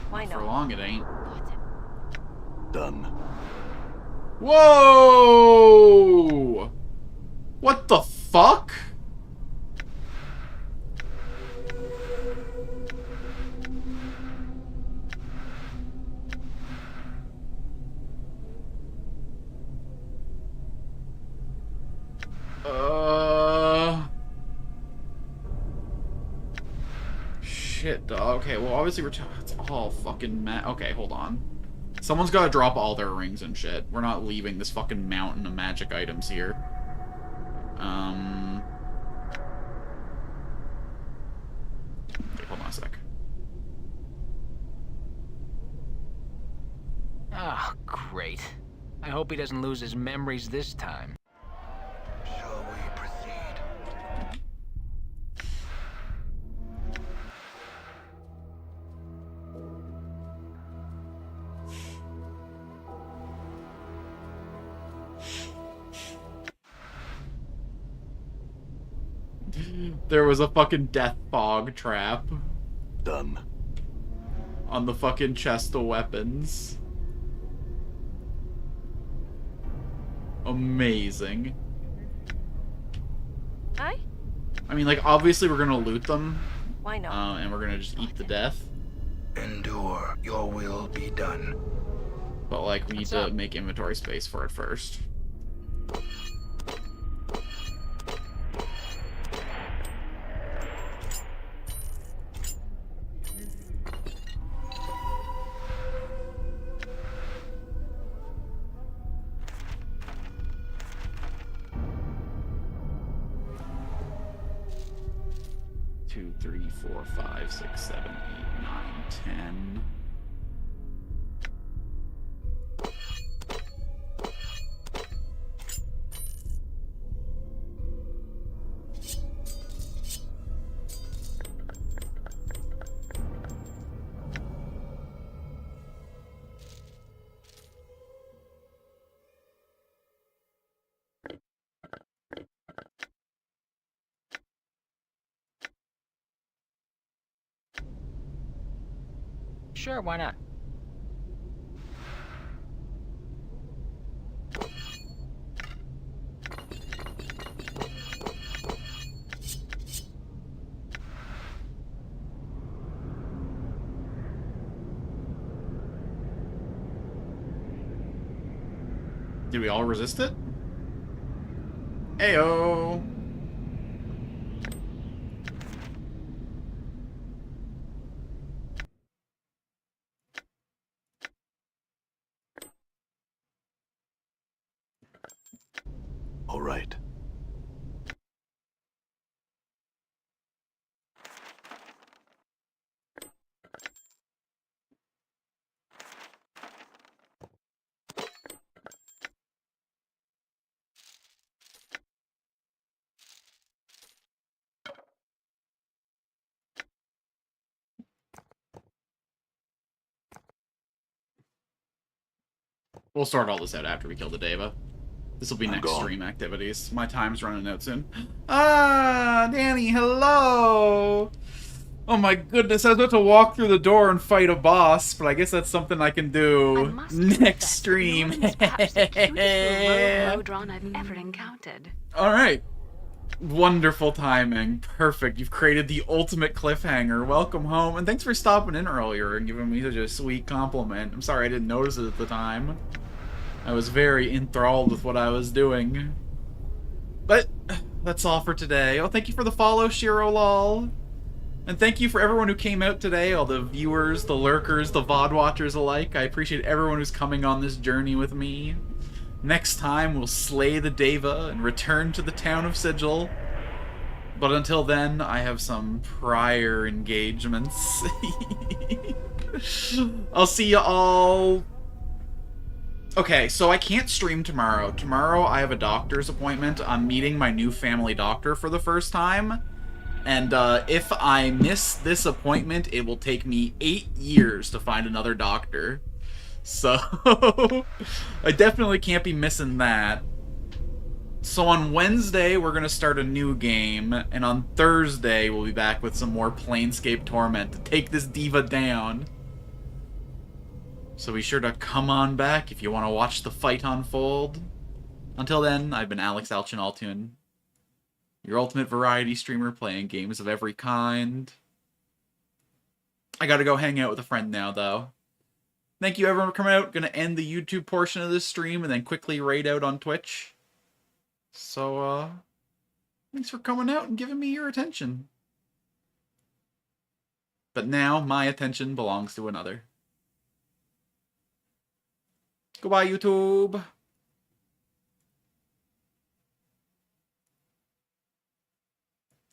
[SPEAKER 4] Why
[SPEAKER 7] For
[SPEAKER 4] not?
[SPEAKER 7] long it ain't.
[SPEAKER 8] Done.
[SPEAKER 7] Whoa! What the fuck? Shit, dog. Okay, well, obviously it's all fucking okay, hold on. Someone's gotta drop all their rings and shit. We're not leaving this fucking mountain of magic items here. Okay, hold on a sec.
[SPEAKER 5] Oh, great. I hope he doesn't lose his memories this time.
[SPEAKER 9] Shall we proceed?
[SPEAKER 7] There was a fucking death fog trap
[SPEAKER 8] Done.
[SPEAKER 7] on the fucking chest of weapons. Amazing.
[SPEAKER 4] Hi?
[SPEAKER 7] I mean, like, obviously we're gonna loot them,
[SPEAKER 4] Why not?
[SPEAKER 7] and we're gonna just eat the death.
[SPEAKER 9] Endure, your will be done.
[SPEAKER 7] But, like, we need to make inventory space for it first. Two, 3, 4, 5, 6, 7, 8, 9, 10.
[SPEAKER 5] Sure, why not?
[SPEAKER 7] Did we all resist it? Ayo!
[SPEAKER 8] All right.
[SPEAKER 1] We'll sort all this out after we kill the Deva. This will be
[SPEAKER 8] I'm
[SPEAKER 1] next
[SPEAKER 8] gone.
[SPEAKER 1] stream activities. My time's running out soon. Ah, Danny, hello! Oh my goodness, I was about to walk through the door and fight a boss, but I guess that's something I can
[SPEAKER 4] I
[SPEAKER 1] do
[SPEAKER 4] must
[SPEAKER 1] next
[SPEAKER 4] confess that
[SPEAKER 1] stream.
[SPEAKER 4] Norman is perhaps the cutest little Lodron I've ever encountered.
[SPEAKER 1] Alright. Wonderful timing. Perfect. You've created the ultimate cliffhanger. Welcome home, and thanks for stopping in earlier and giving me such a sweet compliment. I'm sorry I didn't notice it at the time. I was very enthralled with what I was doing. But that's all for today. Oh, thank you for the follow, Shirolol. And thank you for everyone who came out today, all the viewers, the lurkers, the VOD watchers alike. I appreciate everyone who's coming on this journey with me. Next time, we'll slay the Deva and return to the town of Sigil. But until then, I have some prior engagements. I'll see you all... Okay, so I can't stream tomorrow. Tomorrow, I have a doctor's appointment. I'm meeting my new family doctor for the first time. And if I miss this appointment, it will take me 8 years to find another doctor. So, I definitely can't be missing that. So on Wednesday, we're going to start a new game, and on Thursday, we'll be back with some more Planescape Torment to take this diva down. So be sure to come on back if you want to watch the fight unfold. Until then, I've been Alex Alchinaltun, your ultimate variety streamer playing games of every kind. I gotta go hang out with a friend now, though. Thank you everyone for coming out. Gonna end the YouTube portion of this stream and then quickly raid out on Twitch. So, thanks for coming out and giving me your attention. But now, my attention belongs to another. Goodbye, YouTube.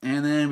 [SPEAKER 1] And then